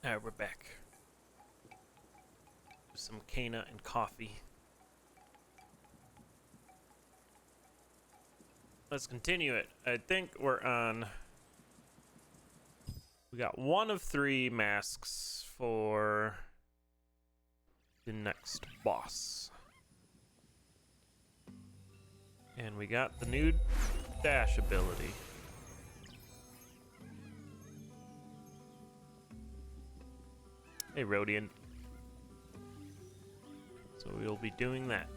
Alright, we're back. Some cana and coffee. Let's continue it. I think we're on... We got one of 3 masks for the next boss. And we got the new dash ability. Hey, Rodian. So we'll be doing that.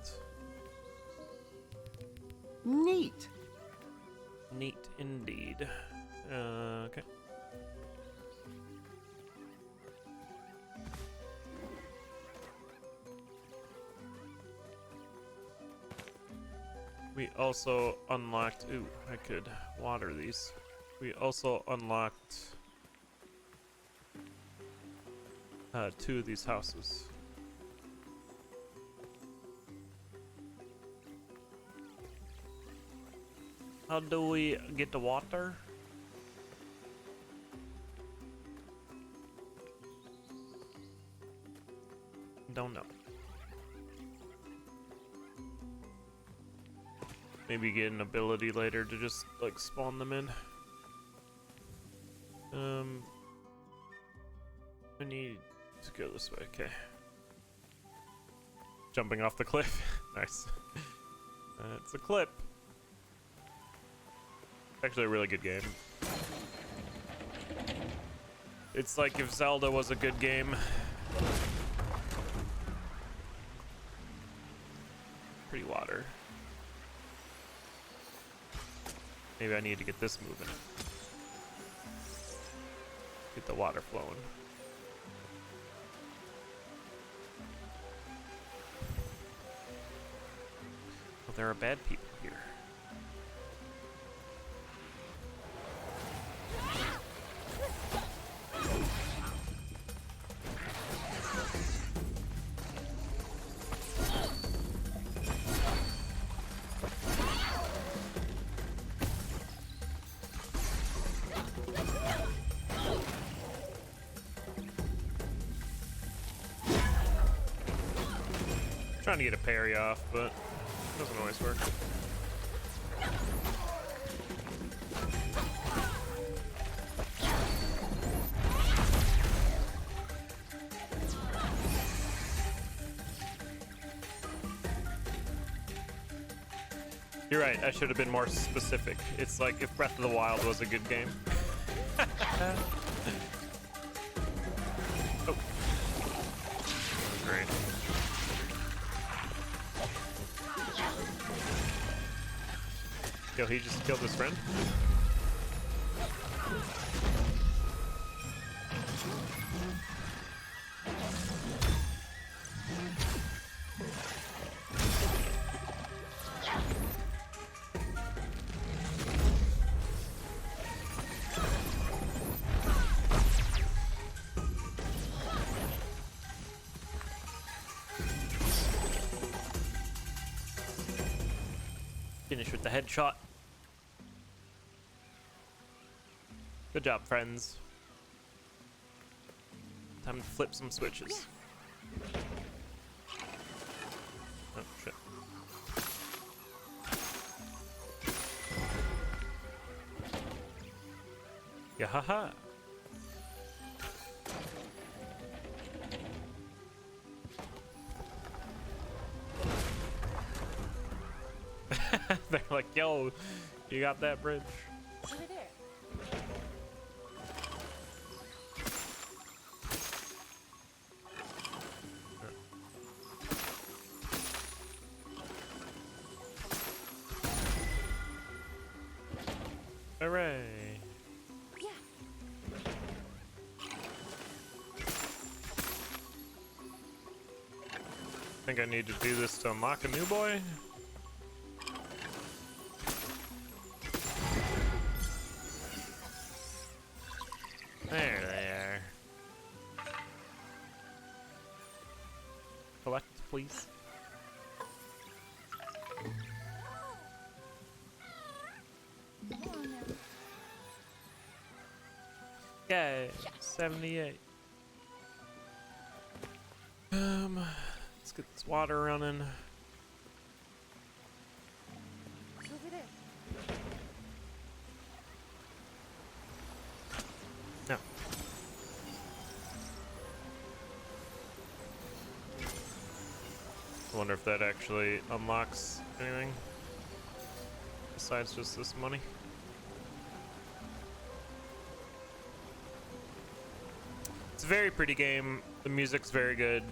Neat. Neat indeed. Okay. We also unlocked... Ooh, I could water these. We also unlocked 2 of these houses. How do we get the water? Don't know. Maybe get an ability later to just like spawn them in. I need to go this way. Okay. Jumping off the cliff. Nice. It's a clip. Actually a really good game. It's like if Zelda was a good game. Pretty water. Maybe I need to get this moving. Get the water flowing. Well, there are bad people here. Trying to get a parry off, but it doesn't always work. You're right, I should have been more specific. It's like if Breath of the Wild was a good game. Oh. That was great. Yo, he just killed his friend? Finish with the headshot. Good job, friends. Time to flip some switches. Oh, shit. Yeah, haha. They're like, yo, you got that bridge? Over there. Hooray. Yeah. Think I need to do this to unlock a new boy? There they are. Collect, please. Yay, 78. Let's get this water running. Over there. No. I wonder if that actually unlocks anything besides just this money. It's a very pretty game. The music's very good.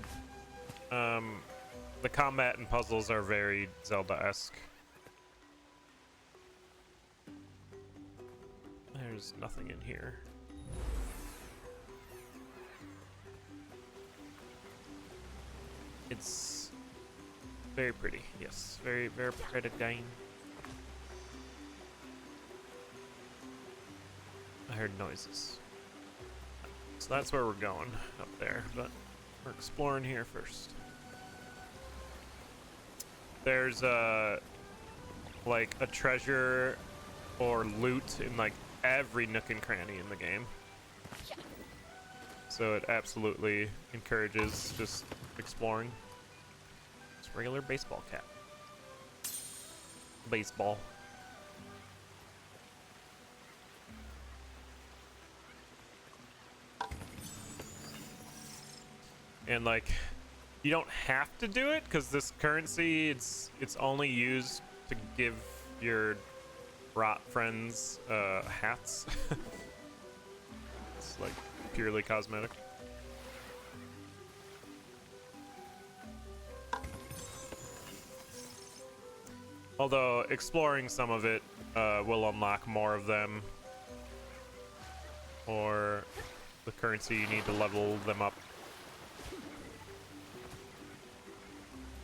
The combat and puzzles are very Zelda-esque. There's nothing in here. It's very pretty, yes. Very, very pretty game. I heard noises. So that's where we're going, up there, but we're exploring here first. There's like a treasure or loot in like every nook and cranny in the game. So it absolutely encourages just exploring. It's a regular baseball cap. Baseball. And like, you don't have to do it because this currency, it's only used to give your rot friends hats. It's like purely cosmetic. Although exploring some of it will unlock more of them, or the currency you need to level them up,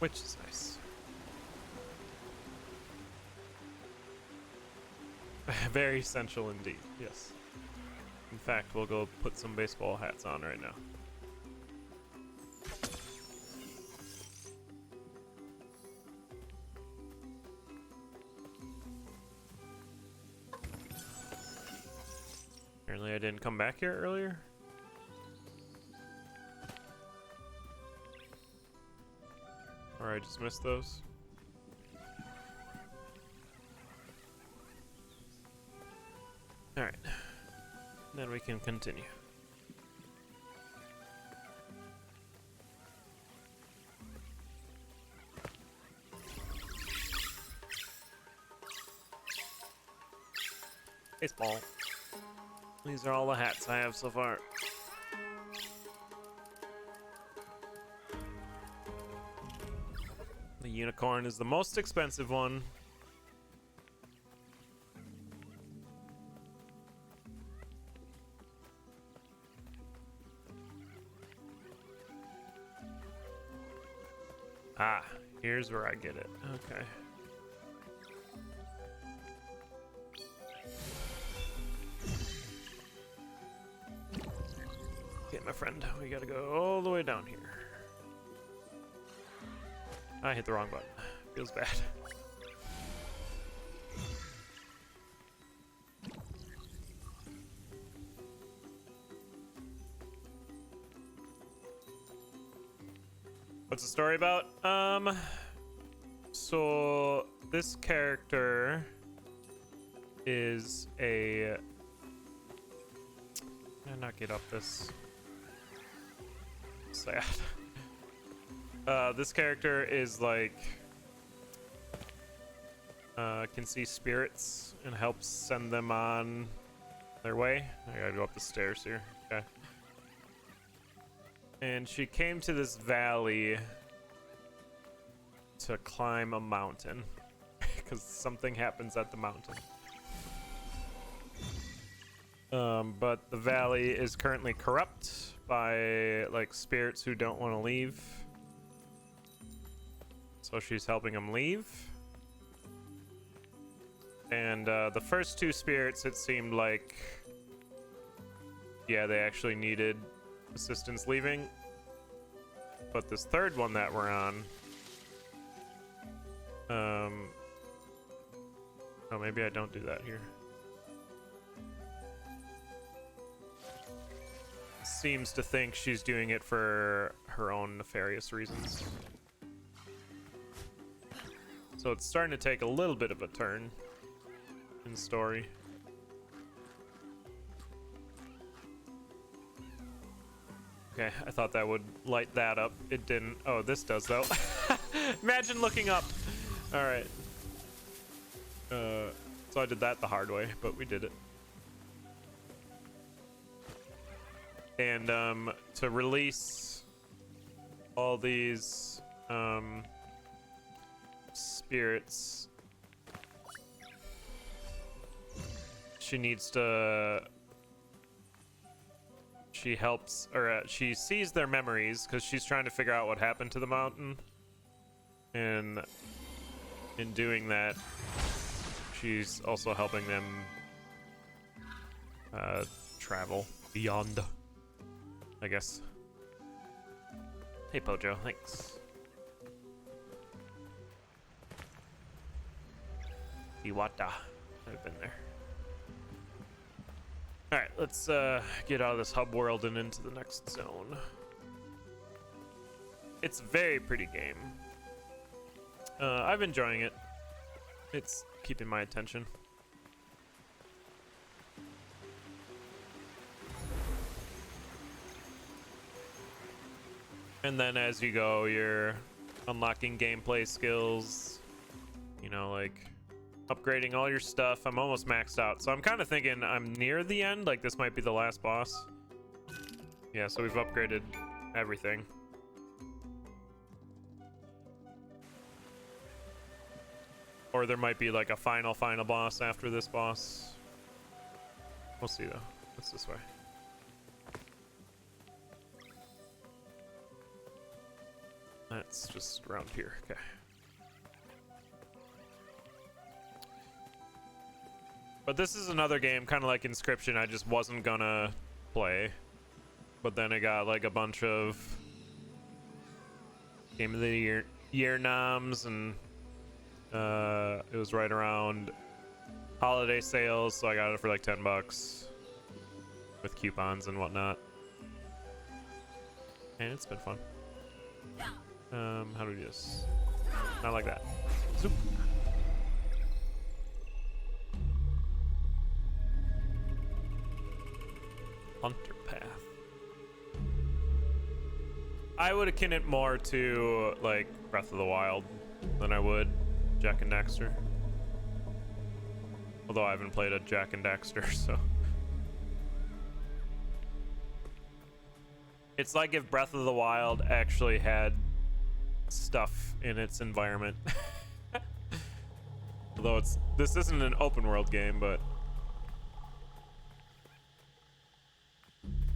which is nice. Very essential indeed, yes. In fact, we'll go put some baseball hats on right now. Apparently I didn't come back here earlier. Or I just missed those. Alright. Then we can continue. Baseball. These are all the hats I have so far. The unicorn is the most expensive one. Ah, here's where I get it. Okay. Okay, my friend, we gotta go all the way down here. I hit the wrong button. Feels bad. What's the story about? So this character is a... Can I not get up this? Sad. This character is like... can see spirits and helps send them on their way. I gotta go up the stairs here. Okay. And she came to this valley to climb a mountain because something happens at the mountain. But the valley is currently corrupt by like spirits who don't want to leave. So she's helping them leave. And the first two spirits, it seemed like, yeah, they actually needed assistance leaving. But this third one that we're on, oh, maybe I don't do that here. Seems to think she's doing it for her own nefarious reasons. So it's starting to take a little bit of a turn in story. Okay, I thought that would light that up. It didn't. Oh, this does though. Imagine looking up. All right. So I did that the hard way, but we did it. And to release all these spirits, she needs to. She helps, or she sees their memories because she's trying to figure out what happened to the mountain. And in doing that, she's also helping them travel beyond, I guess. Hey, Pojo, thanks. Iwata. I've been there. Alright, let's get out of this hub world and into the next zone. It's a very pretty game. I'm enjoying it. It's keeping my attention. And then as you go, you're unlocking gameplay skills, you know, like upgrading all your stuff. I'm almost maxed out, so I'm kind of thinking I'm near the end, like this might be the last boss. Yeah, so we've upgraded everything. Or there might be like a final boss after this boss. We'll see though. What's this way? That's just around here. Okay. But this is another game, kind of like Inscription, I just wasn't gonna play. But then I got like a bunch of Game of the Year noms, and it was right around holiday sales, so I got it for like $10 with coupons and whatnot. And it's been fun. How do we do this? Not like that. Zoop. Hunter Path. I would akin it more to like Breath of the Wild than I would Jak and Daxter. Although I haven't played a Jak and Daxter, so. It's like if Breath of the Wild actually had stuff in its environment. Although this isn't an open world game, but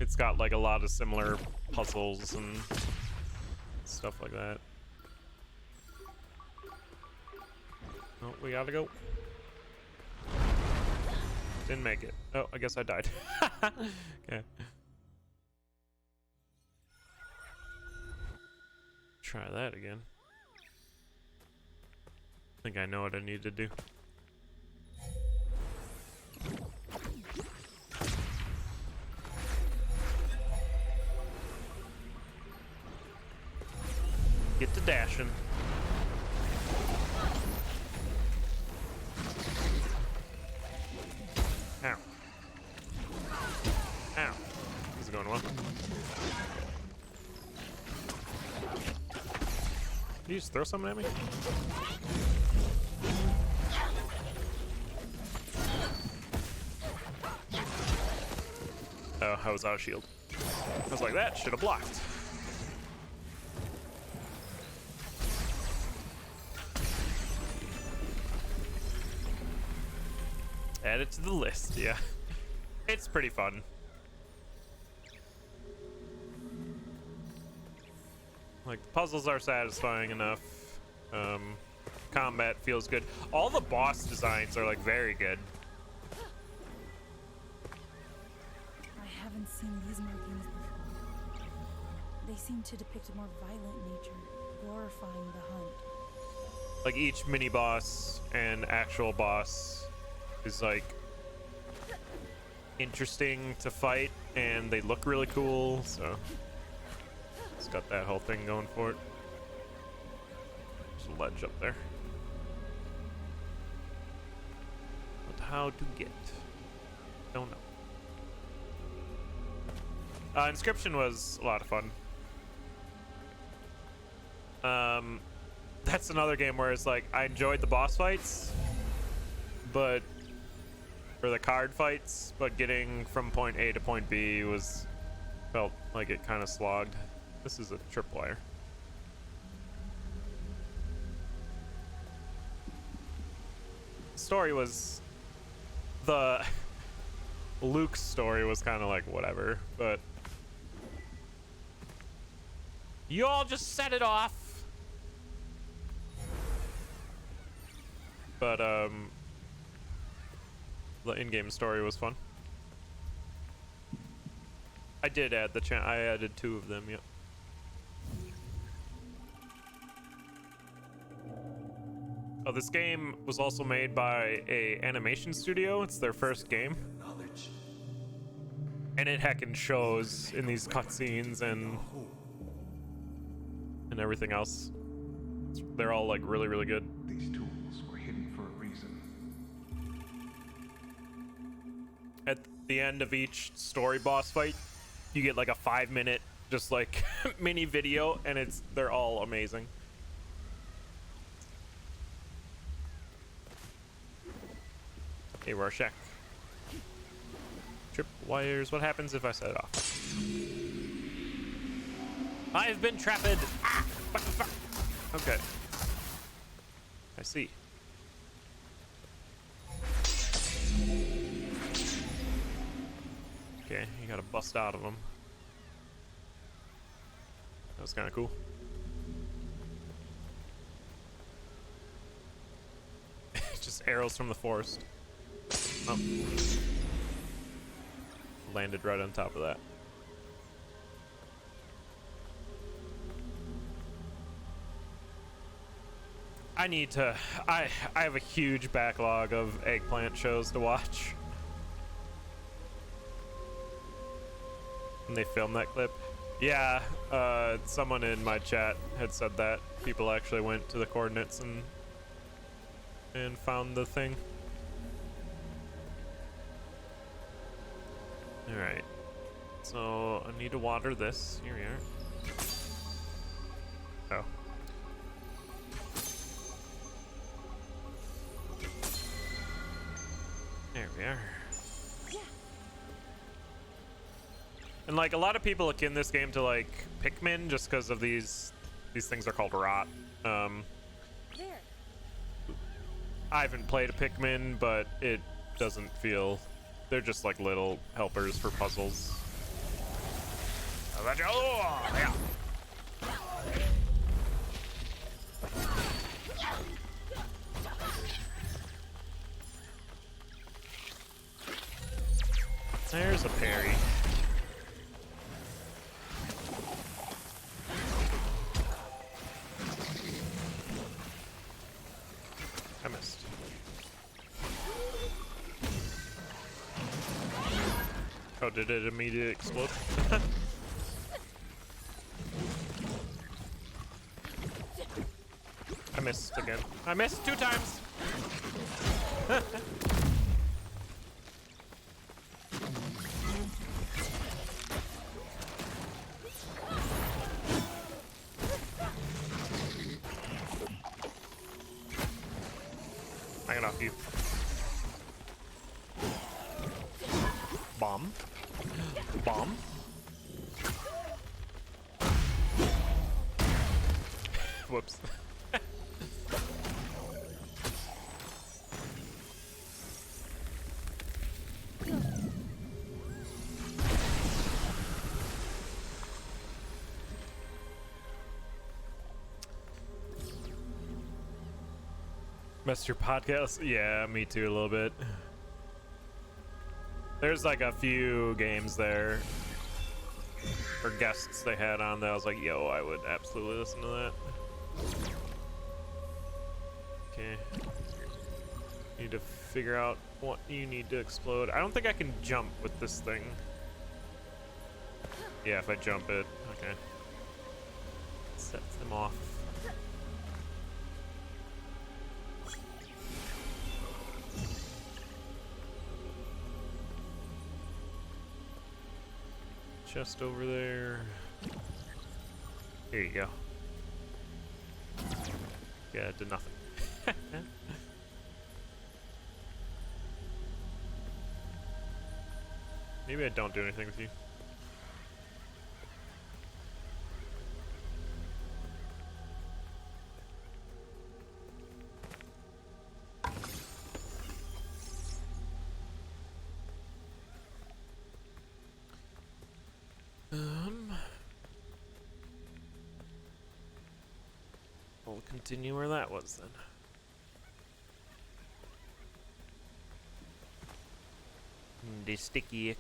it's got like a lot of similar puzzles and stuff like that. Oh, we gotta go. Didn't make it. Oh, I guess I died. Okay. Try that again. I think I know what I need to do. Get to dashing. Ow. Ow. This is going well. Did you just throw something at me? Oh, I was out of shield. I was like, that should have blocked. Add it to the list, yeah. It's pretty fun. Like, the puzzles are satisfying enough. Combat feels good. All the boss designs are, like, very good. I haven't seen these markings before. They seem to depict a more violent nature, glorifying the hunt. Like, each mini-boss and actual boss is, like, interesting to fight, and they look really cool, so it's got that whole thing going for it. There's a ledge up there. But how to get? Don't know. Inscription was a lot of fun. That's another game where it's like I enjoyed the boss fights, but for the card fights, but getting from point A to point B felt like it kind of slogged. This is a tripwire. Story was the Luke's story was kind of like whatever, but you all just set it off. But the in-game story was fun. I did add I added 2 of them, yep. Oh, this game was also made by a animation studio. It's their first game. And it heckin' shows in these cutscenes and everything else. They're all like really, really good. These tools were hidden for a reason. At the end of each story boss fight, you get like a 5-minute just like mini video, and they're all amazing. Hey, Rorschach. Trip wires. What happens if I set it off? I have been trapped. Ah, what the fuck? Okay. I see. Okay, you gotta bust out of them. That was kind of cool. Just arrows from the forest. Oh. Landed right on top of that. I have a huge backlog of eggplant shows to watch. And they filmed that clip. Yeah, someone in my chat had said that. People actually went to the coordinates and found the thing. Alright. So I need to water this. Here we are. Oh. There we are. And like a lot of people akin this game to like Pikmin just because of these things are called rot. I haven't played a Pikmin, but it doesn't feel, they're just like little helpers for puzzles. Oh, yeah. There's a parry. I missed. Oh, did it immediately explode? I missed again. I missed 2 times! I got off you. Bomb. Bomb. Whoops. Messed your podcast? Yeah, me too, a little bit. There's like a few games there, or guests they had on that I was like, yo, I would absolutely listen to that. Okay. Need to figure out what you need to explode. I don't think I can jump with this thing. Yeah, if I jump it, okay. sets them off. Chest over there. Here you go. Yeah, it did nothing. Maybe I don't do anything with you. We'll continue where that was then. The sticky ick.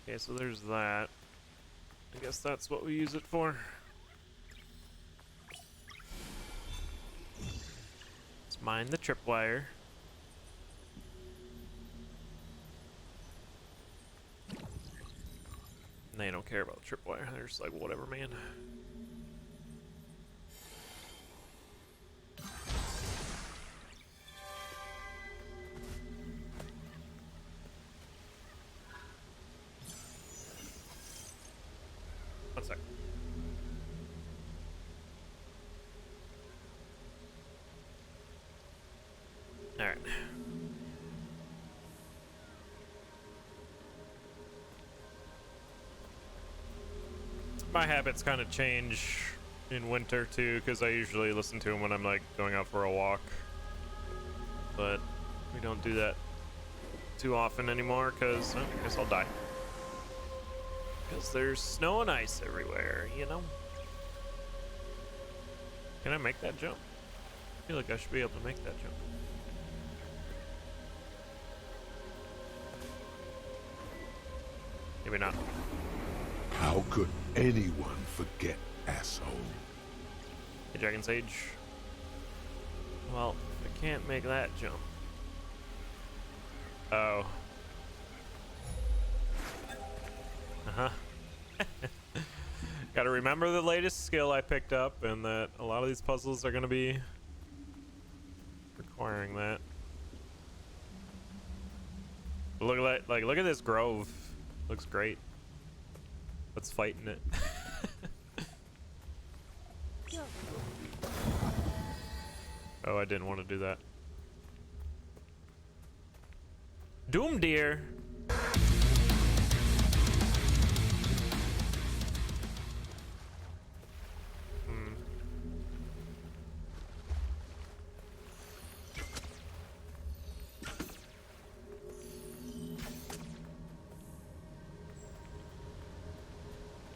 Okay, so there's that. I guess that's what we use it for. Let's mine the tripwire. And they don't care about tripwire. They're just like, whatever, man. One sec. All right. My habits kind of change in winter too, because I usually listen to them when I'm like going out for a walk. But we don't do that too often anymore, because I guess I'll die. Because there's snow and ice everywhere, you know? Can I make that jump? I feel like I should be able to make that jump. Maybe not. How could anyone forget, asshole? Hey, Dragon Sage. Well, I can't make that jump. Oh. Uh-huh. Gotta remember the latest skill I picked up, and that a lot of these puzzles are gonna be requiring that. But look at that, like, look at this grove. Looks great. Let's fight in it. Oh, I didn't want to do that. Doom deer.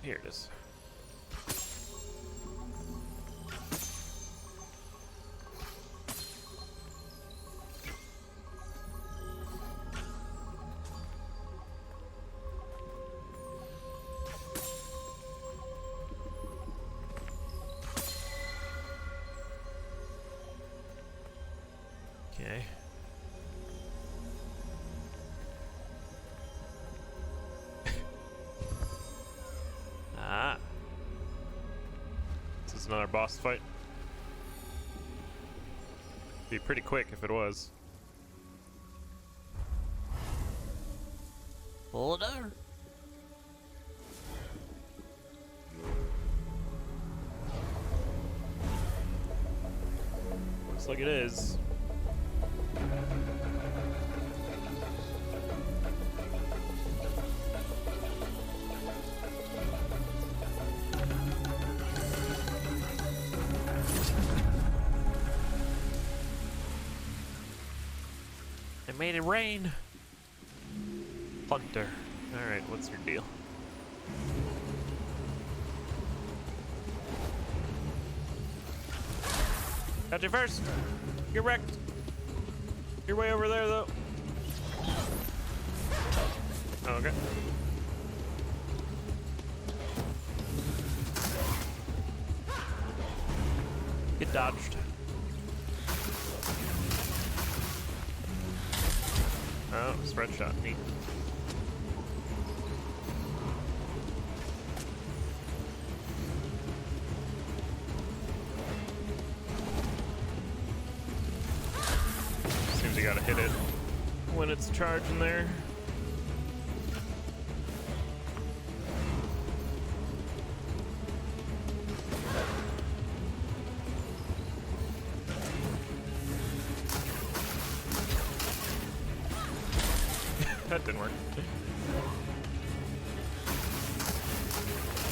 Here it is. Okay. Ah. This is another boss fight. Be pretty quick if it was. Hold on. Looks like it is. It made it rain. Hunter. Alright, what's your deal? Got you first. You're wrecked. You're way over there, though. Oh, okay. Get dodged. Oh, spread shot. Neat. Seems you gotta hit it when it's charging there. That didn't work.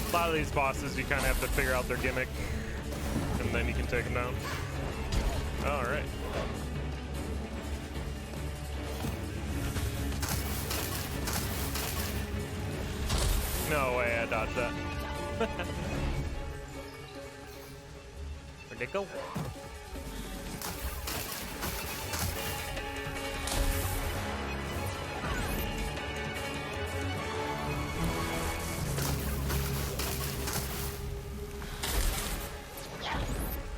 A lot of these bosses, you kind of have to figure out their gimmick, and then you can take them down. All right. No way I dodged that. Where'd it go?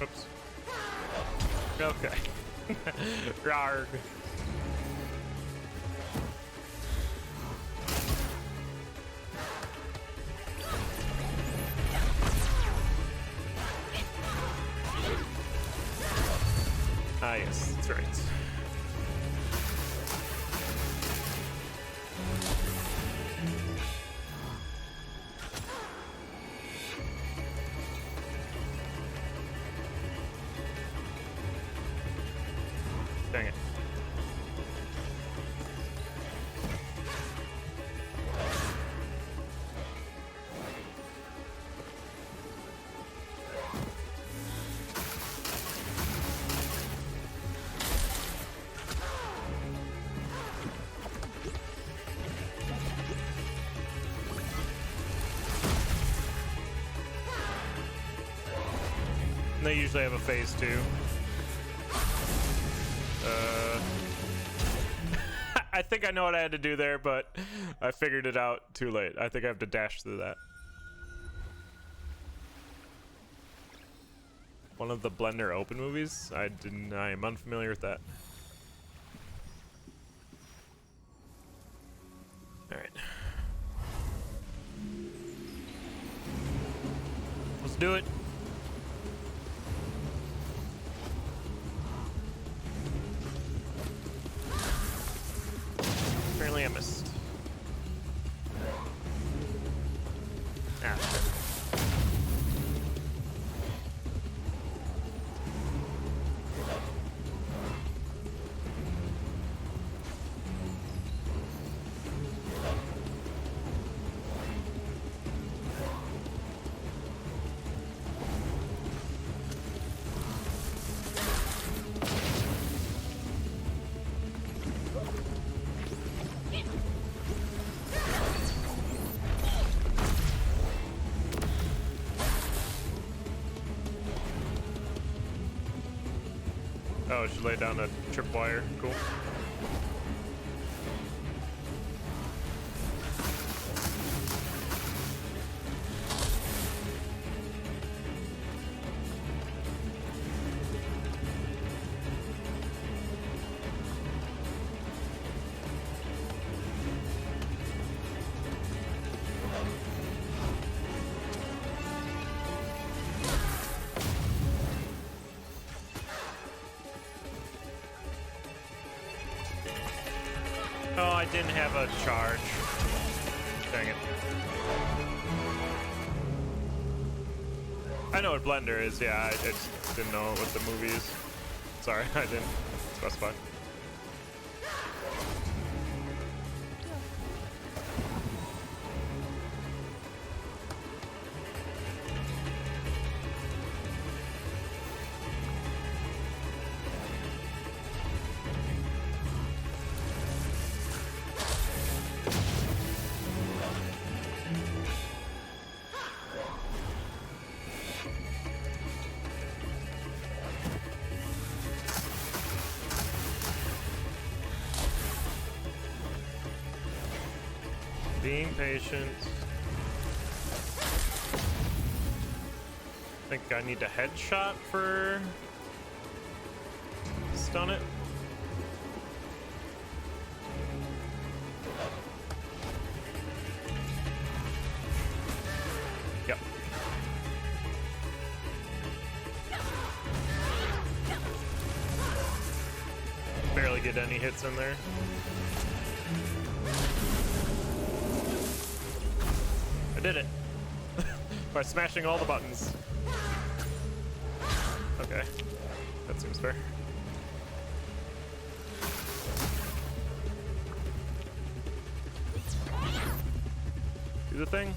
Oops. Okay. Rawr. Ah, yes, that's right. Dang it. They usually have a phase 2. I think I know what I had to do there, but I figured it out too late. I think I have to dash through that. One of the Blender Open movies? I am unfamiliar with that. Alright. Let's do it. Apparently I missed. Ah, shit. Oh, she laid down a tripwire. Cool. Oh, I didn't have a charge. Dang it. I know what Blender is, yeah, I just didn't know what the movie is. Sorry, I didn't specify. Being patient. I think I need a headshot for stun it. really get any hits in there. I did it. By smashing all the buttons. Okay. That seems fair. Do the thing.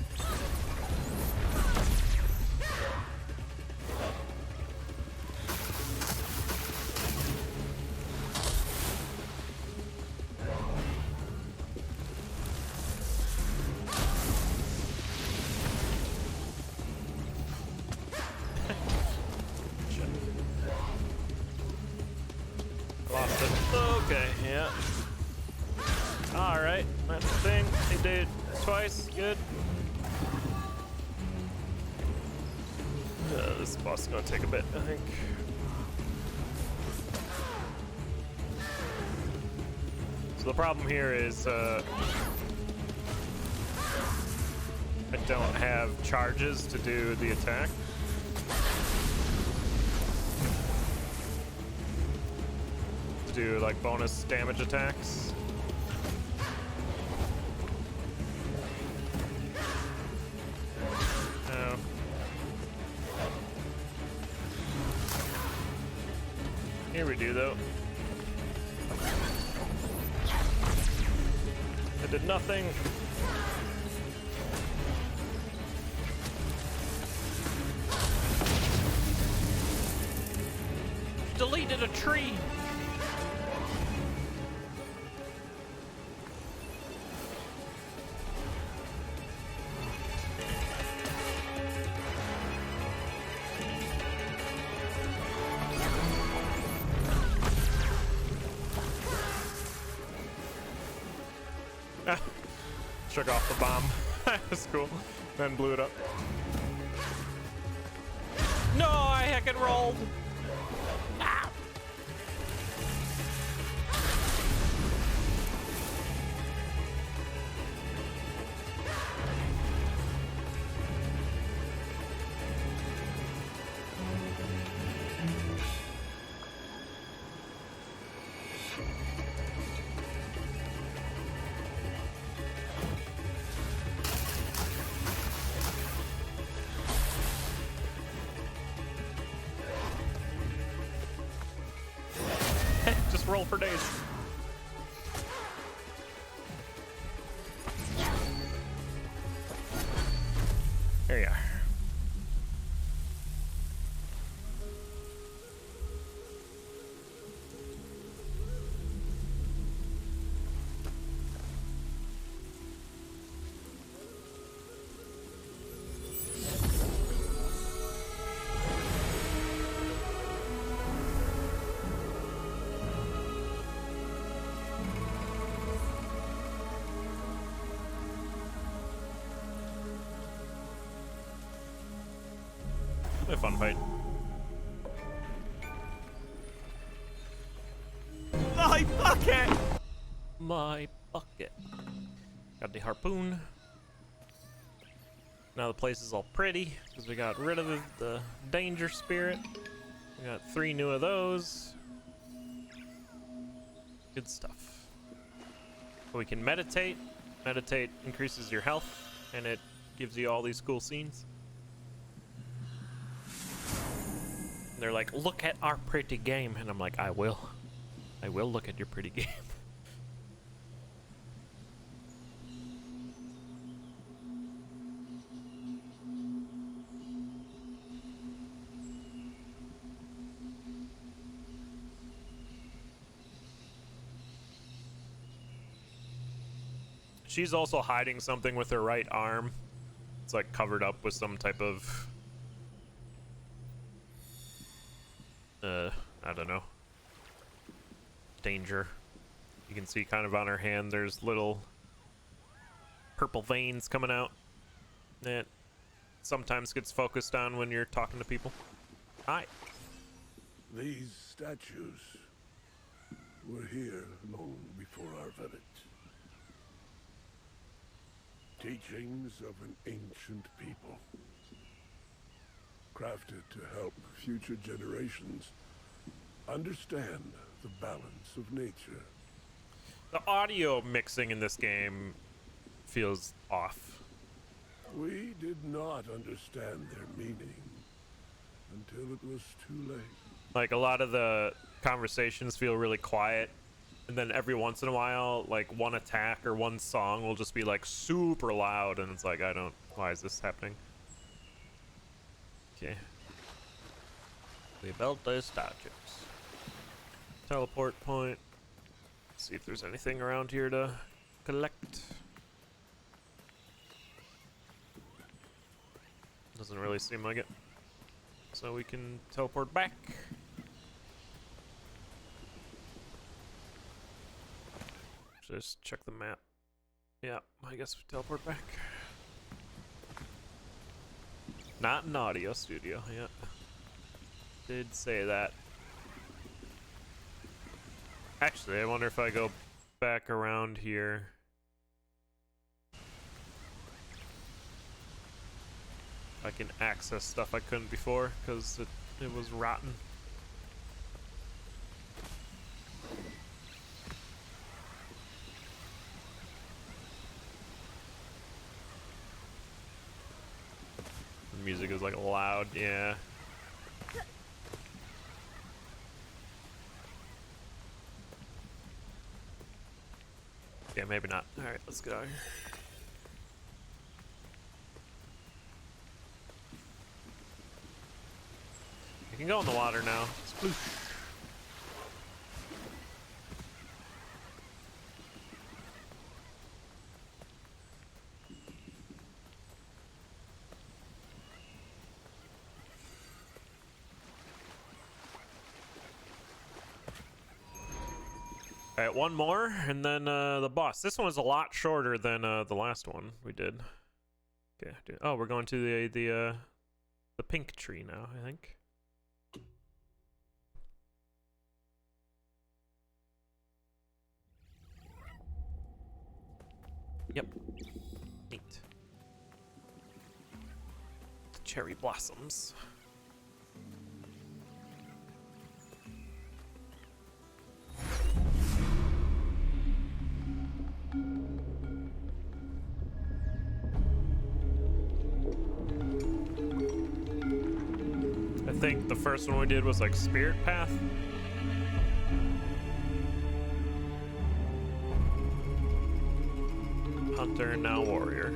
Lost it. Okay, yeah. Alright, that's the thing. He did it twice. Good. This boss is gonna take a bit, I think. So the problem here is I don't have charges to do the attack. To do like bonus damage attacks. Oh. Here we do though. I did nothing. Deleted a tree. Ah, shook off the bomb. That was cool. Then blew it up. No, I heckin' rolled. Ah. Just roll for days. There you are. A fun fight. My bucket! My bucket. Got the harpoon. Now the place is all pretty because we got rid of the danger spirit. We got 3 new of those. Good stuff. So we can meditate. Meditate increases your health and it gives you all these cool scenes. They're like, look at our pretty game. And I'm like, I will look at your pretty game. She's also hiding something with her right arm. It's like covered up with some type of I don't know, danger. You can see kind of on her hand there's little purple veins coming out that sometimes gets focused on when you're talking to people. Hi. These statues were here long before our village. Teachings of an ancient people, crafted to help future generations understand the balance of nature. The audio mixing in this game feels off. We did not understand their meaning until it was too late. Like, a lot of the conversations feel really quiet, and then every once in a while, like, one attack or one song will just be like super loud, and it's like, why is this happening? Okay. We built those statues. Teleport point. See if there's anything around here to collect. Doesn't really seem like it. So we can teleport back. Just check the map. Yeah, I guess we teleport back. Not an audio studio, yeah. Did say that. Actually, I wonder if I go back around here. I can access stuff I couldn't before because it was rotten. The music is like loud, yeah. Yeah, maybe not. Alright, let's get out of here. You can go in the water now. Sploosh. Alright, one more, and then the boss. This one was a lot shorter than the last one we did. Okay. Oh, we're going to the pink tree now, I think. Yep. Neat. The cherry blossoms. I think the first one we did was like Spirit Path. Hunter, now warrior.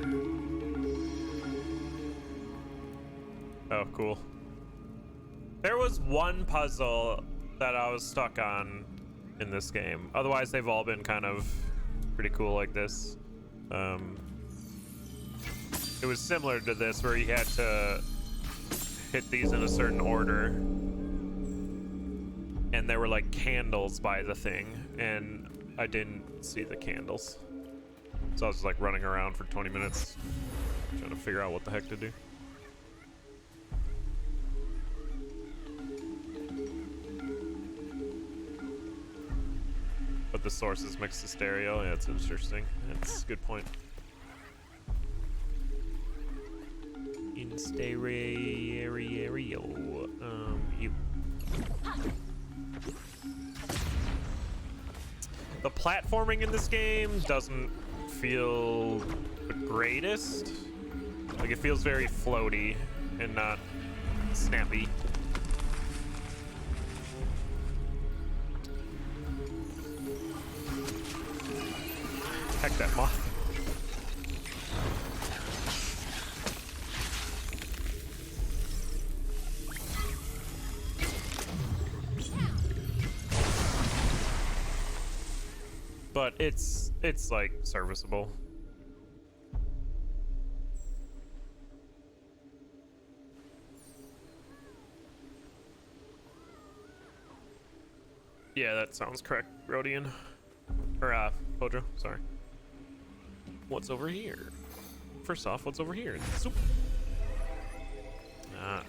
Oh, cool. There was one puzzle that I was stuck on in this game. Otherwise, they've all been kind of pretty cool like this. It was similar to this where you had to hit these in a certain order. And there were like candles by the thing, and I didn't see the candles. So I was just like running around for 20 minutes trying to figure out what the heck to do. But the source is mixed to stereo. Yeah, it's interesting. That's a good point. In stereo. You. The platforming in this game doesn't feel the greatest. Like, it feels very floaty and not snappy. Heck, that moth. But it's like serviceable. Yeah, that sounds correct, Rodian. Or Hojo, sorry. What's over here? First off, what's over here? Soup. Ah.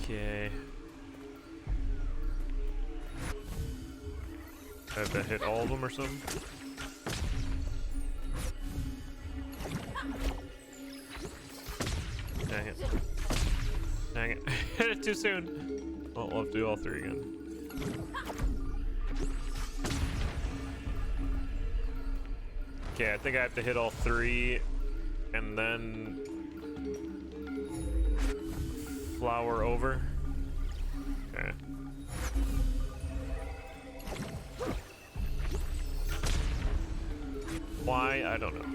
Okay. I have to hit all of them or something? Dang it. Dang it. Hit it too soon. Well, we'll have to do all three again. Okay, I think I have to hit all three and then flower over. Okay. Why? I don't know.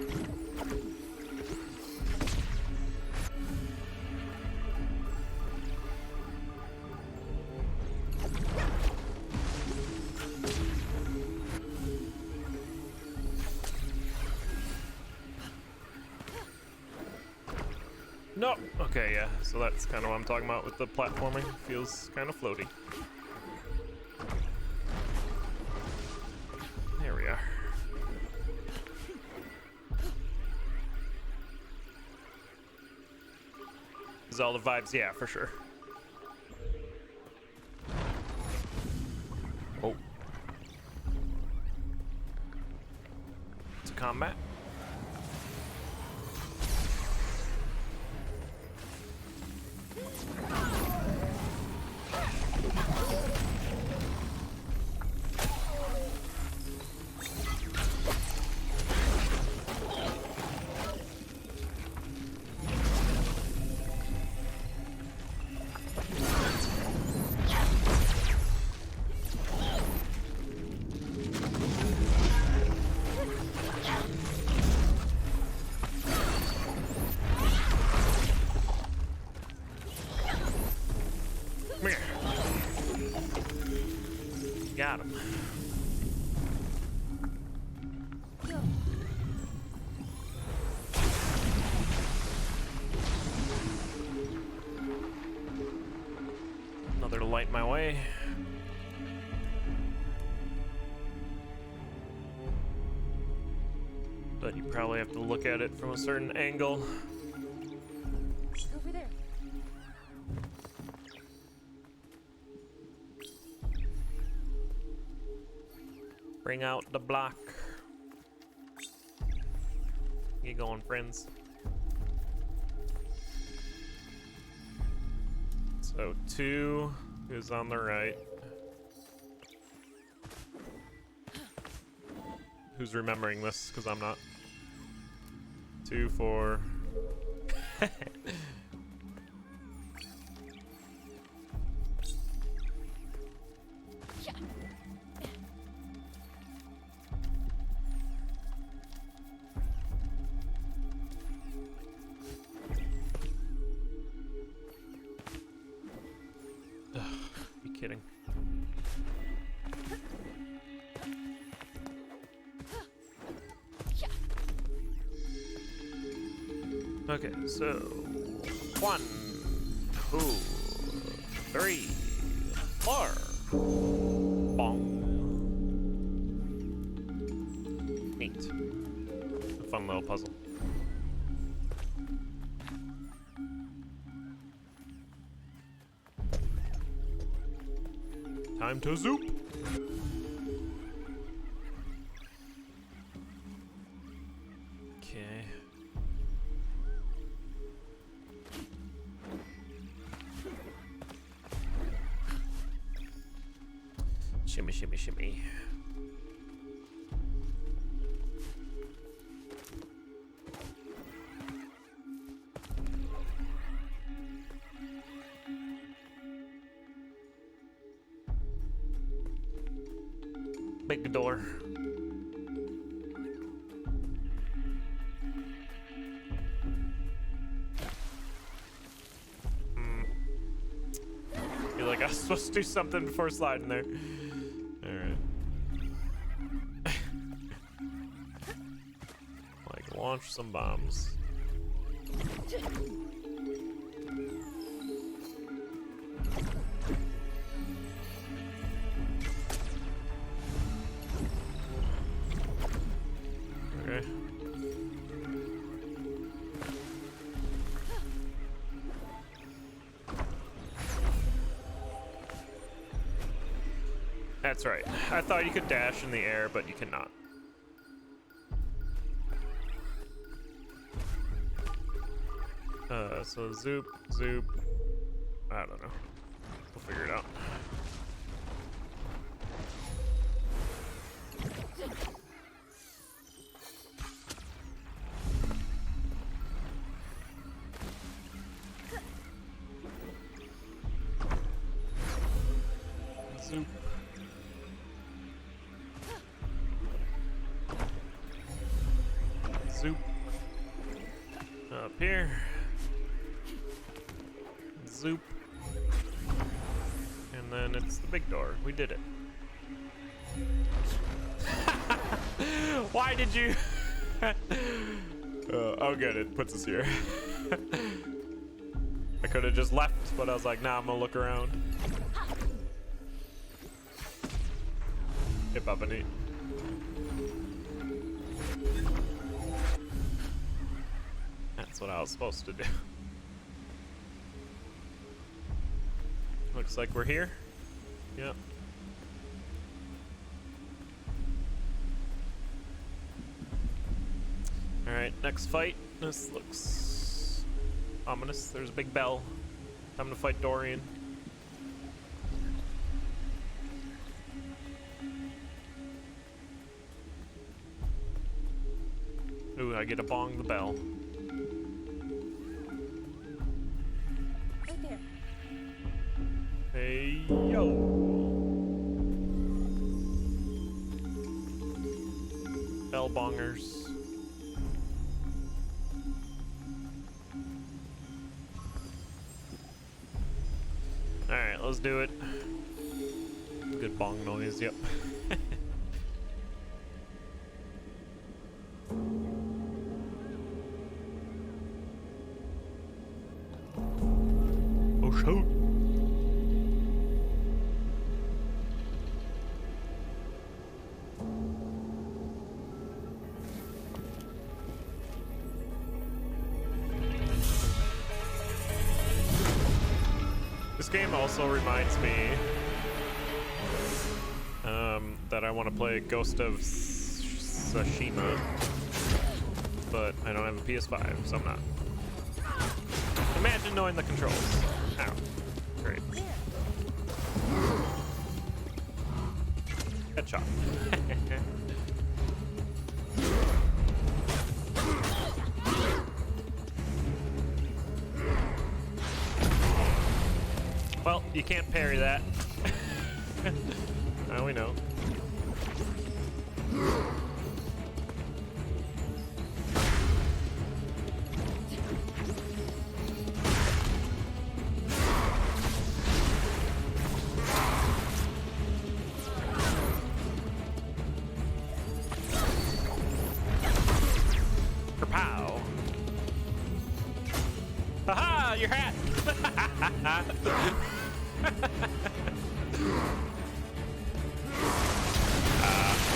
No. Okay, yeah. So that's kind of what I'm talking about with the platforming. Feels kind of floaty. There we are. Is all the vibes? Yeah, for sure. Oh. It's a combat. Got him. Another light my way. But you probably have to look at it from a certain angle. Over there. Bring out the block. Get going, friends. So 2 is on the right. Who's remembering this? Because I'm not. 2, 4. You kidding? Okay, so 1, 2, 3, 4. Bong. Neat. A fun little puzzle. Time to zoop. Okay. Shimmy, shimmy, shimmy. Big door. Feel like I was supposed to do something before sliding there. Alright. Like, launch some bombs. Okay. That's right. I thought you could dash in the air, but you cannot. So zoop, zoop. I don't know. We'll figure it out. Zoop. Zoop. Up here. Zoop. And then it's the big door. We did it. Why did you? Oh, good. It puts us here. I could have just left, but I was like, nah, I'm gonna look around. Hip up and eat. That's what I was supposed to do. Looks like we're here. Yep. Alright, next fight. This looks ominous. There's a big bell. Time to fight Dorian. Ooh, I get to bong the bell. Right there. Hey, yo. Bell bongers. Alright, let's do it. Good bong noise, yep. Oh, shoot. This game also reminds me that I want to play Ghost of Tsushima, but I don't have a PS5, so I'm not. Imagine knowing the controls. Ow. Great. Headshot. Well, you can't parry that. Now we know. Kerpow. Haha, your hat.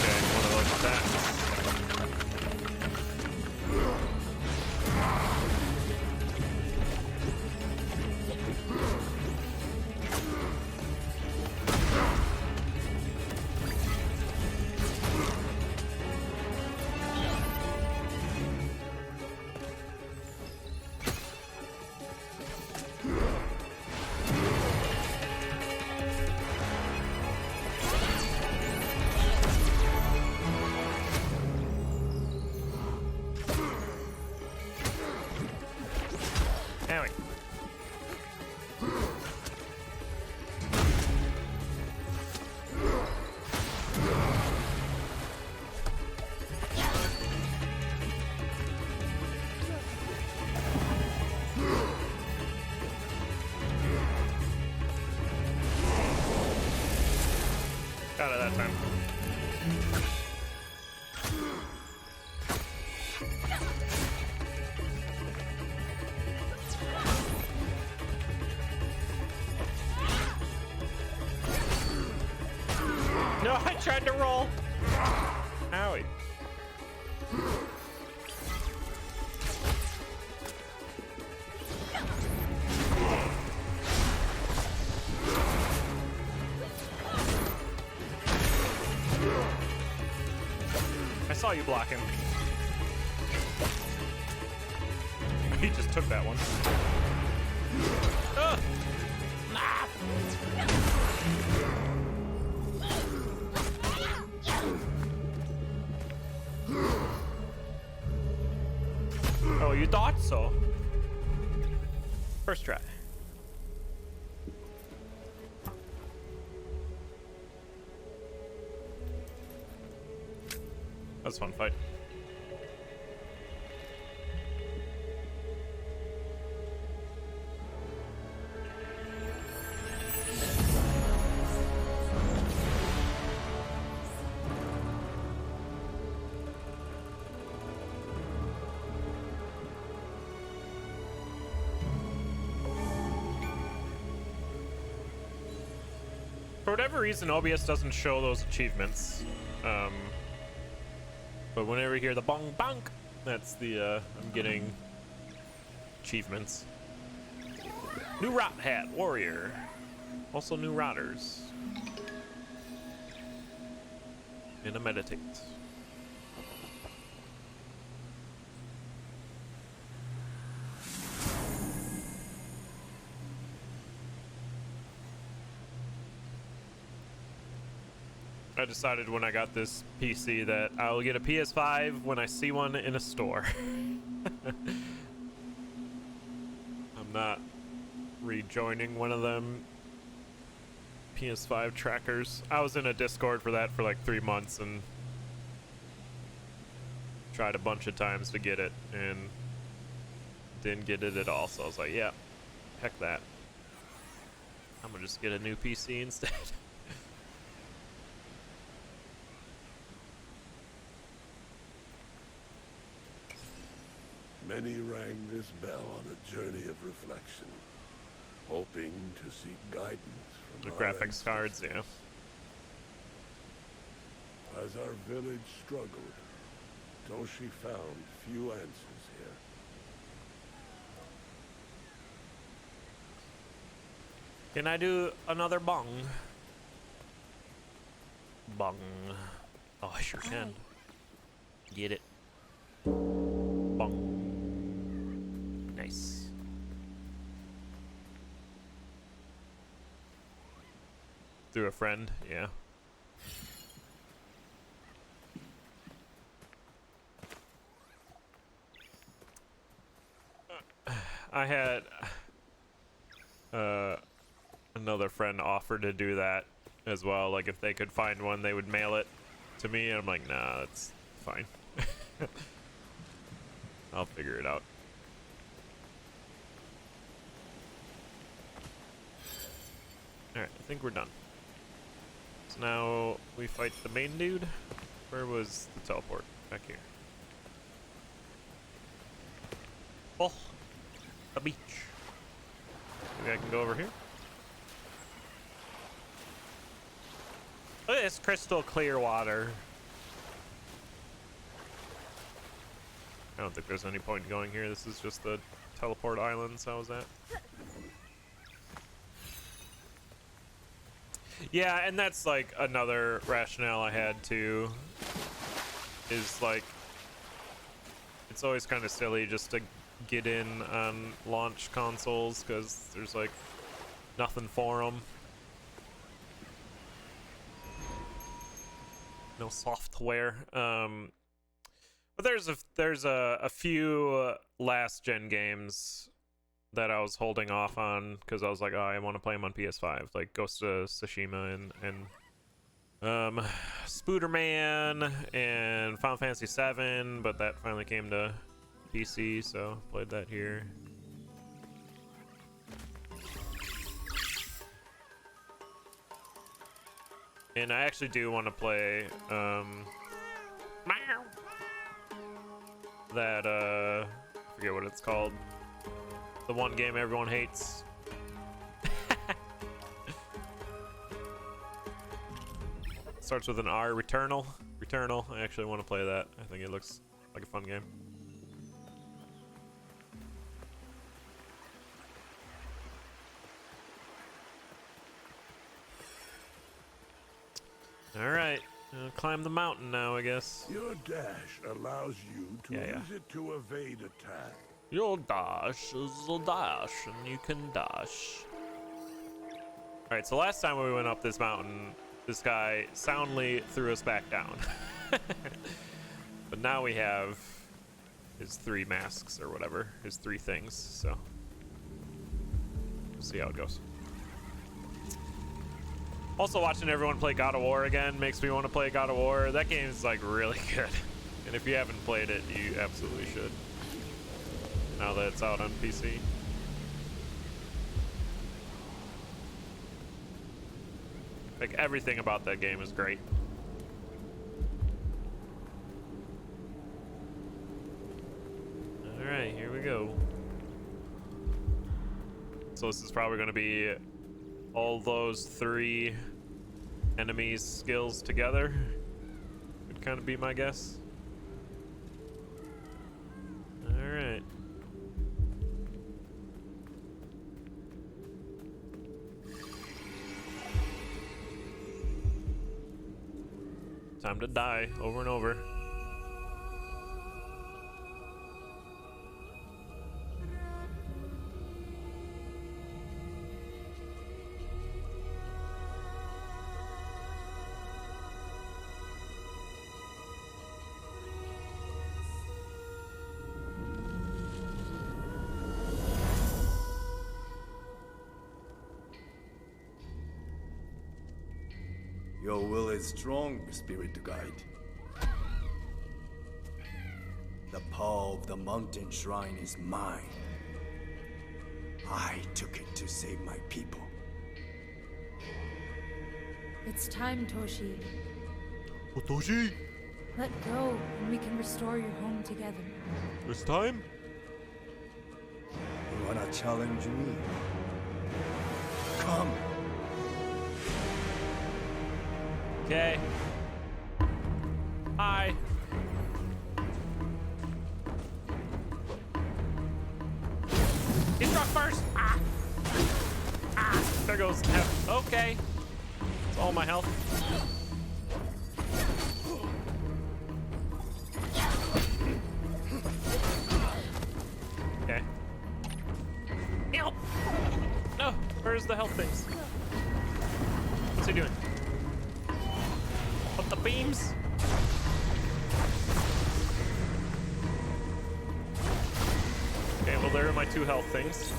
Okay, one of those attacks. Owie. Got it that time. No, I tried to roll. Owie. I saw you block him. He just took that one. Ah! thought so. First try. That was a fun fight. For whatever reason, OBS doesn't show those achievements. But whenever you hear the bong bonk, that's the, I'm getting achievements. New Rot Hat Warrior. Also new Rotters. And a Meditate. I decided when I got this PC that I'll get a PS5 when I see one in a store. I'm not rejoining one of them PS5 trackers. I was in a Discord for that for like 3 months and tried a bunch of times to get it and didn't get it at all. So I was like, yeah, heck that. I'm gonna just get a new PC instead. Many rang this bell on a journey of reflection, hoping to seek guidance from The our graphics cards, yeah. As our village struggled, Toshi found few answers here. Can I do another bong? Bong. Oh, I sure can. Get it. Bong. Nice. Through a friend, yeah. I had another friend offer to do that as well. Like if they could find one, they would mail it to me. And I'm like, nah, that's fine. I'll figure it out. Alright, I think we're done. So now we fight the main dude. Where was the teleport? Back here. Oh, a beach. Maybe I can go over here. Look at this crystal clear water. I don't think there's any point in going here. This is just the teleport islands I was at. Yeah, and that's like another rationale I had too. Is like, it's always kind of silly just to get in on launch consoles because there's like nothing for them. No software. But there's a few last gen games that I was holding off on because I was like, oh, I want to play them on PS5, like Ghost of Tsushima and Spooderman and Final Fantasy VII, but that finally came to PC, so played that here. And I actually do want to play that I forget what it's called. The one game everyone hates. Starts with an R. Returnal. Returnal. I actually want to play that. I think it looks like a fun game. All right. Climb the mountain now, I guess. Your dash allows you to use it to evade attack. Your dash is a dash, and you can dash. Alright, so last time we went up this mountain, this guy soundly threw us back down. But now we have his 3 masks or whatever, his 3 things. So we'll see how it goes. Also, watching everyone play God of War again makes me want to play God of War. That game is like really good, and if you haven't played it, you absolutely should. Now that it's out on PC. Like, everything about that game is great. All right, here we go. So this is probably going to be all those 3 enemies' skills together. Would kind of be my guess. All right. Time to die over and over. Your will is strong, Spirit Guide. The power of the mountain shrine is mine. I took it to save my people. It's time, Toshi. Otoshi, Let go, and we can restore your home together. it's time. You wanna challenge me? Come. Okay. Hi. Get struck first. Ah. Ah. There goes. Okay. That's all my health. Okay. Ew. No. Where's the health things? What's he doing? Put the beams. Okay, well, there are my 2 health things.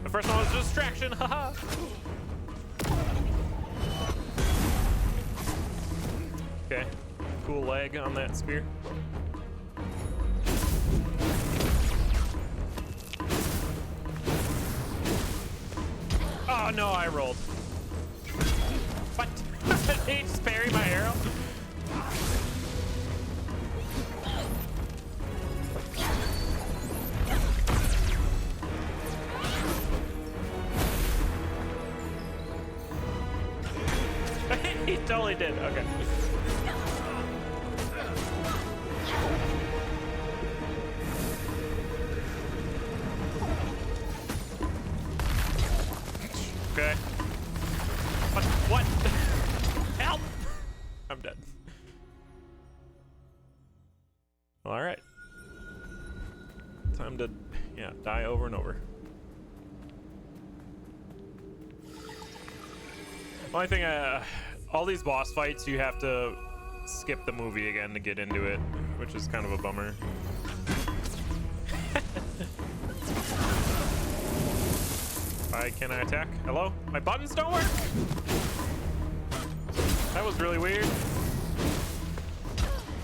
The first one was a distraction, haha. Okay, cool leg on that spear. Oh no, I rolled. What? Did he just parry my arrow? He totally did. Okay. Okay. What? Help! I'm dead. All right. Time to, yeah, die over and over. Only thing, all these boss fights, you have to skip the movie again to get into it, which is kind of a bummer. Why can't I attack? Hello? My buttons don't work? That was really weird.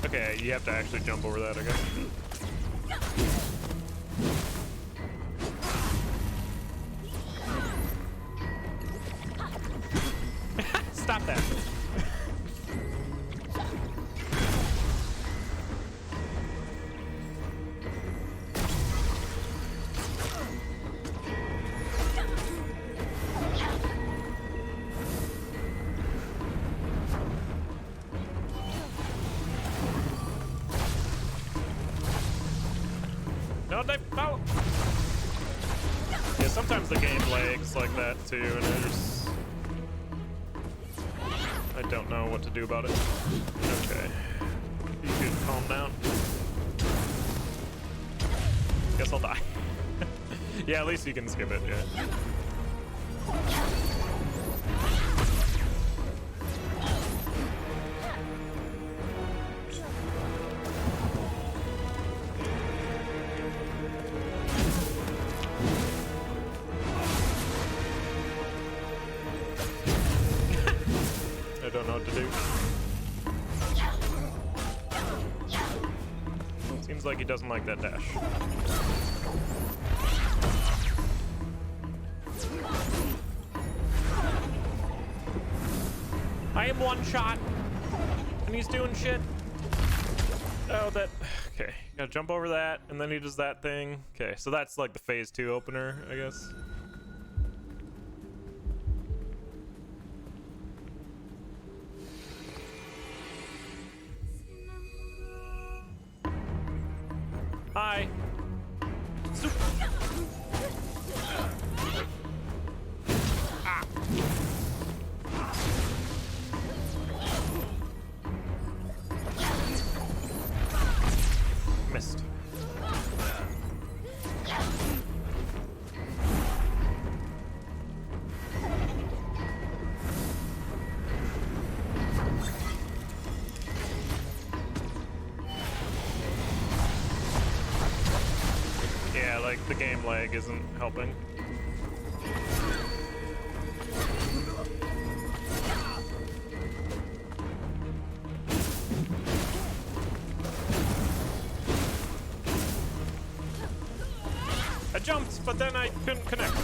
Okay, you have to actually jump over that, I guess. Stop that. No, they no. Yeah, sometimes the game lags like that too, and I don't know what to do about it. Okay. You can calm down. Guess I'll die. Yeah, at least you can skip it, yeah. he doesn't like that dash. I am one shot, and he's doing shit. Oh, that. Okay, gotta jump over that, and then he does that thing. Okay, so that's like the phase 2 opener, I guess. Hi. Ah. Missed. Yeah, like the game lag isn't helping. I jumped, but then I couldn't connect.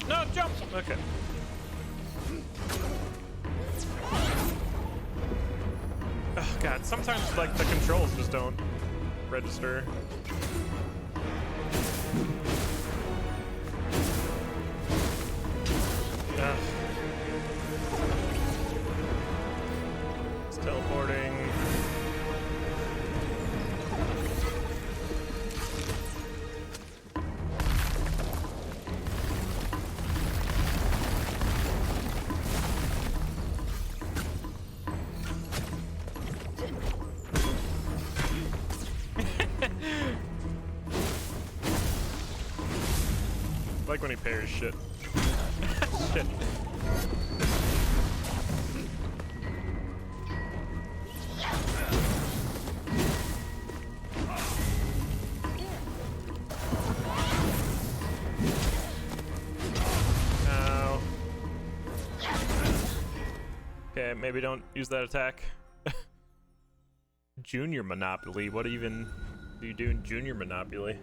No, jump! Okay. Oh god, sometimes like the controls just don't register. Ugh. It's teleporting. Like when he parries shit. Shit. No. Okay, maybe don't use that attack. Junior Monopoly? What even do you do in Junior Monopoly?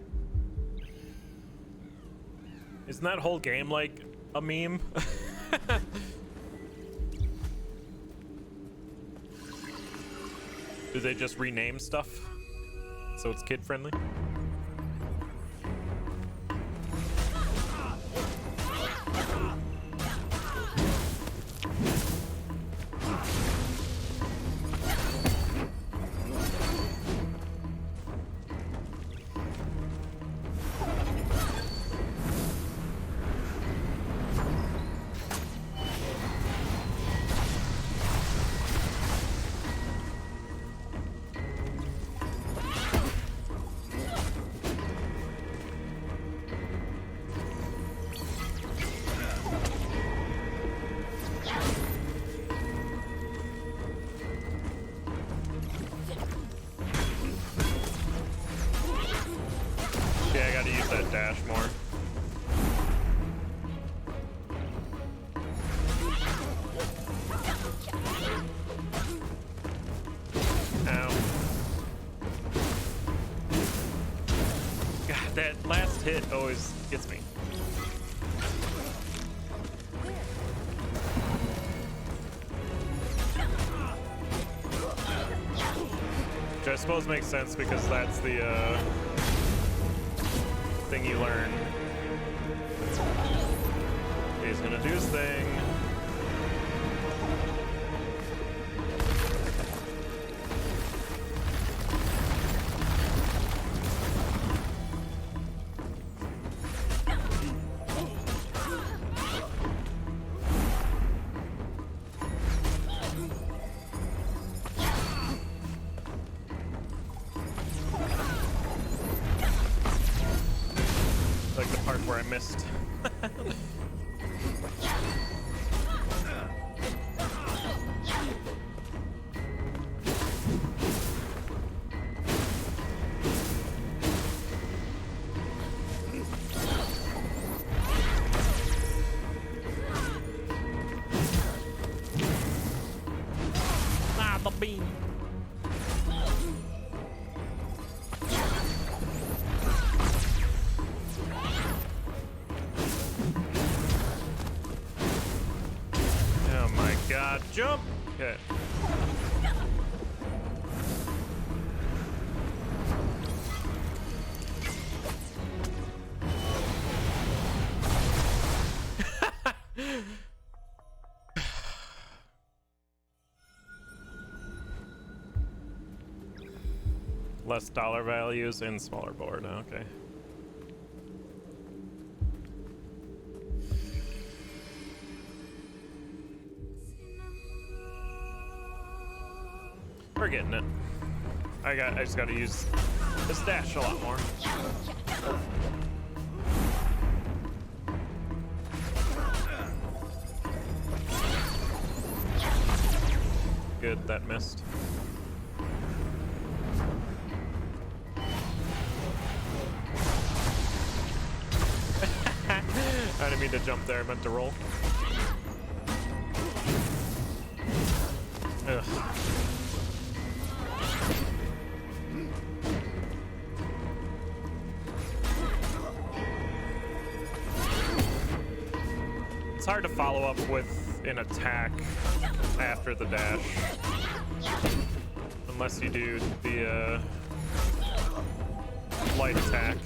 Isn't that whole game like a meme? Do they just rename stuff so it's kid friendly? Yeah, I gotta use that dash more. Ow. God, that last hit always gets me. Which I suppose makes sense because that's the thing you learn. He's gonna do his thing. Like the part where I missed. Bada bing. Oh my god, jump! Okay. Less dollar values and smaller board. Okay. We're getting it. I just gotta use the stash a lot more. Good, that missed. I didn't mean to jump there, I meant to roll. Ugh. It's hard to follow up with an attack after the dash. Unless you do the light attack.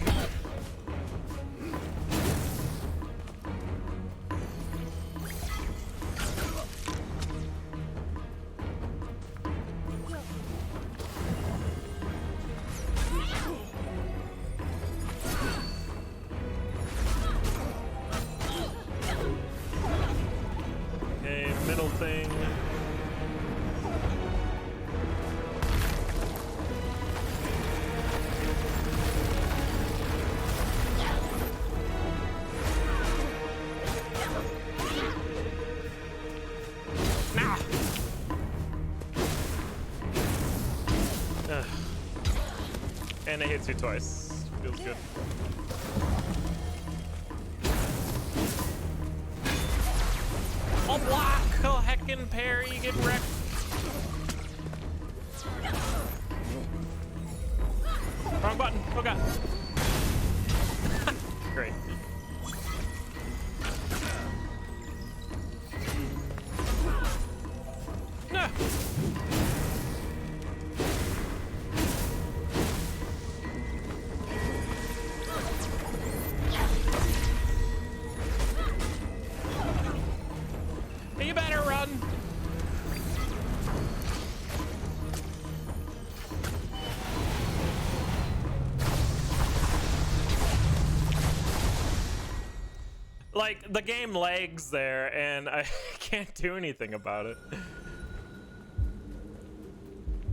Thing. Nah. Ugh. And it hits you twice. Feels good. Oh, block! Oh, heckin' parry, get wrecked. Wrong button. Oh god. Great. Nah. You better run. Like, the game lags there, and I can't do anything about it.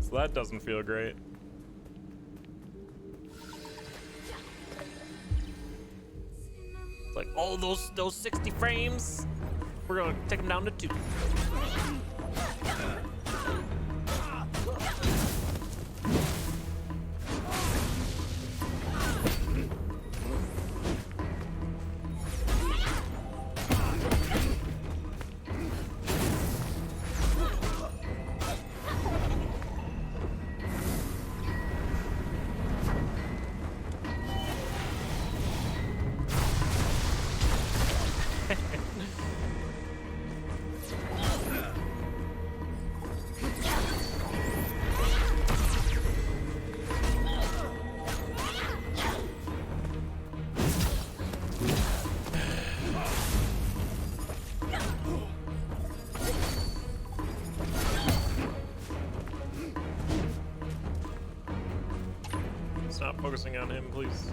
So that doesn't feel great. It's like, oh, those 60 frames, we're gonna take them down to 2. Stop focusing on him, please.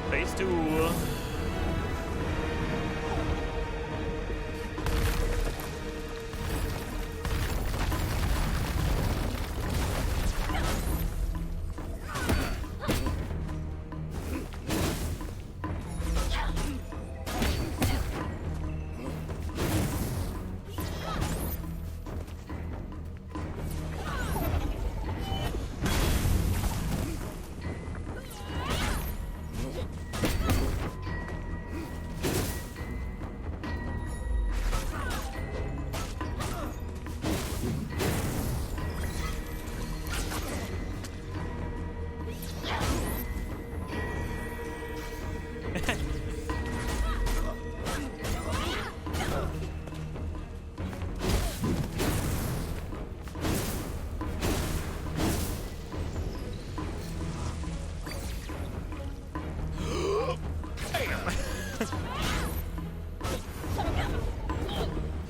Phase 2.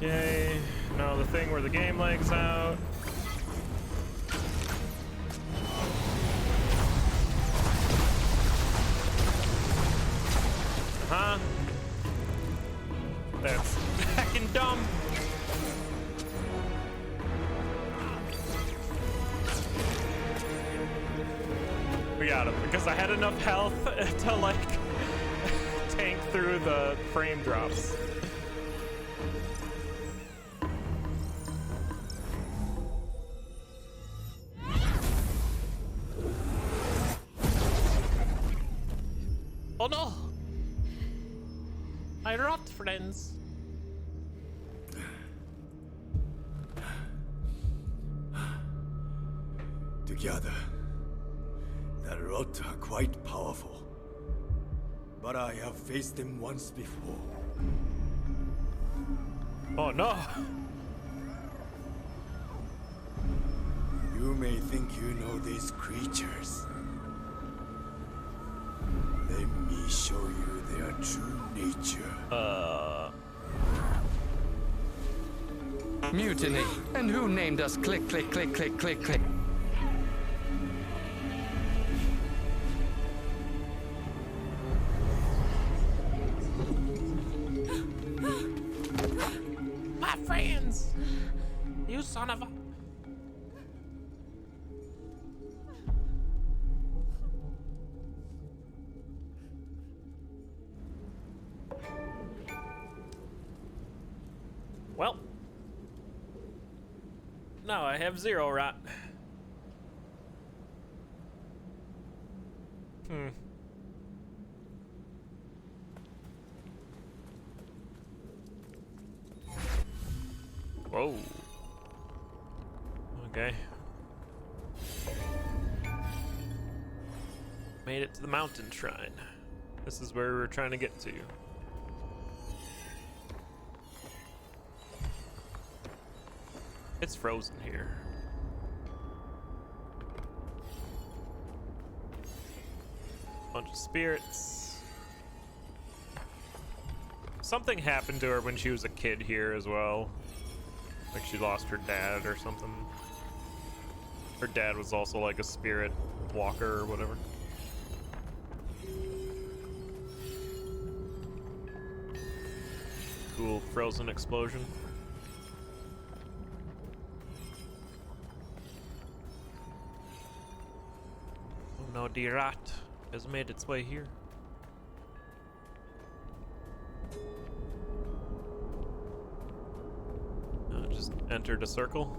Okay, now the thing where the game lags out. Huh? That's heckin' dumb. We got him because I had enough health to like tank through the frame drops. Oh no! I rot, friends. Together, the rot are quite powerful. But I have faced them once before. Oh no! You may think you know these creatures. Let me show you their true nature. Mutiny. And who named us click, click, click, click, click, click? My friends! You son of a... Well, now I have 0 rot. Whoa. Okay. Made it to the mountain shrine. This is where we were trying to get to. It's frozen here. Bunch of spirits. Something happened to her when she was a kid here as well. Like she lost her dad or something. Her dad was also like a spirit walker or whatever. Cool frozen explosion. Oh no, the rat has made its way here. Just entered a circle.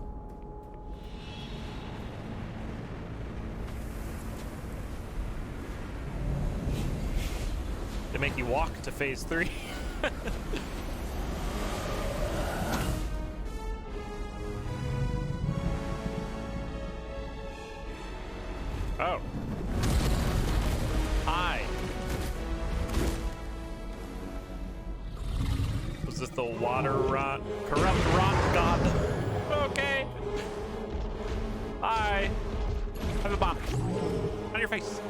They make you walk to phase 3. Oh. Hi. Was this the water rot? Corrupt rot god. Okay. Hi. Have a bomb. On your face.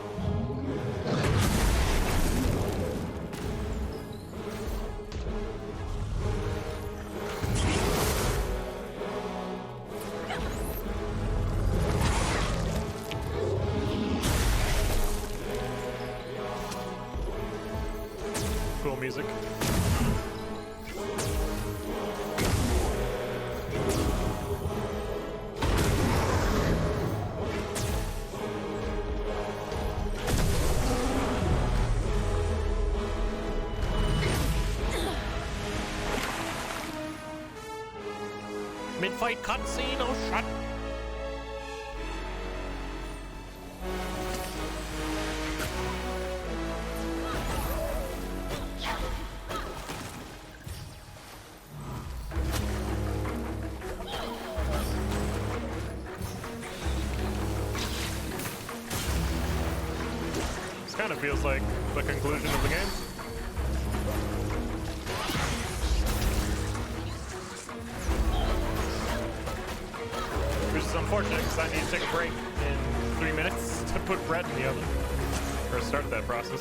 Cool music. Mid-fight cutscene, oh shut. This kind of feels like the conclusion of the game. Which is unfortunate because I need to take a break in 3 minutes to put bread in the oven. Or start that process.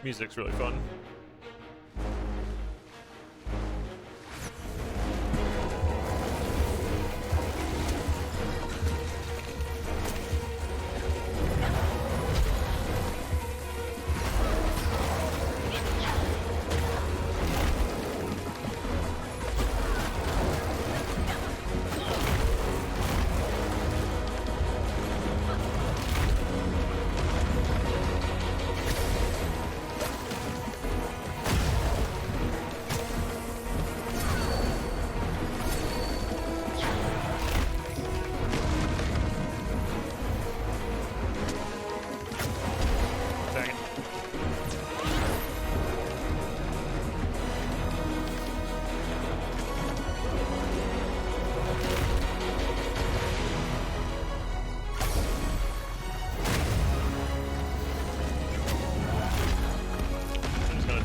Music's really fun.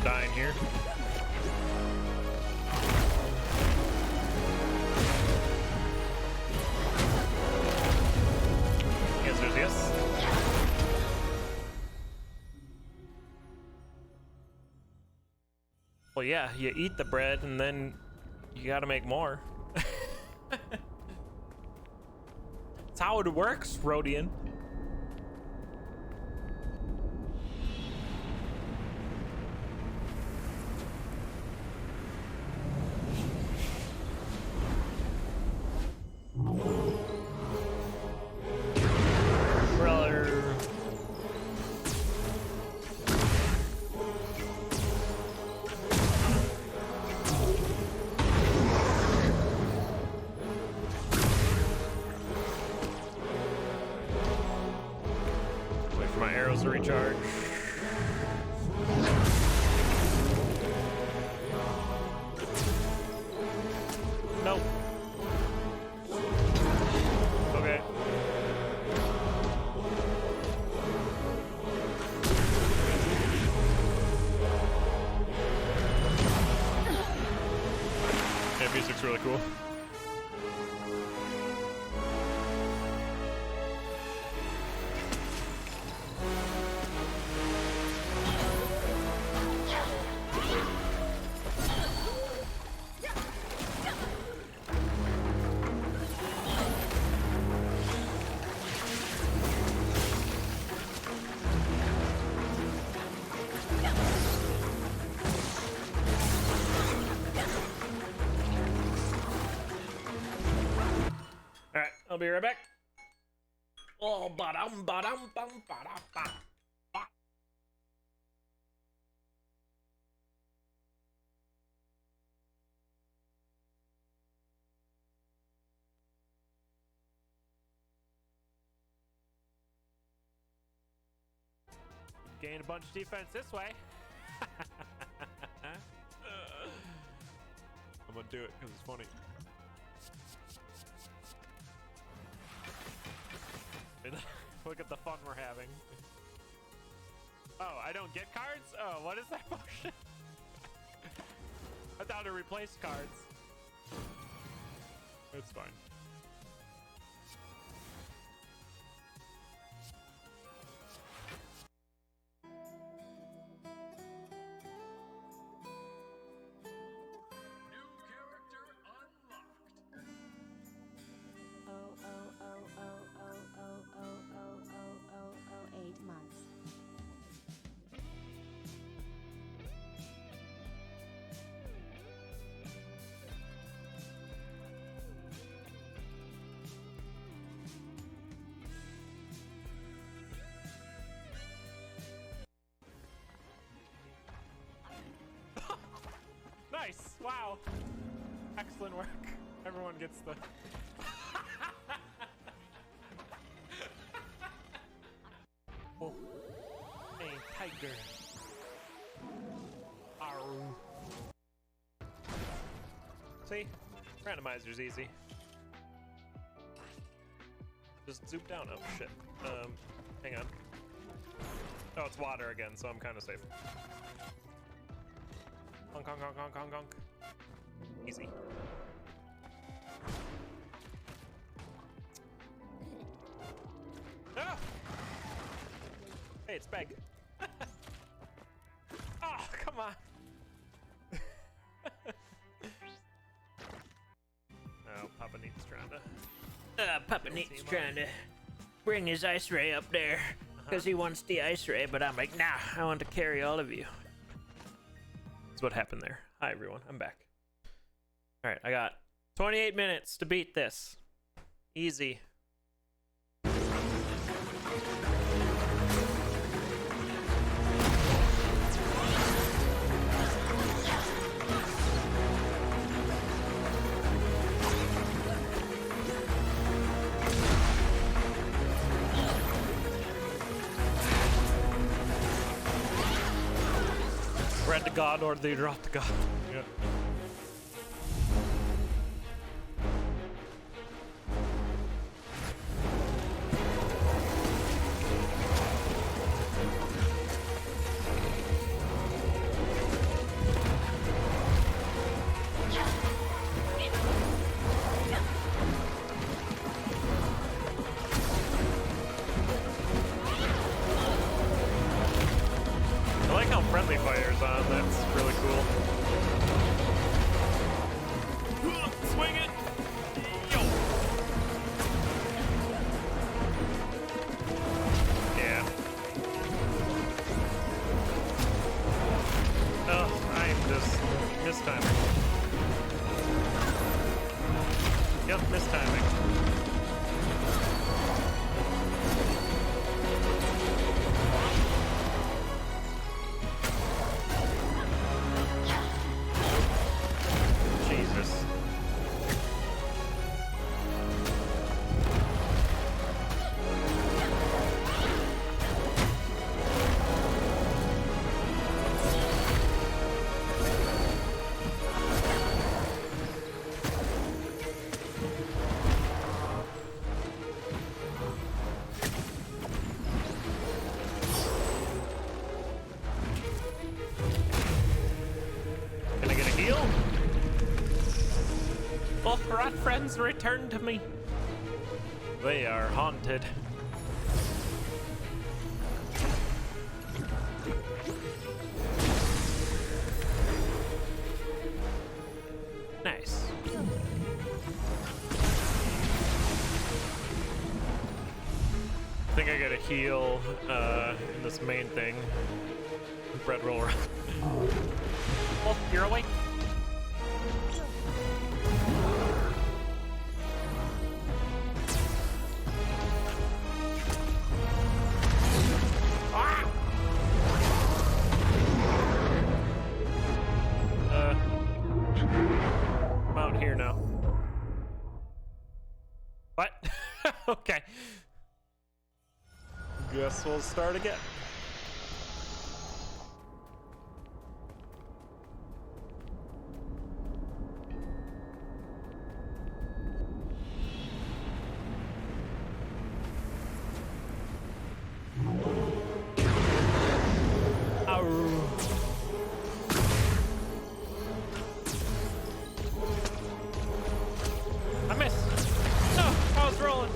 Dying here. Yes. Well, yeah, you eat the bread and then you gotta make more. That's how it works, Rhodian. My arrows to recharge. Nope. Okay. Yeah, music's really cool. Alright, I'll be right back. Oh, ba-dum, ba-dum, bum, ba-dum, ba. Gain a bunch of defense this way. I'm gonna do it because it's funny. Look at the fun we're having. Oh, I don't get cards? Oh, what is that motion? I thought it replaced cards. It's fine. Nice! Wow! Excellent work. Everyone gets the... Oh. Hey, tiger. Arr. See? Randomizer's easy. Just zoom down. Oh, shit. Hang on. Oh, it's water again, so I'm kind of safe. Honk, honk, honk, honk, honk, honk. Easy. Ah! Hey, it's Meg. Neat's trying to. Papa Neat's trying to bring his ice ray up there because he wants the ice ray, but I'm like, nah, I want to carry all of you. That's what happened there. Hi, everyone. I'm back. All right, I got 28 minutes to beat this. Easy. Red to God or the drop to God. Yep. I like how friendly fire's on. That's really cool. Swing it! Yo! Yeah. Oh, I'm just mistiming. Yep, mistiming. Jesus. Can I get a heal? Oh, rat friends, return to me. They are haunted. Nice. I think I got a heal in this main thing. Bread roll around. Oh, you're awake. I'm out here now. What? Okay. Guess we'll start again. I missed. No, I was rolling.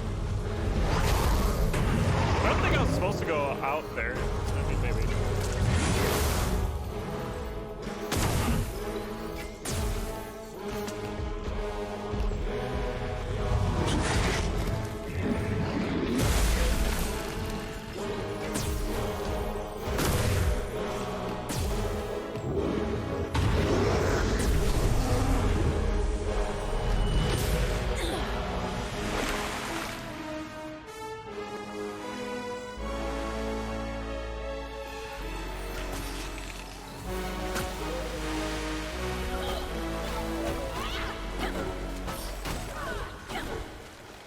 I don't think I was supposed to go out there. I mean, maybe.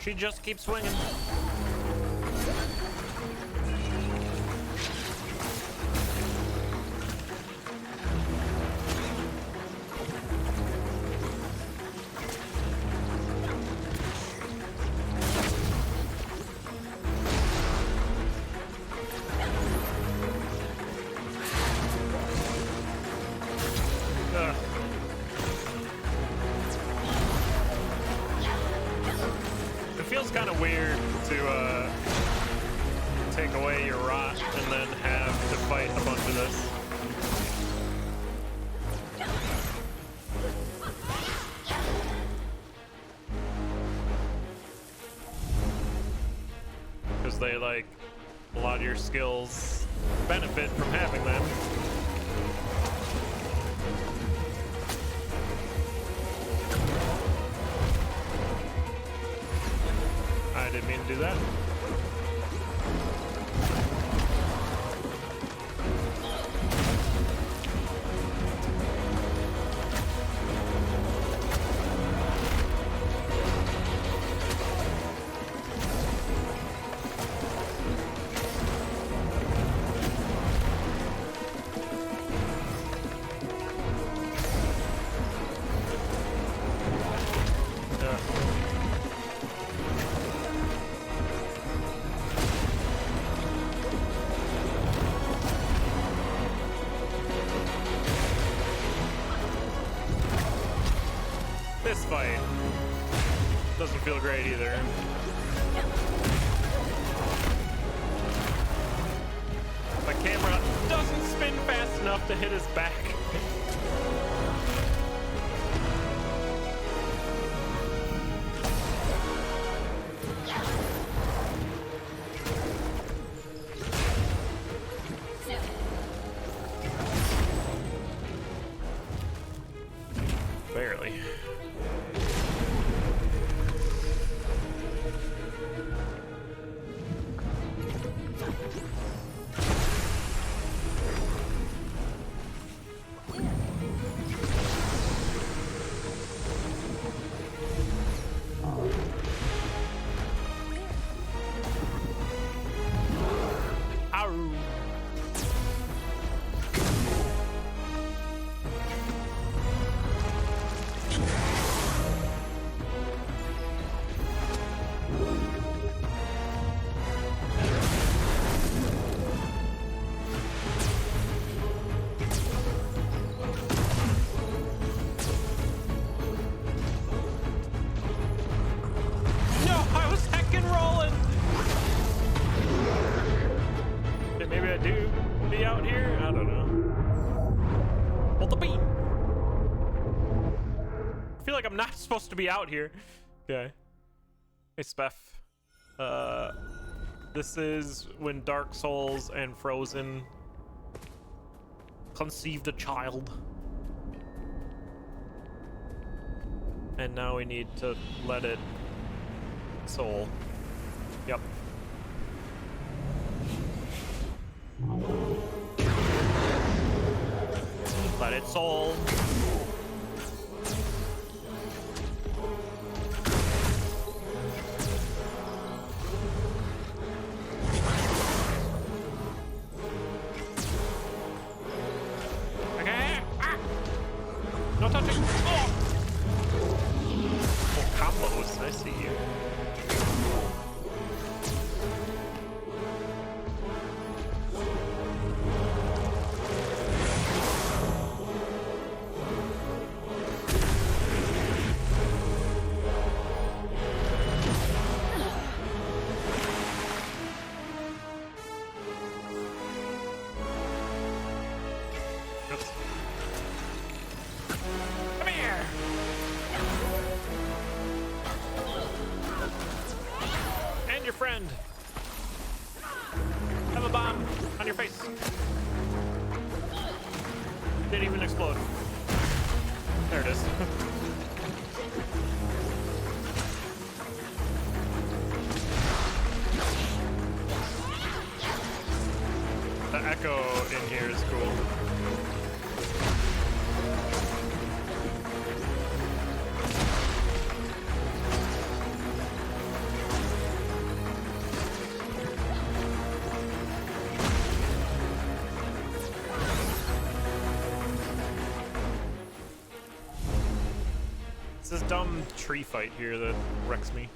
She just keeps swinging. Ugh. It feels kind of weird to take away your rot and then have to fight a bunch of this. lot of your skills benefit from having them. I didn't mean to do that. This fight doesn't feel great either. My camera doesn't spin fast enough to hit his back. Barely. Ow. No, I was heckin' rolling. Okay, maybe I do be out here. I don't know. Hold the beam. I feel like I'm not supposed to be out here. Okay. Hey, Speff. This is when Dark Souls and Frozen conceived a child. And now we need to let it soul. Yep. Let it soul. Okay. Ah. No touching. Oh. Oh, combos. I see you. Oops. Come here. And your friend. Have a bomb on your face. Didn't even explode. There it is. The echo in here is cool. It's this dumb tree fight here that wrecks me.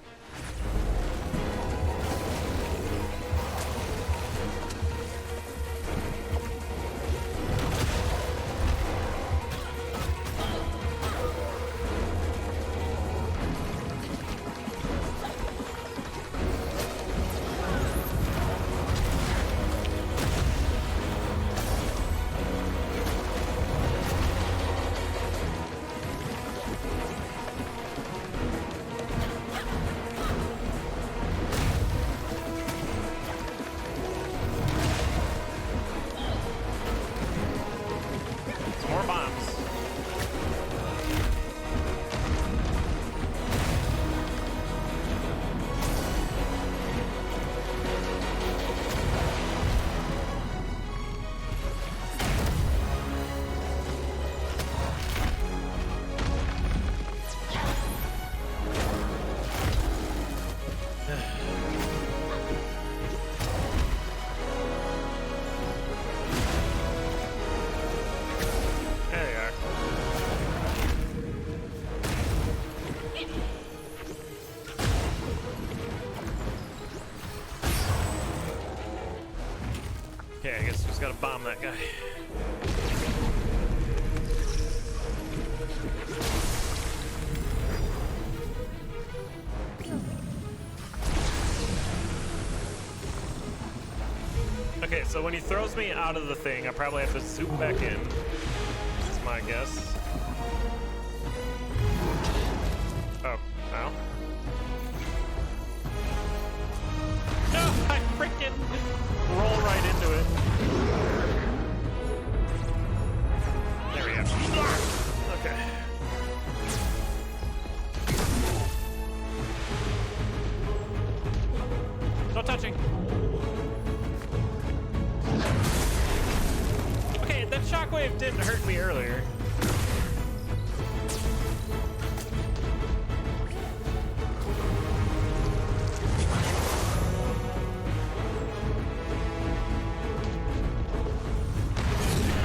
Okay, I guess we just gotta bomb that guy. Okay, so when he throws me out of the thing, I probably have to zoom back in. Is my guess. Oh, no. No, I freaking roll right into it. There we go. Okay. No touching. Okay, that shockwave didn't hurt me earlier.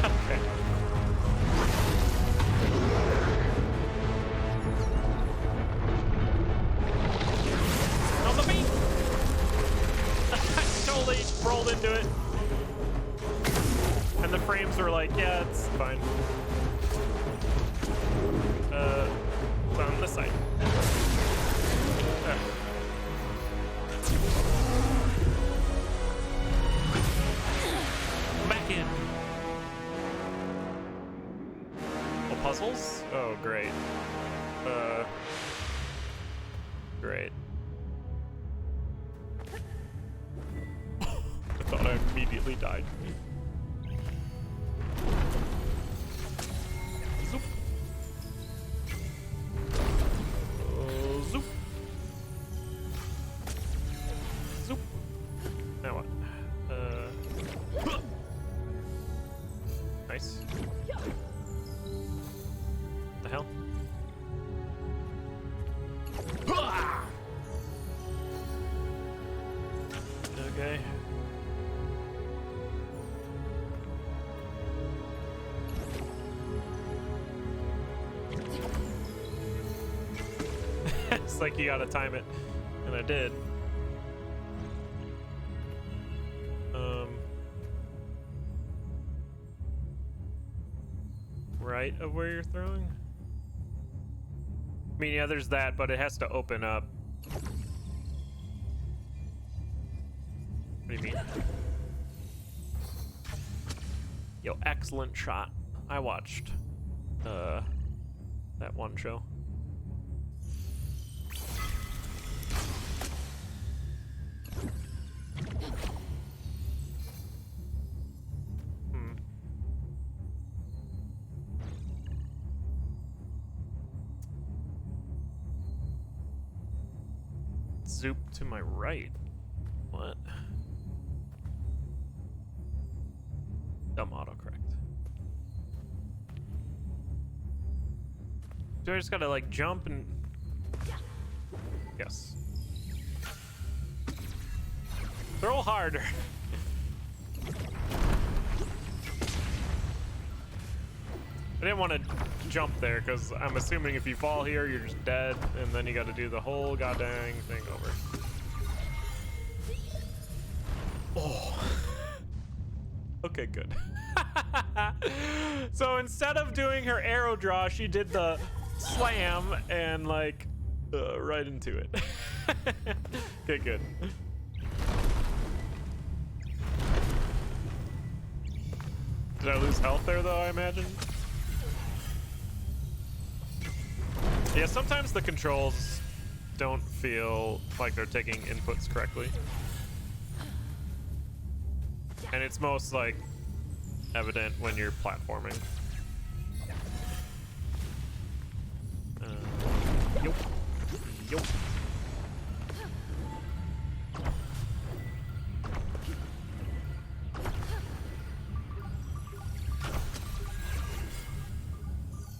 Okay. On the beat! I totally rolled into it. And the frames were like, yeah, it's fine. It's on this side. Back in. Oh, puzzles? Oh, great. Great. I thought I immediately died. Zoop. Zoop. Zoop. Now what? Nice. What the hell? Okay. It's like you gotta time it, and I did. Right of where you're throwing? I mean, yeah, there's that, but it has to open up. What do you mean? Yo, excellent shot. I watched that one show. Zoop to my right. What? Dumb autocorrect. Do I just gotta like jump and... Yes. Throw harder. I didn't want to jump there because I'm assuming if you fall here, you're just dead, and then you got to do the whole goddamn thing over. Oh. Okay, good. So instead of doing her arrow draw, she did the slam and like right into it. Okay, good. Did I lose health there though, I imagine? Yeah, sometimes the controls don't feel like they're taking inputs correctly. And it's most like evident when you're platforming. Yup. Yup.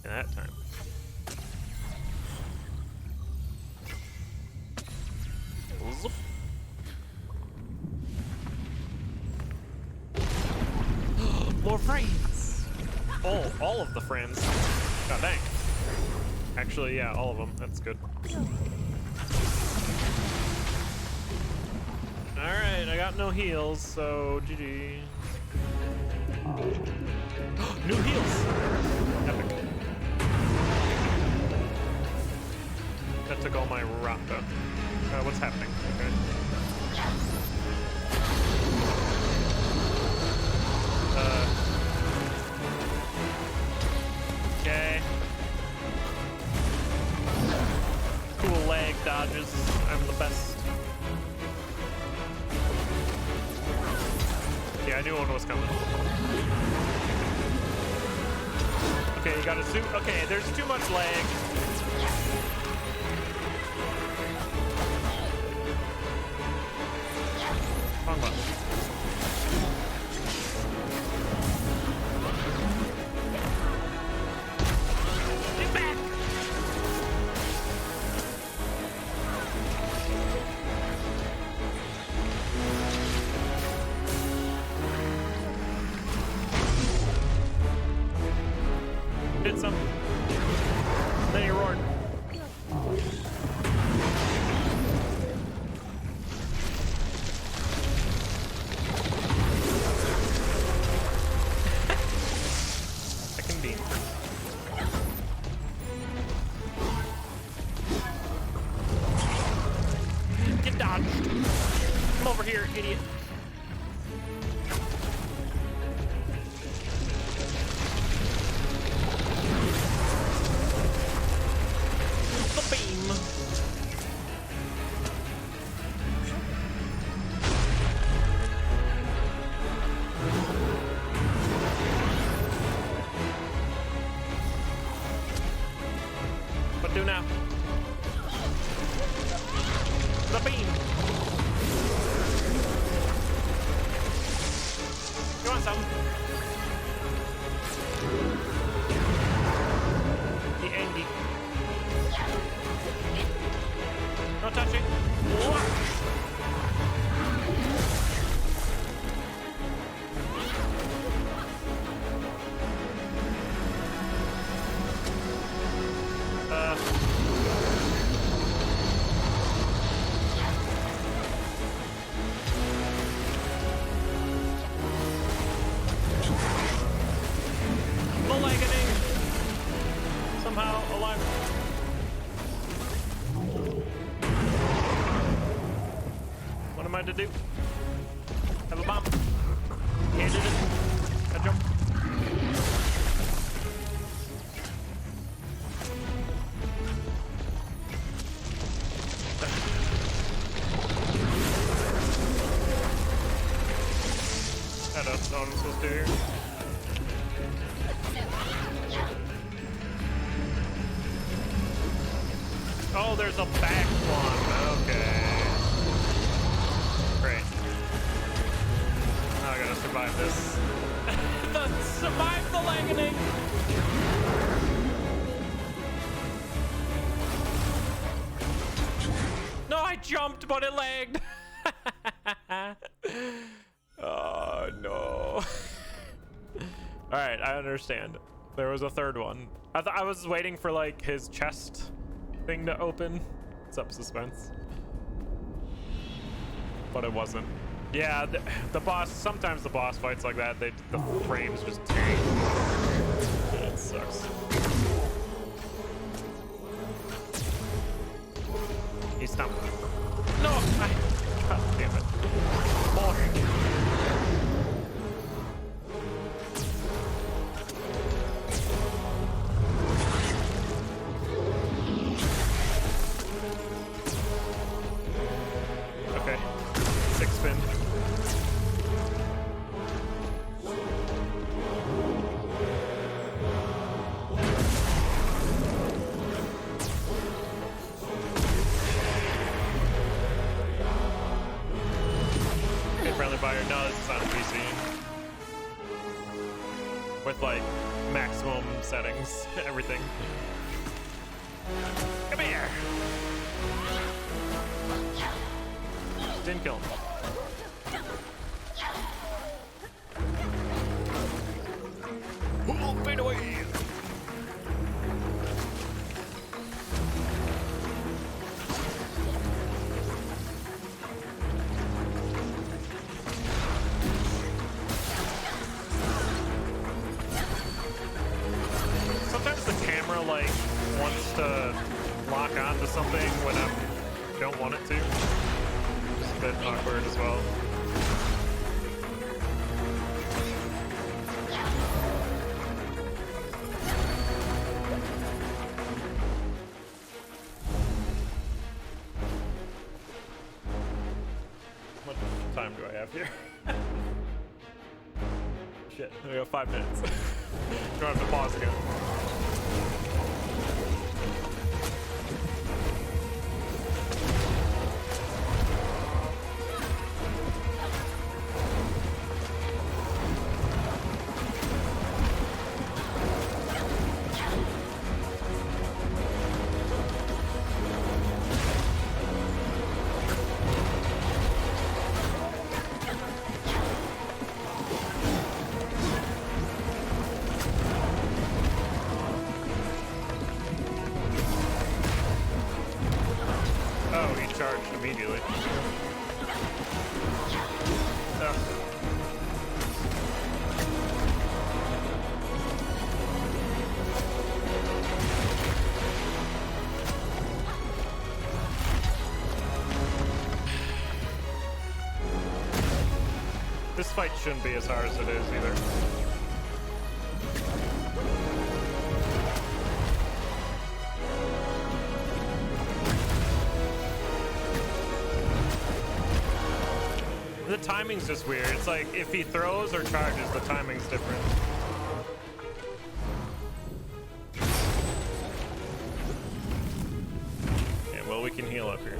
And that time. Zoop. More friends! All of the friends. God dang. Actually, yeah, all of them. That's good. Alright, I got no heals, so GG. New heals. Epic. That took all my rata. What's happening? Okay. Okay. Cool leg dodges. I'm the best. Yeah, I knew one was coming. Okay, you got a suit. Okay, there's too much lag. Wrong button. Get back! Did some. Then he roared. Second beam. Get dodged. Come over here, idiot. The beam. What do now? The beam. You want some? The Andy. Don't touch it. Somehow alive. What am I to do? Have a bomb. Can't do this. I jump. I don't know what I'm supposed to do here. Oh, there's a back one. Okay. Great. Now I gotta survive this. Survive the lagging. No, I jumped, but it lagged. Oh, no. Alright, I understand. There was a third one. I was waiting for, like, his chest thing to open. What's up, suspense? But it wasn't. Yeah, the boss, sometimes the boss fights like that, the frames just tank. Yeah, it sucks. He's stumped. No! God damn it. More. Okay. 6 spin. Friendly fire. No, this is on PC. With like maximum settings, everything. Come here. Didn't kill him. Oh, fade away. like wants to lock on to something when I don't want it to. It's a bit awkward as well. What time do I have here? Shit, we got 5 minutes. Don't have to pause again. Oh, he charged immediately. Oh. This fight shouldn't be as hard as it is either. The timing's just weird. It's like if he throws or charges, the timing's different. Yeah, well, we can heal up here.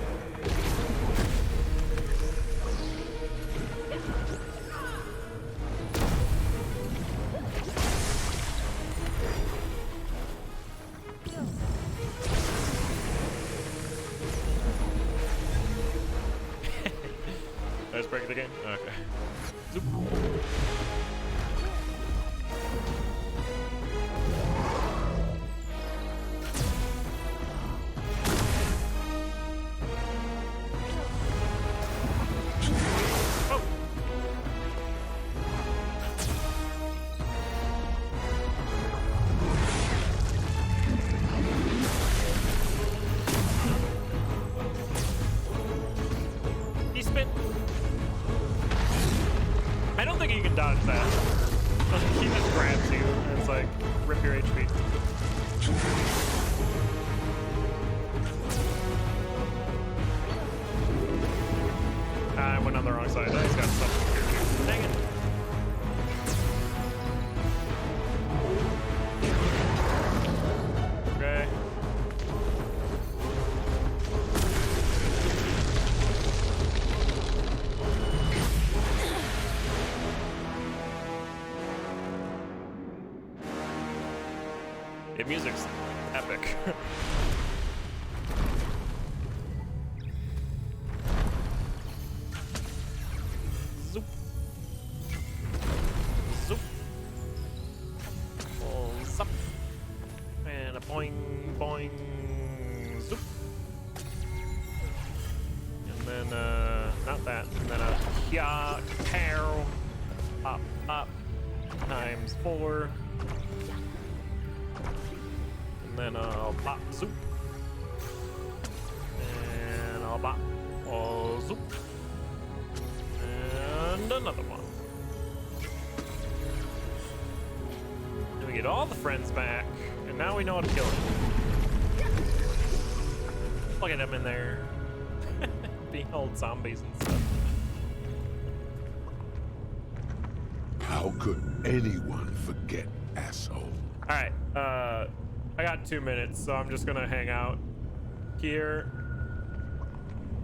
Let's break the game? Okay. Zoop. Oh. He spit. I don't think you can dodge that. He just grabs you and it's like, rip your HP. I went on the wrong side. He's got stuff here too. Dang it. Okay. The music's epic. Zoop. Zoop. Oh, zup. And a boing, boing, zoop. And then, not that. And then a ya, pow, pop, pop, times 4. Then I'll pop zoop. And I'll pop zoop. And another one. And we get all the friends back. And now we know how to kill him. Look at him in there. Being old zombies and stuff. How could anyone forget, asshole? Alright, I got 2 minutes, so I'm just gonna hang out here,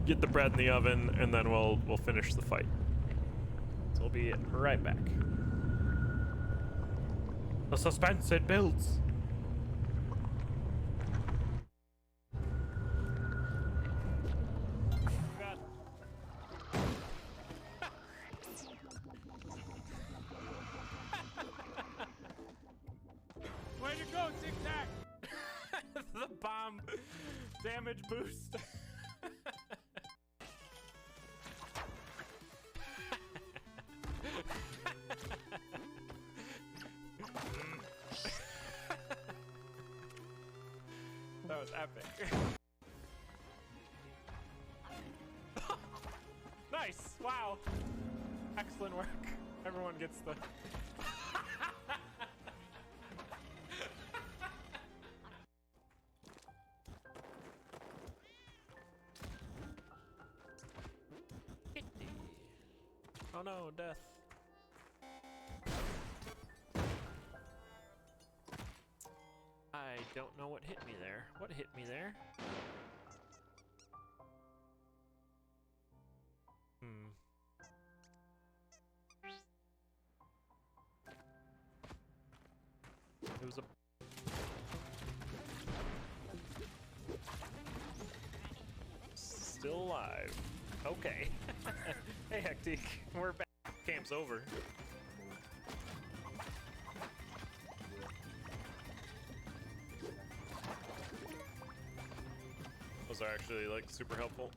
get the bread in the oven, and then we'll finish the fight. So we'll be right back. The suspense, it builds. Way to go, TicTac! The bomb damage boost. was epic. Nice! Wow! Excellent work. Everyone gets the... Oh no, death. I don't know what hit me there. What hit me there? It was a... Still alive. Okay. Hey, Hectic. We're back. Camp's over. Those are actually, like, super helpful.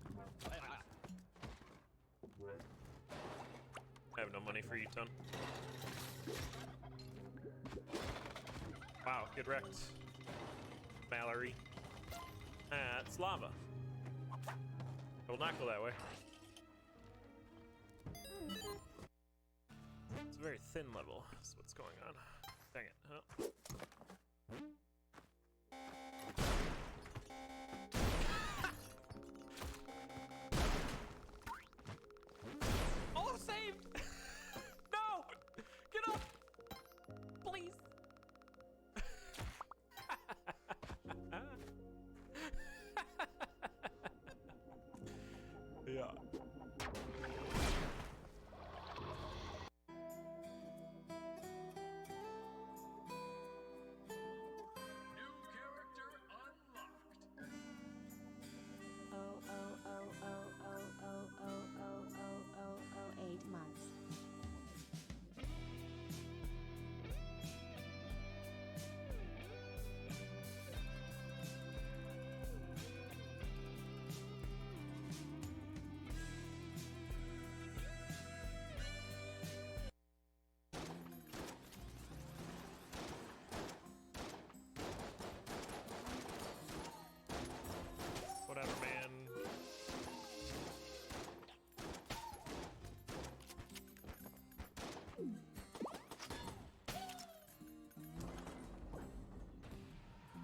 I have no money for you, ton. Wow, get wrecked. Mallory. That's lava. I will not go that way. It's a very thin level. That's what's going on. Dang it. Oh. Oh, save! No! Get up! Please! Yeah. Oh, 8 months. Whatever, man.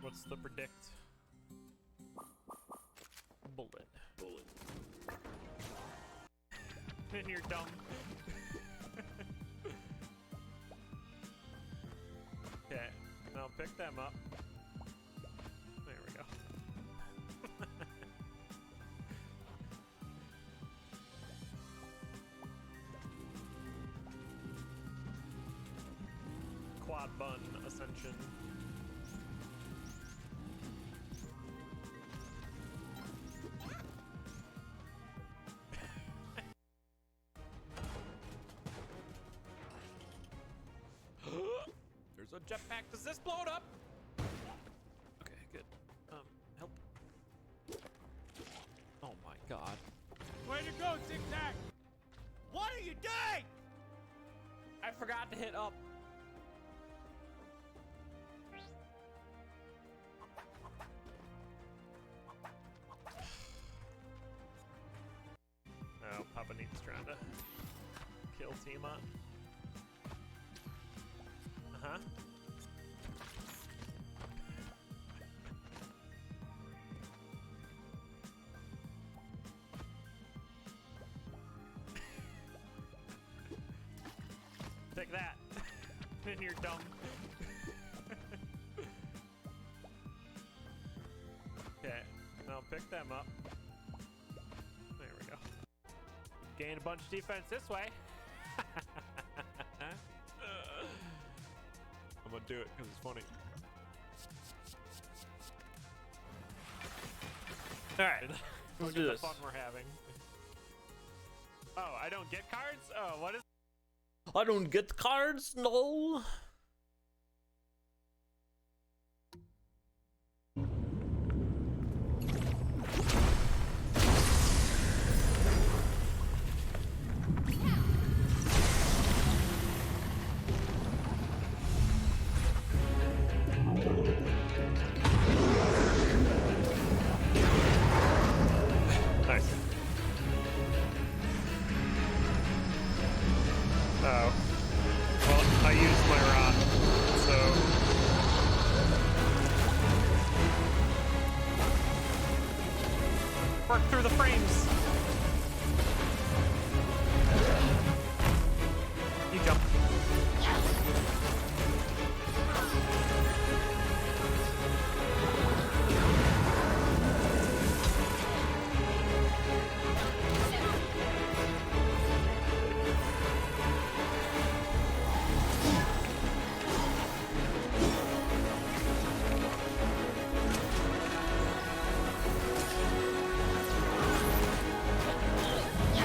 What's the predict? Bullet. Bullet. And you're dumb. Okay, now pick them up. There we go. Quad bun ascension. There's a jetpack. Does this blow it up? Okay, good. Help. Oh my god. Way to go, TicTac! What are you doing? I forgot to hit up. Oh, Papa needs trying to kill Tima. Uh-huh. Take that. And you're dumb. Okay, now pick them up. There we go. Gain a bunch of defense this way. I'm gonna do it because it's funny. Alright, let's do this. The fun we're having. Oh, I don't get cards? Oh, what is... I don't get cards, no.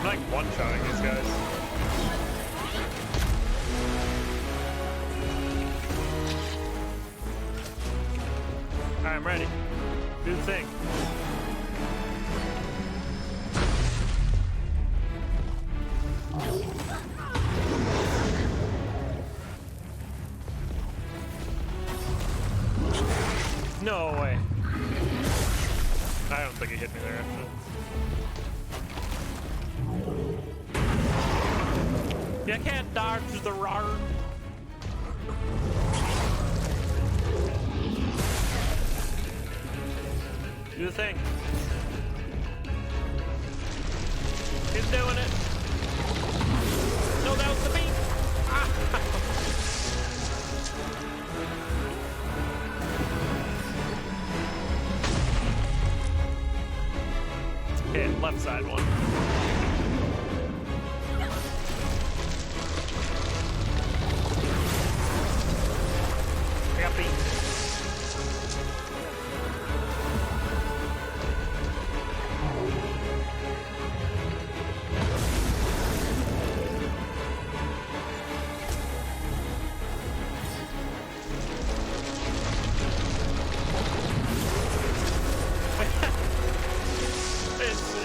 like one-shotting these guys. Alright, I'm ready. Do the thing. No way. I don't think he hit me there, actually. You can't dodge the roar. Do the thing. He's doing it. No, that was the beat. Ah. Okay, left side one. I got beat.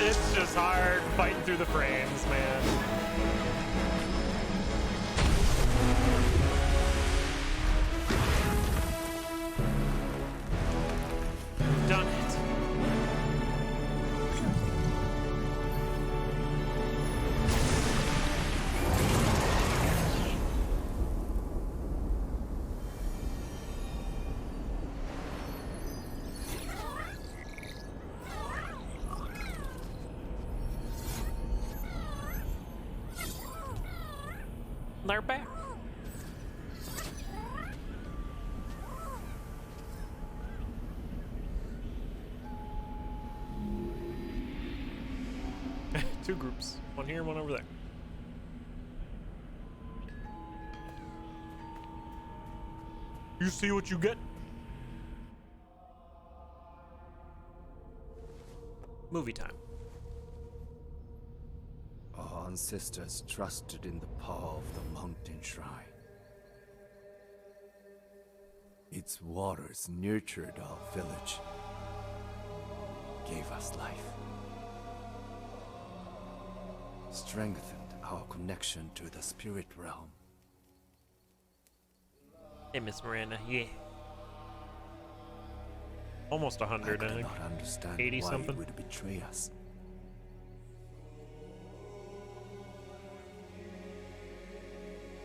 It's just hard fighting through the frames, man. Done it. They're back. Two groups. One here, one over there. You see what you get? Movie time. Our ancestors trusted in the power of the mountain shrine. Its waters nurtured our village, gave us life, strengthened our connection to the spirit realm. Hey, Miss Miranda, yeah. Almost 100, I think. cannot understand 80 why something. it would betray us.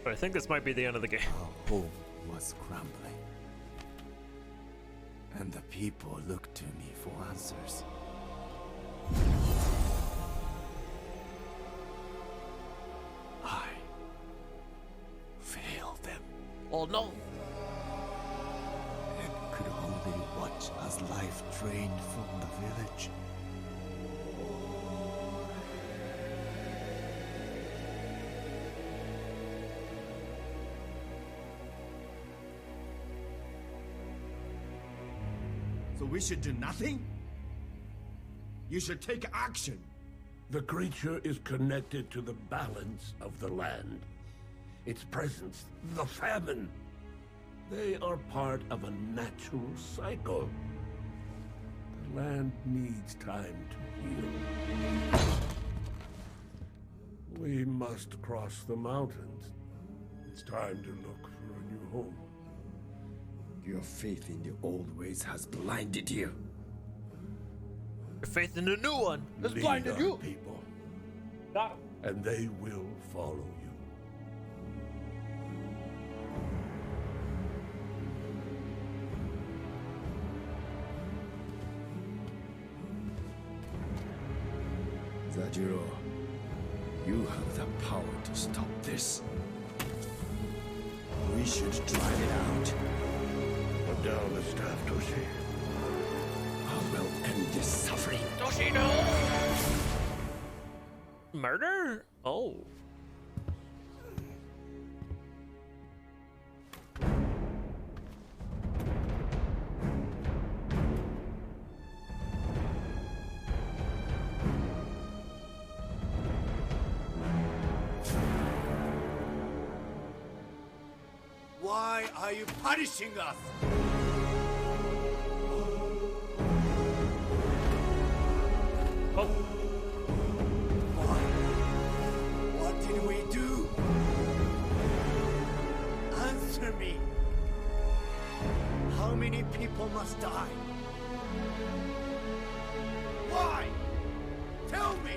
But I think this might be the end of the game. Our home was crumbling, and the people looked to me for answers. I failed them. Oh no. And could only watch as life drained from the village. So we should do nothing? You should take action. The creature is connected to the balance of the land. Its presence, the famine. They are part of a natural cycle. The land needs time to heal. We must cross the mountains. It's time to look for a new home. Your faith in the old ways has blinded you. Your faith in the new one has Lead blinded our you. people, Got him. and they will follow you. Zajiro, you have the power to stop this. We should drive it out. Put down the staff, Toshi. I will end this suffering. Toshido! Murder? Oh. Why are you punishing us? Oh, What did we do? Answer me. How many people must die? Why? Tell me.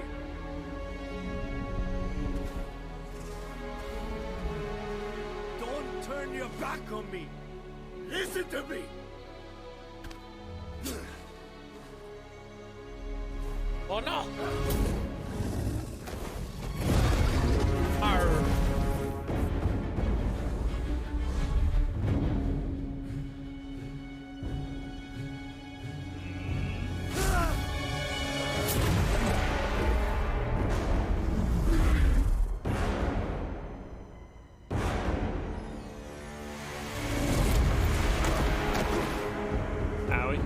Don't turn your back on me. Listen to me. oh no! Arr. Owie.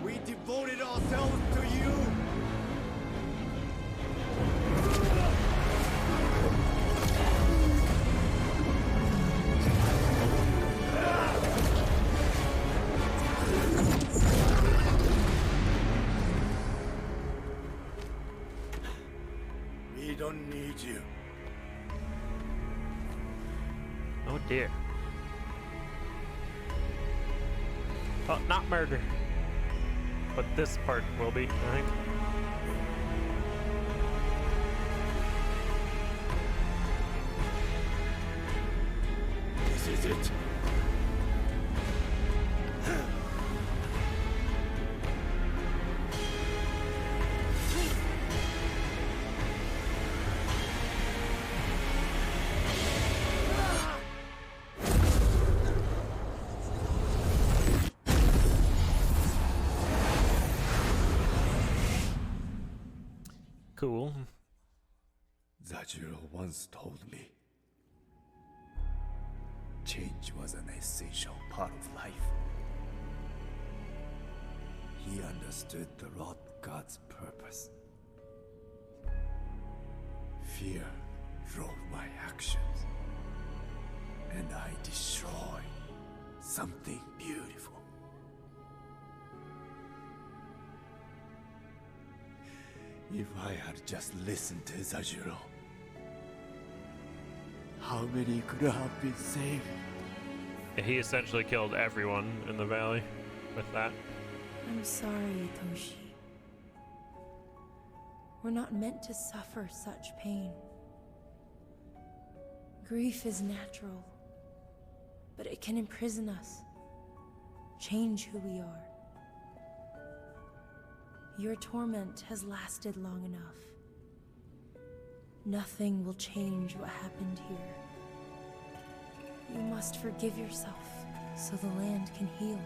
We devoted ourselves to you. We don't need you. Oh dear. Oh, not murder. But this part will be, I think. This is it. Cool. Zajiro once told me, change was an essential part of life. He understood the Rot God's purpose. Fear drove my actions, and I destroyed something beautiful. If I had just listened to Zajiro, how many could have been saved? He essentially killed everyone in the valley with that. I'm sorry, Toshi. We're not meant to suffer such pain. Grief is natural, but it can imprison us, change who we are. Your torment has lasted long enough. Nothing will change what happened here. You must forgive yourself so the land can heal.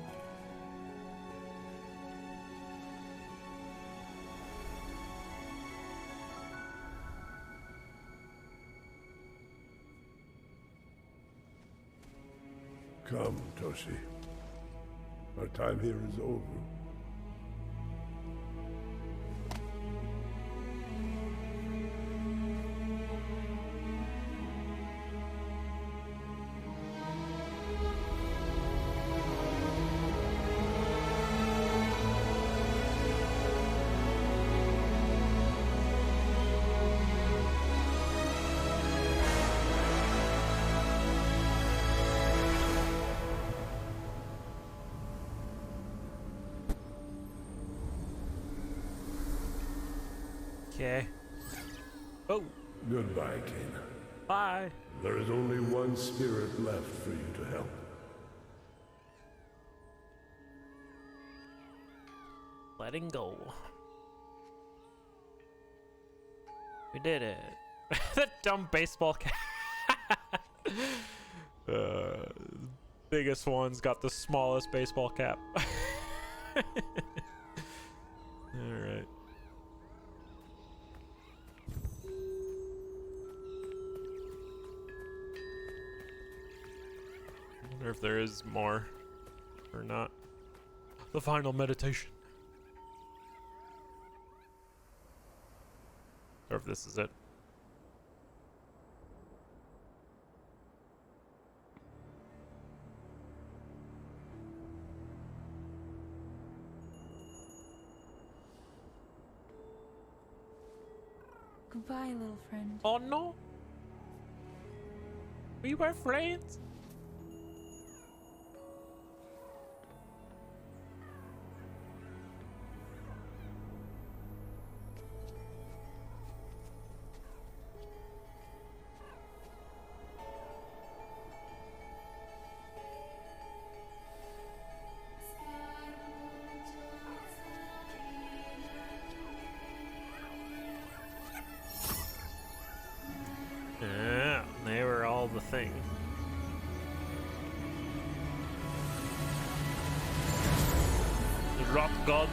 Come, Toshi. Our time here is over. Okay. Oh, Goodbye, Kena. bye. There is only one spirit left for you to help. Letting go. We did it. That dumb baseball cap. Biggest one's got the smallest baseball cap. Alright. I wonder if there is more or not. The final meditation. Or if this is it. Goodbye, little friend. Oh no! We were friends! Yeah, they were all the thing. The rock god.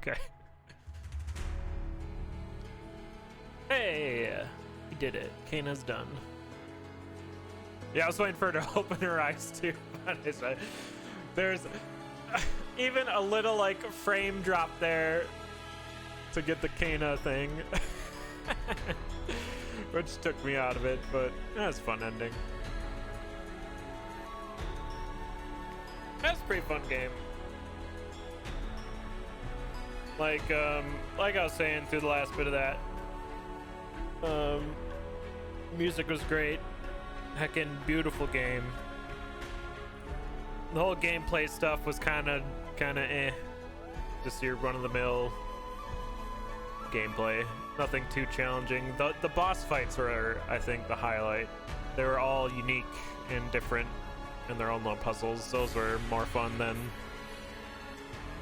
Okay. Hey! We did it. Kana's done. Yeah, I was waiting for her to open her eyes too, but there's even a little like frame drop there to get the Kana thing. Which took me out of it, but that's a fun ending. That's a pretty fun game. Like I was saying through the last bit of that, music was great. Heckin' beautiful game. The whole gameplay stuff was kind of eh. Just your run-of-the-mill gameplay. Nothing too challenging. The boss fights were, I think, the highlight. They were all unique and different in their own little puzzles. Those were more fun than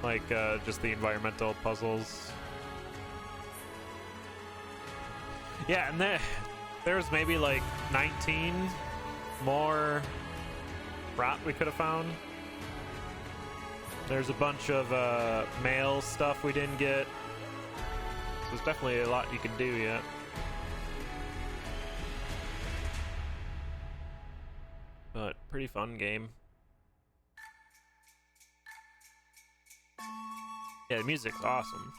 like just the environmental puzzles. Yeah, and there was maybe like 19 more rot we could have found. There's a bunch of mail stuff we didn't get. So there's definitely a lot you can do yet. But pretty fun game. Yeah, the music's awesome.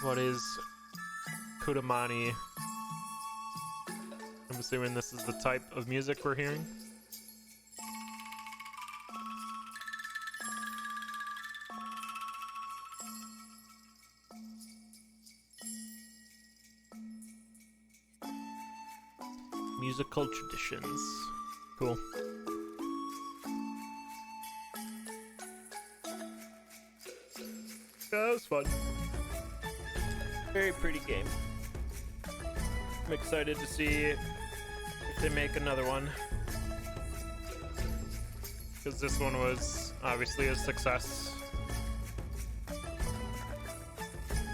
What is Kudamani? I'm assuming this is the type of music we're hearing. Musical traditions. Cool. Yeah, that was fun. Very pretty game. I'm excited to see if they make another one. Because this one was obviously a success.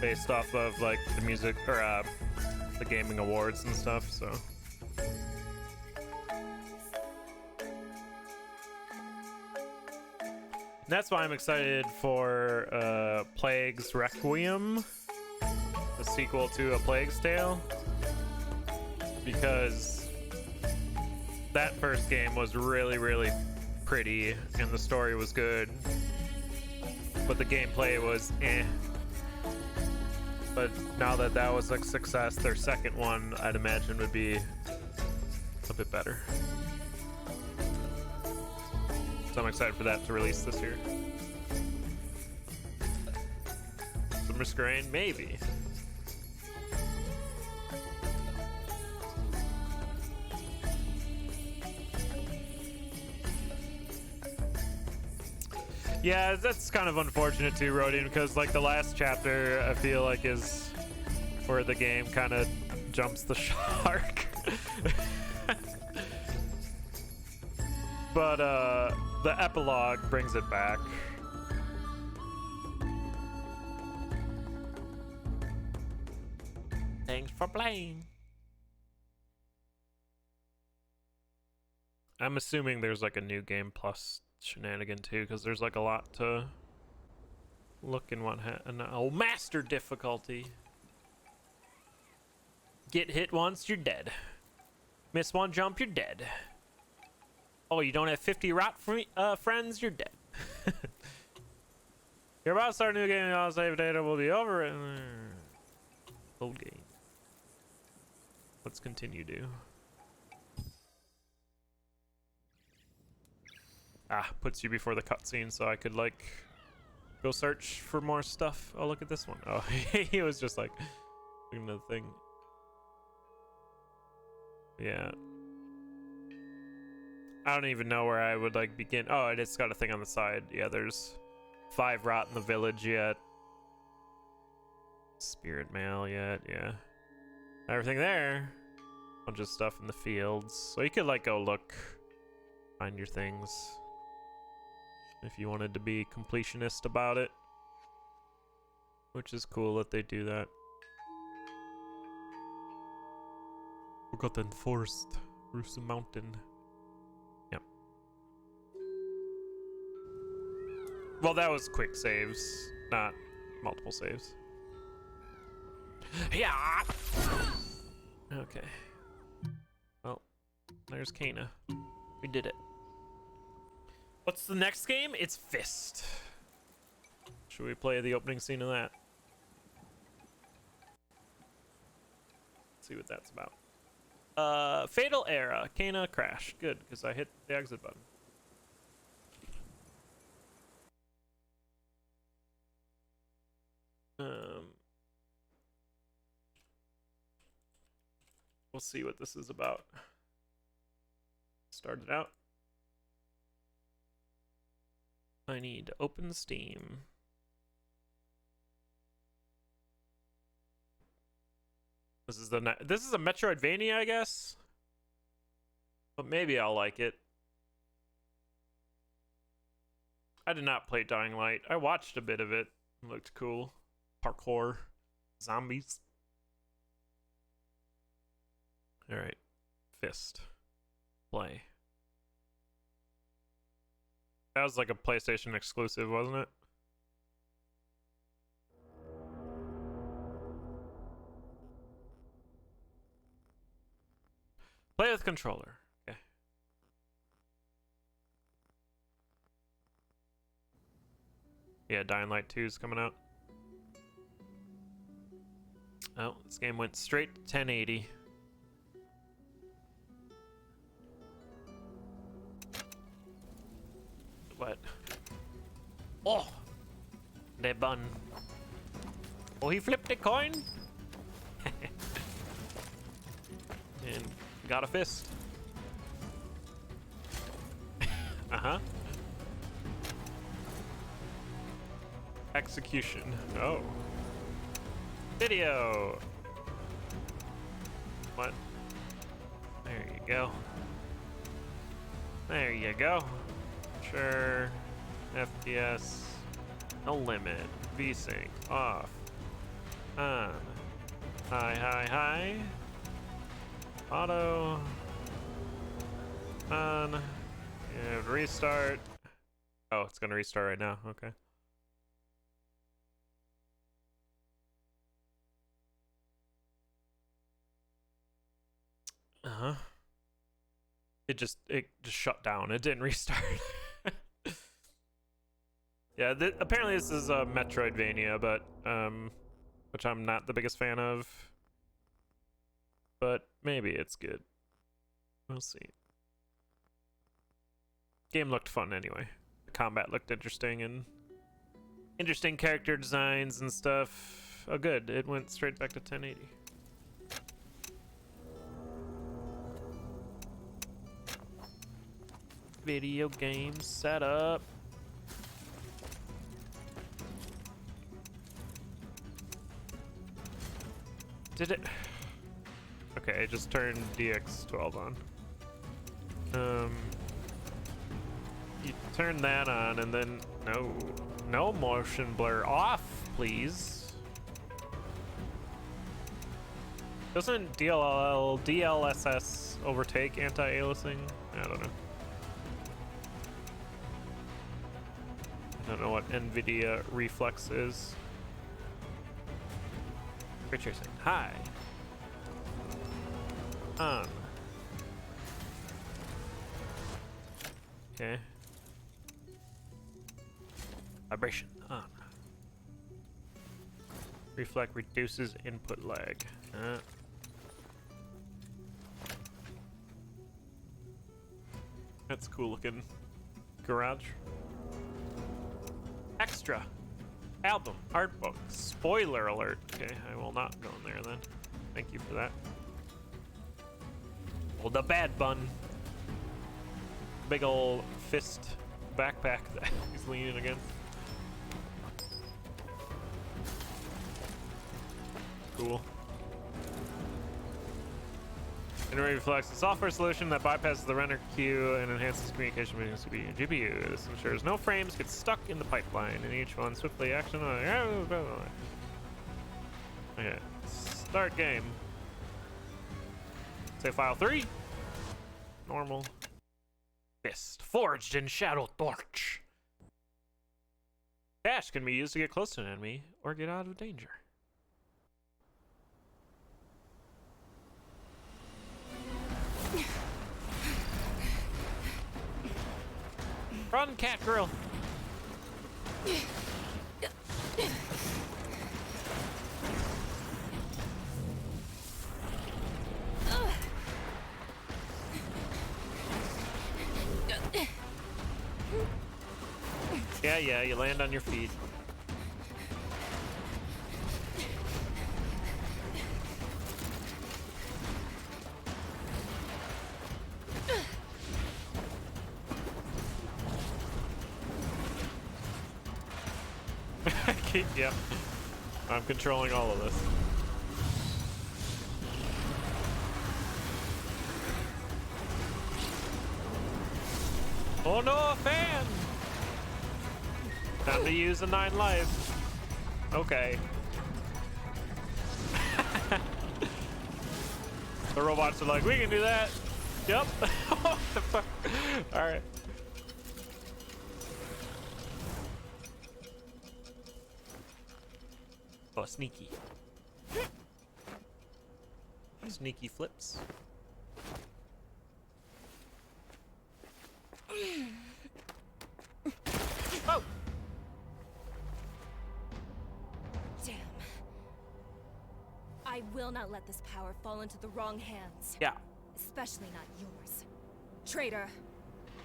Based off of like the music or the gaming awards and stuff, so. That's why I'm excited for Plague's Requiem, the sequel to A Plague's Tale, because that first game was really, really pretty and the story was good. but the gameplay was eh. But now that that was a success, their second one, I'd imagine, would be a bit better. So I'm excited for that to release this year. Summer Scrain, maybe. Yeah, that's kind of unfortunate too, Rodian, because like the last chapter, I feel like is where the game kind of jumps the shark. But the epilogue brings it back. Thanks for playing. I'm assuming there's like a new game plus shenanigan too, because there's like a lot to look in one hat. And oh, master difficulty. Get hit once, you're dead. Miss one jump, you're dead. Oh, you don't have 50 rot friends, you're dead. You're about to start a new game, all save data will be over. Old game. Let's continue, do. Ah, puts you before the cutscene, so I could like go search for more stuff. Oh, look at this one. Oh, he was just like looking at the thing. Yeah. I don't even know where I would like begin. Oh, it's got a thing on the side. Yeah, there's 5 rot in the village yet. Spirit mail yet, yeah. Everything there. Bunch of stuff in the fields. So you could like go look, find your things. If you wanted to be completionist about it. Which is cool that they do that. Forgotten Forest. Gruesome Mountain. Yep. Well, that was quick saves, not multiple saves. Yeah. Okay. Well, there's Kana. We did it. What's the next game? It's Fist. Should we play the opening scene of that? Let's see what that's about. Fatal Era. Kana crashed. Good, because I hit the exit button. We'll see what this is about. Start it out. I need to open Steam. This is a Metroidvania, I guess. But maybe I'll like it. I did not play Dying Light. I watched a bit of it. It looked cool. Parkour. Zombies. Alright. Fist. Play. That was like a PlayStation exclusive, wasn't it? Play with controller. Okay. Yeah, Dying Light 2 is coming out. Oh, this game went straight to 1080. What? Oh! They bun. Oh, he flipped a coin? And got a fist. Uh-huh. Execution. Oh. Video! What? There you go. There you go. Sure. FPS. No limit. VSync. Off. On. High. Auto. On. And restart. Oh, it's gonna restart right now. Okay. Uh-huh. It just shut down. It didn't restart. Yeah, apparently this is a Metroidvania, but which I'm not the biggest fan of. But maybe it's good. We'll see. Game looked fun anyway. The combat looked interesting and interesting character designs and stuff. Oh, good. It went straight back to 1080. Video game setup. Did it? Okay, I just turned DX12 on. You turn that on and then no motion blur off, please. Doesn't DLSS overtake anti-aliasing? I don't know. I don't know what NVIDIA reflex is. Richard saying hi. On. Okay. Vibration on. Reflect reduces input lag. That's cool looking. Garage. Extra. Album. Art book. Spoiler alert. Okay, I will not go in there then. Thank you for that. Hold the bad bun. Big ol' fist backpack that he's leaning against. Cool. Integrated Reflex, a software solution that bypasses the render queue and enhances communication between CPU and GPU. This ensures no frames get stuck in the pipeline, and each one swiftly action on. Okay, start game. Say file 3. Normal. Fist forged in Shadow Torch. Dash can be used to get close to an enemy or get out of danger. Run, cat girl. Yeah, you land on your feet. Yep. I'm controlling all of this. Oh no, a fan! Time to use the 9 life. Okay. The robots are like, we can do that. Yep. What the fuck? Alright. Oh, sneaky. Sneaky flips. Oh! Damn. I will not let this power fall into the wrong hands. Yeah. Especially not yours. Traitor.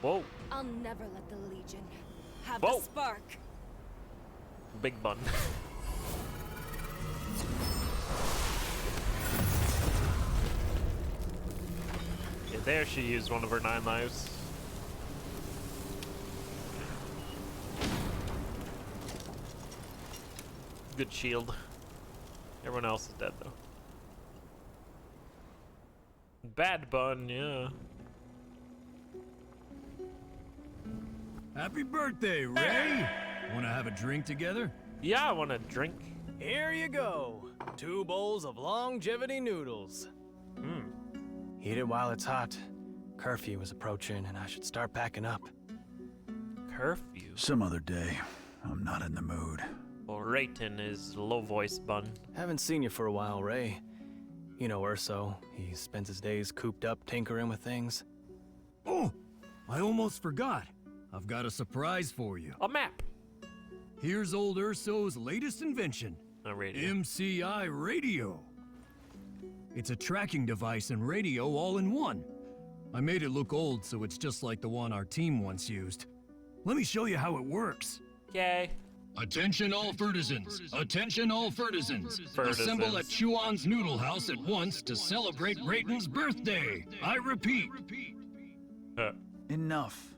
Whoa. I'll never let the Legion have Whoa. the spark. Big bun. Yeah, there she used one of her 9 lives. Good shield. Everyone else is dead though. Bad bun, yeah. Happy birthday, Ray! Wanna have a drink together? Yeah, I want a drink. Here you go. 2 bowls of longevity noodles. Eat it while it's hot. Curfew is approaching and I should start packing up. Curfew? Some other day. I'm not in the mood. Well, Rayton is low voice bun. Haven't seen you for a while, Ray. You know Urso. He spends his days cooped up tinkering with things. Oh! I almost forgot. I've got a surprise for you. A map. Here's old Urso's latest invention. A radio. MCI radio. It's a tracking device and radio all in one. I made it look old, so it's just like the one our team once used. Let me show you how it works. Okay. Attention all Fertisans! Attention all Fertisans! Assemble at Chuan's Noodle House at once to celebrate Rayton's birthday! I repeat. Enough.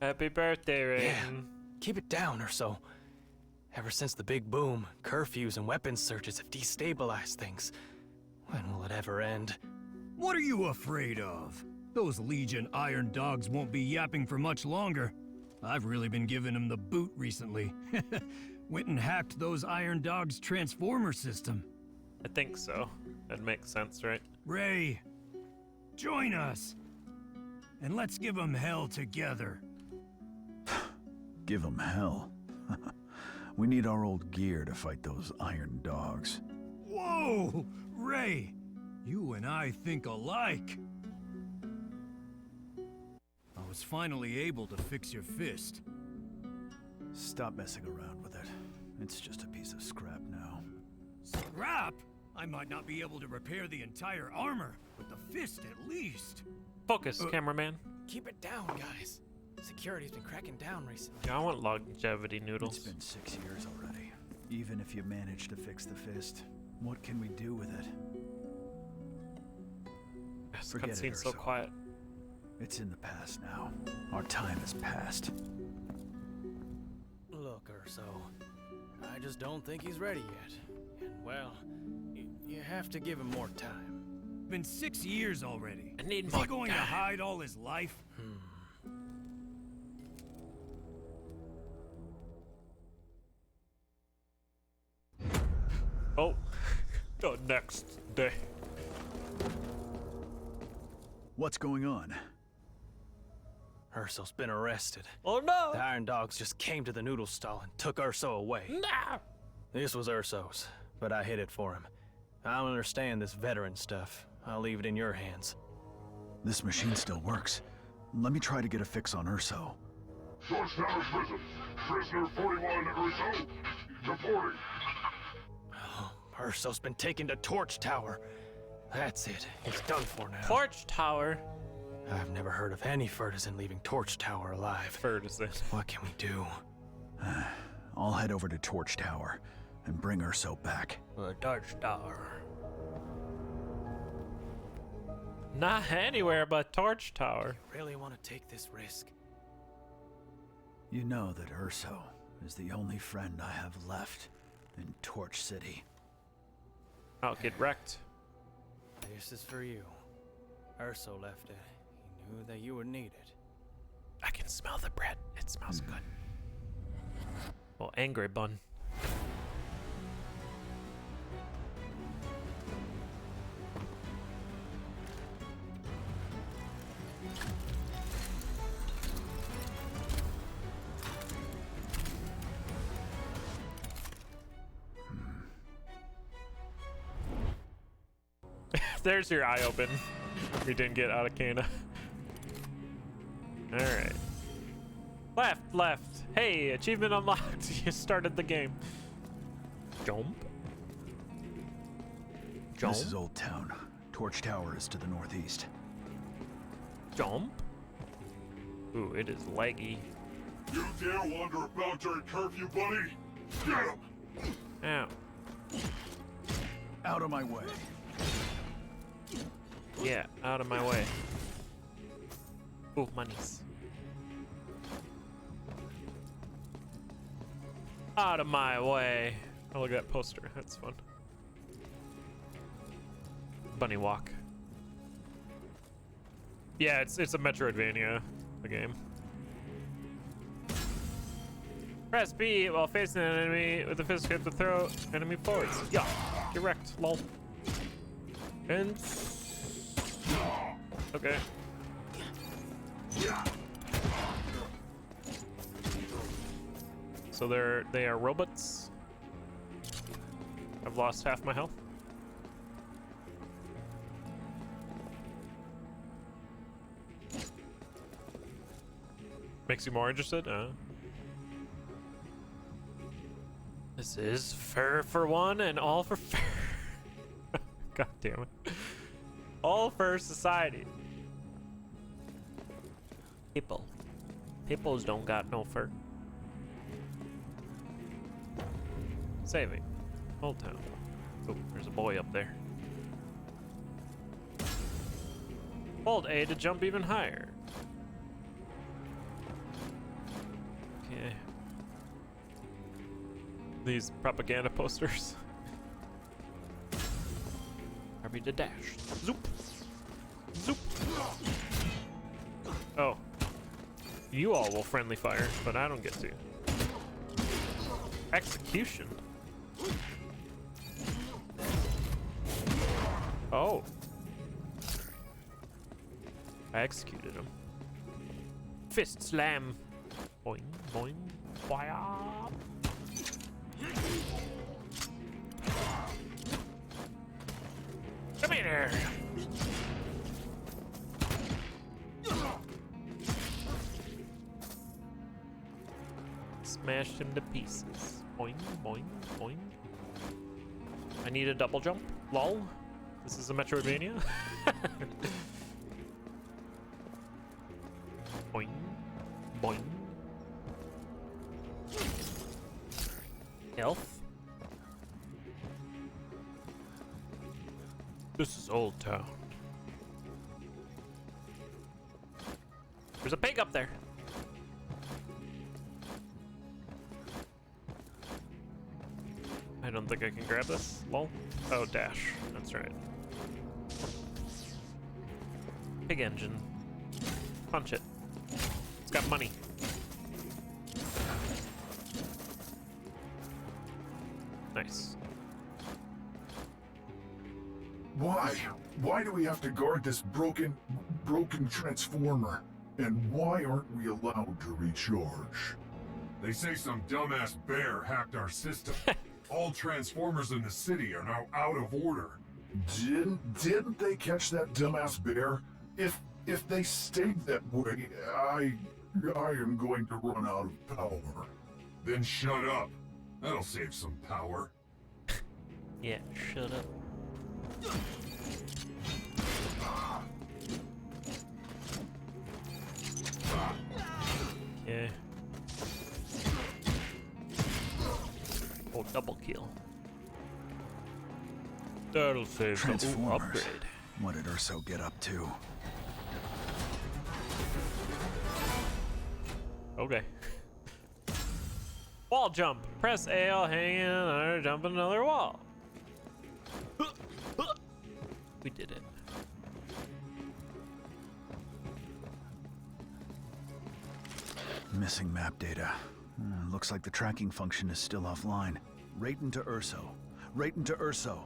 Happy birthday, Rayton. Yeah. Keep it down, Urso. Ever since the big boom, curfews and weapons searches have destabilized things. When will it ever end? What are you afraid of? Those Legion iron dogs won't be yapping for much longer. I've really been giving them the boot recently. Went and hacked those iron dogs' transformer system. I think so. That makes sense, right? Ray, join us. And let's give them hell together. Give them hell? We need our old gear to fight those iron dogs. Whoa! Ray, you and I think alike. I was finally able to fix your fist. Stop messing around with it. It's just a piece of scrap now. Scrap? I might not be able to repair the entire armor, but the fist at least. Focus, cameraman. Keep it down, guys. Security's been cracking down recently. Yeah, I want longevity noodles. It's been 6 years already. Even if you manage to fix the fist, what can we do with it? This Forget it, cutscene's so Urso. quiet. It's in the past now. Our time has passed. Look, Urso, I just don't think he's ready yet. And well, you have to give him more time. Been 6 years already. I need Is more he going to time. hide all his life? Oh, the next day. What's going on? Urso's been arrested. Oh no! The Iron Dogs just came to the noodle stall and took Urso away. No! This was Urso's, but I hid it for him. I don't understand this veteran stuff. I'll leave it in your hands. This machine still works. Let me try to get a fix on Urso. Georgetown Prison. Prisoner 41 Urso. Reporting. Oh, Urso's been taken to Torch Tower. That's it. It's done for now. Torch Tower? I've never heard of any Fertisan leaving Torch Tower alive. Fertisan. What can we do? I'll head over to Torch Tower and bring Urso back. Torch Tower. Not anywhere but Torch Tower. You really want to take this risk? You know that Urso is the only friend I have left in Torch City. I'll get wrecked. This is for you. Urso left it. He knew that you would need it. I can smell the bread. It smells good. Well, angry bun. There's your eye open. We didn't get out of Cana. Alright. Left, left. Hey, achievement unlocked. You started the game. Jump. Jump. This is Old Town. Torch Tower is to the northeast. Jump. Ooh, it is laggy. You dare wander about during curfew, buddy? Get him! Ow. Out of my way. Yeah, out of my way. Ooh, monies. Out of my way. Oh, look at that poster. That's fun. Bunny walk. Yeah, it's a Metroidvania, the game. Press B while facing an enemy with the fist grip to throw enemy forwards. Yeah, get wrecked, lol. And okay. So they are robots. I've lost half my health. Makes you more interested? This is fur for one and all for fur. God damn it. All for society. People. Peoples don't got no fur. Saving. Old Town. Oh, there's a boy up there. Hold A to jump even higher. Okay. These propaganda posters. RB to dash. Zoop. Zoop. Oh. You all will friendly fire, but I don't get to. Execution. Oh. I executed him. Fist slam. Boing, boing, fire. Come here. Smashed him to pieces. Boing, boing, boing. I need a double jump. Lol. This is a Metroidvania. Boing, boing. Health. This is Old Town. There's a pig up there. I don't think I can grab this. Lol. Oh, dash. That's right. Pig engine. Punch it. It's got money. Nice. Why? Why do we have to guard this broken transformer? And why aren't we allowed to recharge? They say some dumbass bear hacked our system. All transformers in the city are now out of order. Didn't they catch that dumbass bear? If they stayed that way, I am going to run out of power. Then shut up. That'll save some power. Yeah, shut up. Yeah. Oh, double kill. That'll save the Transformers. upgrade. What did Urso get up to? Okay. Wall jump. Press A, I'll hang in, or jump another wall. We did it. Missing map data. Looks like the tracking function is still offline. Right into Urso. Right into Urso.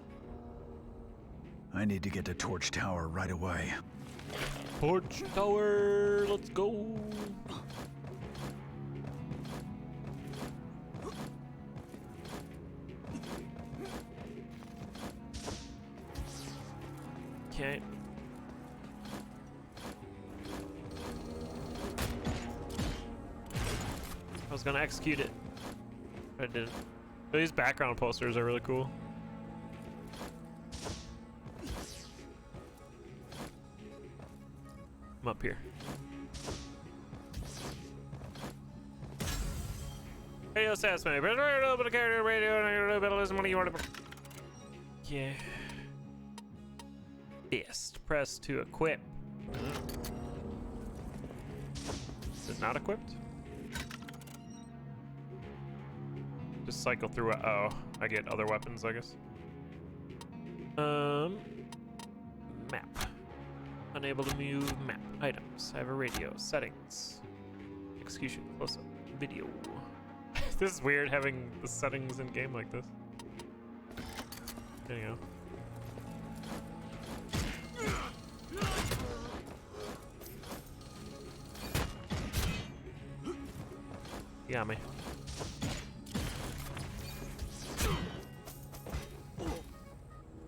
I need to get to Torch Tower right away. Torch Tower, let's go. Okay. I was gonna execute it, but I didn't. But these background posters are really cool. I'm up here. Radio says me, but a little bit of character radio and a little bit of listen. What do you want to? Yeah. Fist. Press to equip. Is it not equipped? Just cycle through it. Oh, I get other weapons, I guess. Map. Unable to move map. Items. I have a radio. Settings. Execution. Close up. Video. This is weird having the settings in game like this. There you go. You got me.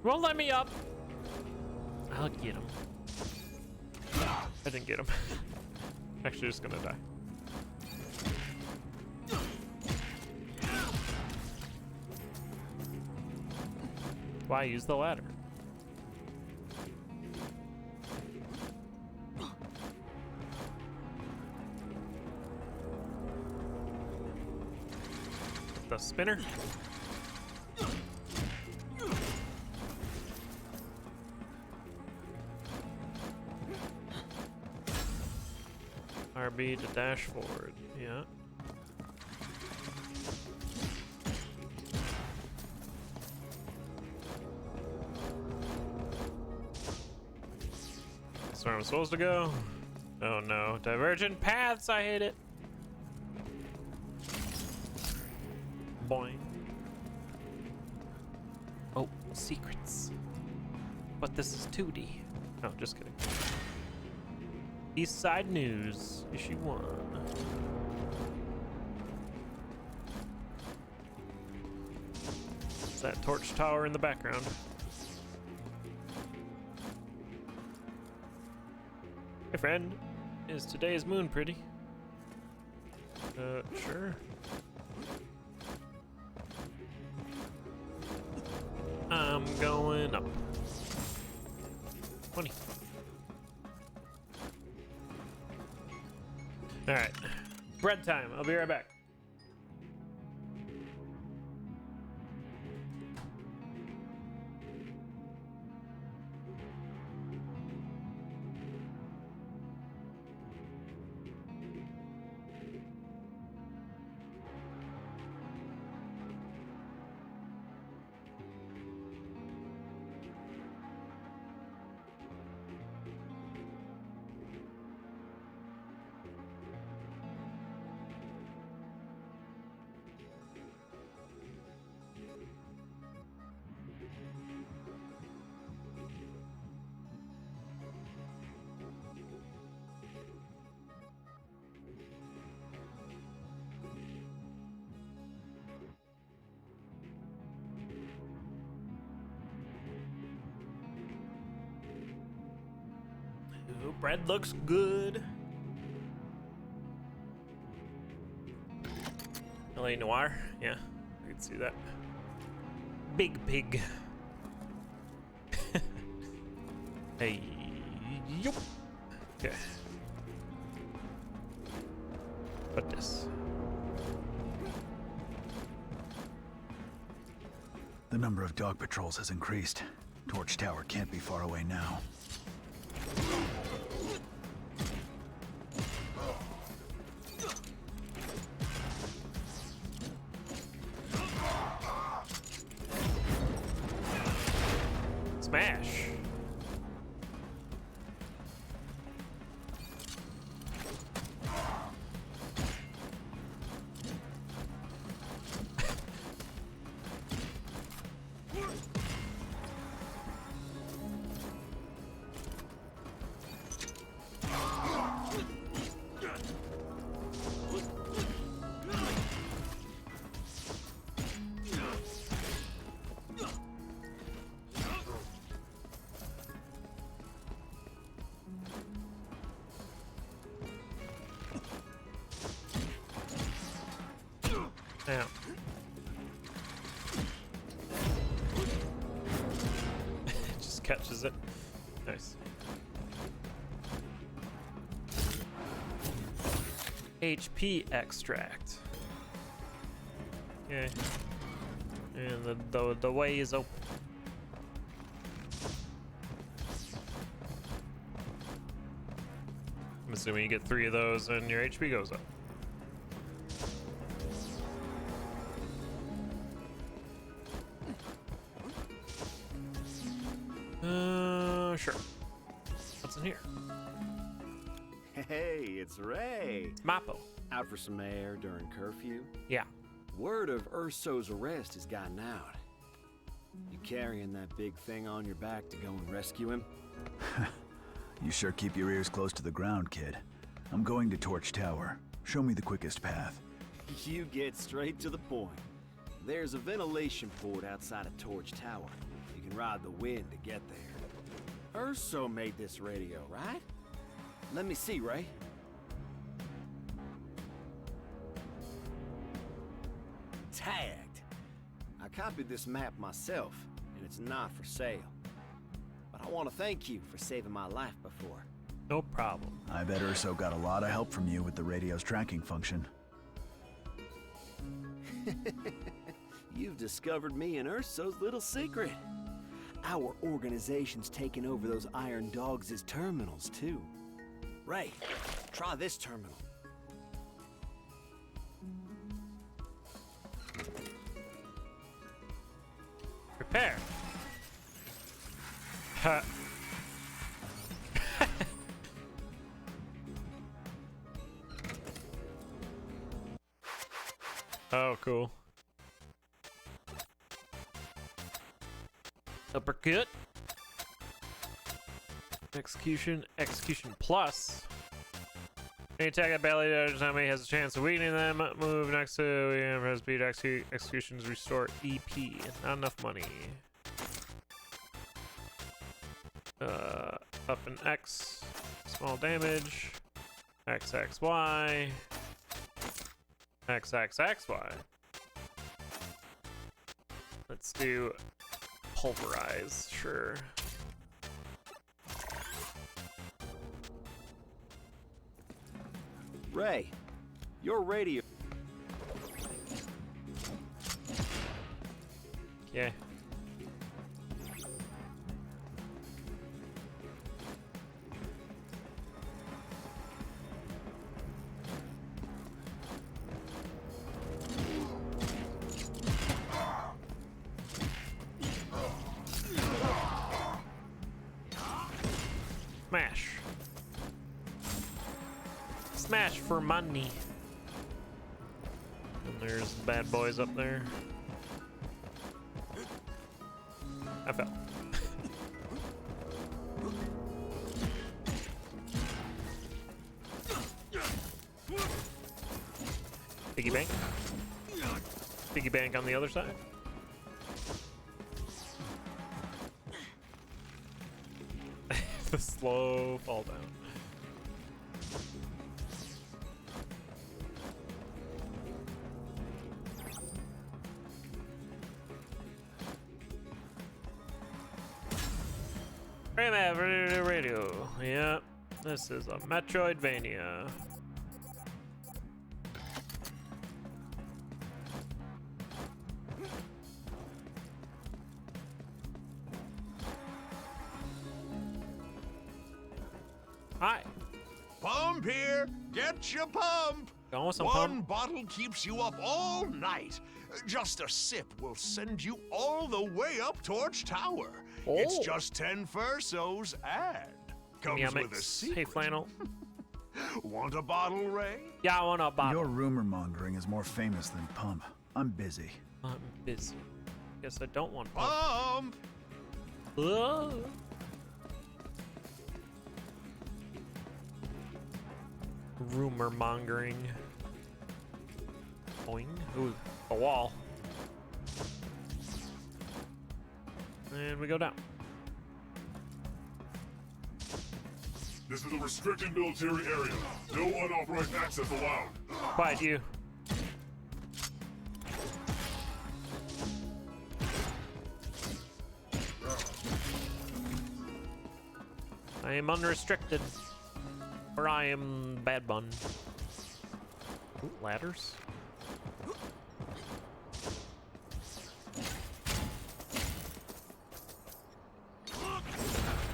Won't let me up. I'll get him. I didn't get him. Actually, just gonna die. Why use the ladder? The spinner. RB to dash forward. Yeah. That's where I'm supposed to go. Oh no. Divergent paths. I hate it. Boing. Oh, secrets. But this is 2D. Oh, just kidding. East Side News, issue 1. It's that torch tower in the background. Hey friend, is today's moon pretty? Sure. I'm going up. 20. All right, bread time. I'll be right back. Ooh, bread looks good. LA Noir, yeah, I can see that. Big pig. Hey, yup. Okay. Put this. The number of dog patrols has increased. Torch Tower can't be far away now. Smash. Now. Just catches it. Nice. HP extract. Okay. And the way is open. I'm assuming you get 3 of those and your HP goes up. Sure. What's in here? Hey, it's Ray. It's Mappo. Out for some air during curfew? Yeah. Word of Urso's arrest has gotten out. You carrying that big thing on your back to go and rescue him? You sure keep your ears close to the ground, kid. I'm going to Torch Tower. Show me the quickest path. You get straight to the point. There's a ventilation port outside of Torch Tower. You can ride the wind to get there. Urso made this radio, right? Let me see, Ray. Tagged. I copied this map myself, and it's not for sale. But I want to thank you for saving my life before. No problem. I bet Urso got a lot of help from you with the radio's tracking function. You've discovered me and Urso's little secret. Our organization's taken over those Iron Dogs' terminals, too. Ray, try this terminal. Prepare. Ha. Oh, cool. Uppercut. Execution. Execution plus. Any attack at badly damaged enemy has a chance of weakening them. Move next to press speed. Executions restore EP. Not enough money. Up and X. Small damage. XXY. XXXY. Let's do pulverize, sure. Ray, your radio. Yeah. Smash. Smash for money. And there's bad boys up there. I fell. Piggy bank. Piggy bank on the other side. The slow fall down. Radio. Yep, this is a Metroidvania. Hi. Pump here. Get your pump. Going with some One pump? bottle keeps you up all night. Just a sip will send you all the way up Torch Tower. It's Oh. just 10 Fursos and comes with a secret. Hey, Flannel. Want a bottle, Ray? Yeah, I want a bottle. Your rumor mongering is more famous than Pump. I'm busy. I'm busy. Guess I don't want pump. Pump! Whoa. Rumor mongering. Boing. Ooh, a wall. And we go down. This is a restricted military area. No unauthorized access allowed. Quiet, you. I am unrestricted. Or I am Bad Bun. Ooh, ladders.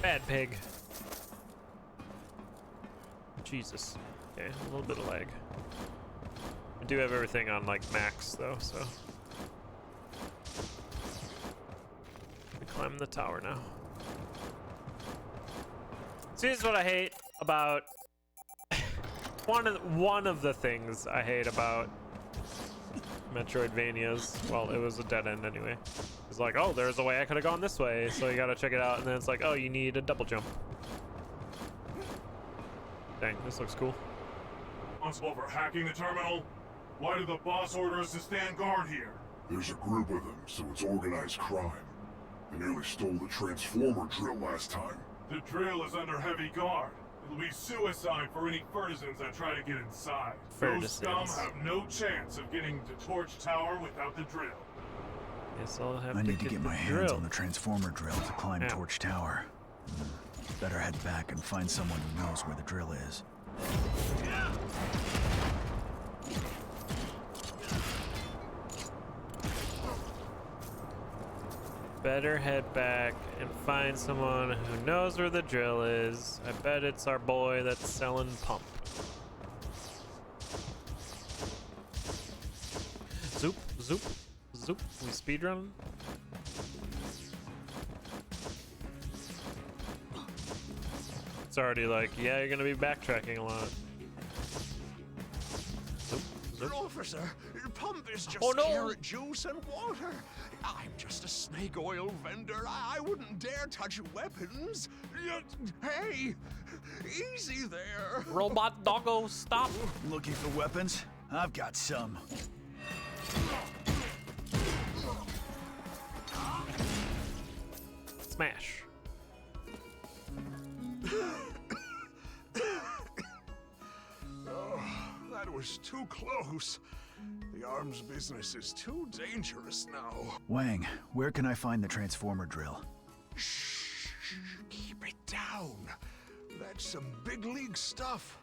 Bad pig. Jesus. Okay, a little bit of lag. I do have everything on like max though, so. We climb the tower now. See, this is what I hate about one of the things I hate about Metroidvanias. Well, it was a dead end anyway. It's like, oh, there's a way I could have gone this way, so you gotta check it out, and then it's like, oh, you need a double jump. Dang, this looks cool. Responsible for hacking the terminal? Why did the boss order us to stand guard here? There's a group of them, so it's organized crime. They nearly stole the transformer drill last time. The drill is under heavy guard. It'll be suicide for any Furtisans that try to get inside. Those scum have no chance of getting to Torch Tower without the drill. Guess I'll have I to need to get my hands drill. on the transformer drill to climb Yeah. Torch Tower. Better head back and find someone who knows where the drill is. Better head back and find someone who knows where the drill is. I bet it's our boy that's selling pump. Zoop, zoop, zoop. We speedrunning? It's already like, yeah, you're gonna be backtracking a lot. Zoop, zoop. Officer, pump is just Oh, no. carrot juice and water. I'm just a snake oil vendor. I wouldn't dare touch weapons. Hey, easy there. Robot doggo, stop. Looking for weapons? I've got some. Smash. Oh, that was too close. The arms business is too dangerous now. Wang, where can I find the transformer drill? Shh, keep it down. That's some big league stuff.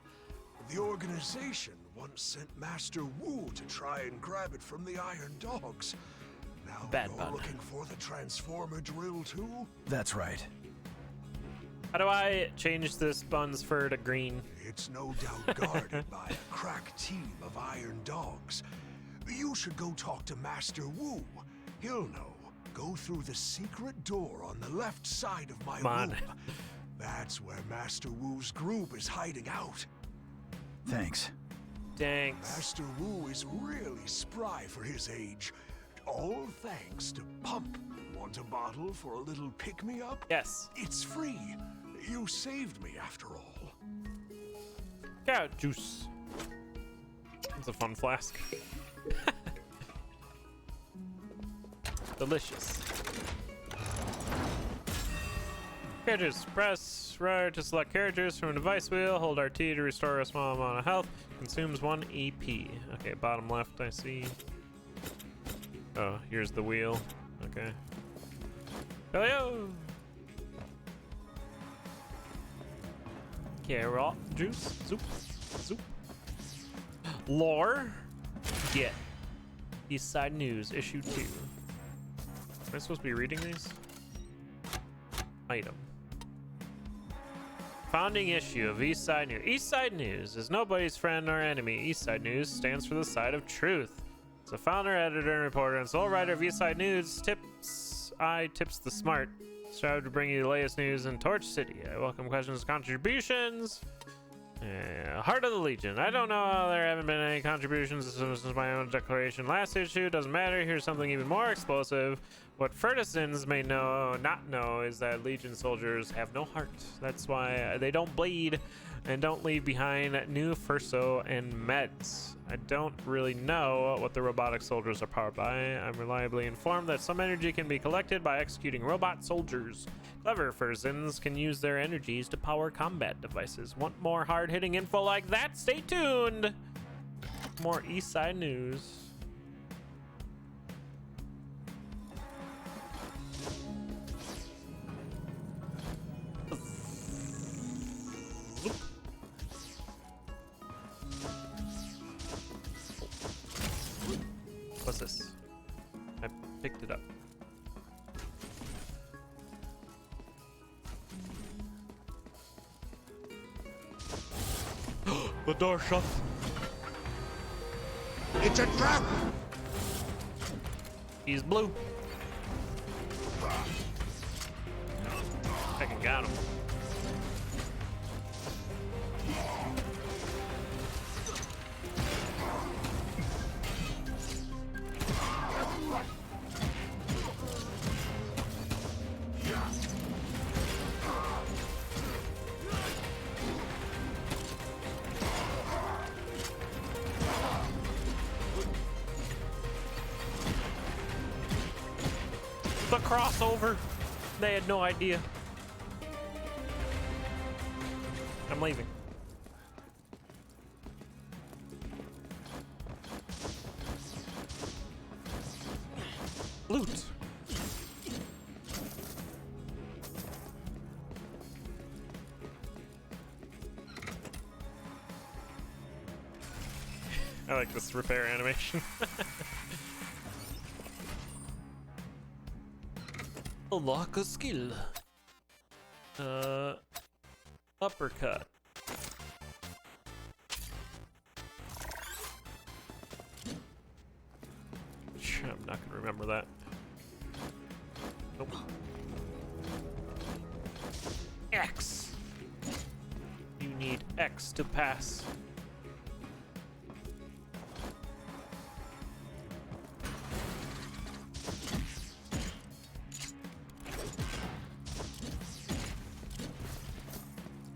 The organization once sent Master Wu to try and grab it from the Iron Dogs. Now Bad you're bun. looking for the transformer drill too? That's right. How do I change this bun's fur to green? It's no doubt guarded by a crack team of Iron Dogs. You should go talk to Master Wu. He'll know. Go through the secret door on the left side of my room. That's where Master Wu's group is hiding out. Thanks. Thanks. Master Wu is really spry for his age. All thanks to Pump. Want a bottle for a little pick-me-up? Yes. It's free. You saved me after all. Carrot juice. It's a fun flask. Delicious. Carrot juice. Press right to select carrot juice from a device wheel. Hold RT to restore a small amount of health. Consumes 1 EP. Okay, bottom left, I see. Oh, here's the wheel. Okay. Hello. Carrot juice. Zoop. Zoop. Lore. Get. East Side News, issue 2. Am I supposed to be reading these? Item. Founding issue of East Side News. East Side News is nobody's friend or enemy. East Side News stands for the side of truth. As a founder, editor, and reporter, and sole writer of East Side News, tips the smart. Strive to bring you the latest news in Torch City. I welcome questions and contributions. Heart of the Legion. I don't know how there haven't been any contributions since my own declaration last issue. Doesn't matter. Here's something even more explosive. What Fertisons may not know is that Legion soldiers have no heart. That's why they don't bleed and don't leave behind new Furso and meds. I don't really know what the robotic soldiers are powered by. I'm reliably informed that some energy can be collected by executing robot soldiers. Clever Fursons can use their energies to power combat devices. Want more hard-hitting info like that? Stay tuned! More East Side News. What's this? I picked it up. The door shut. It's a trap! He's blue. I can got him. The crossover. They had no idea. I'm leaving. Loot. I like this repair animation. Unlock a skill. Uppercut. I'm not gonna remember that. Nope. X. You need X to pass.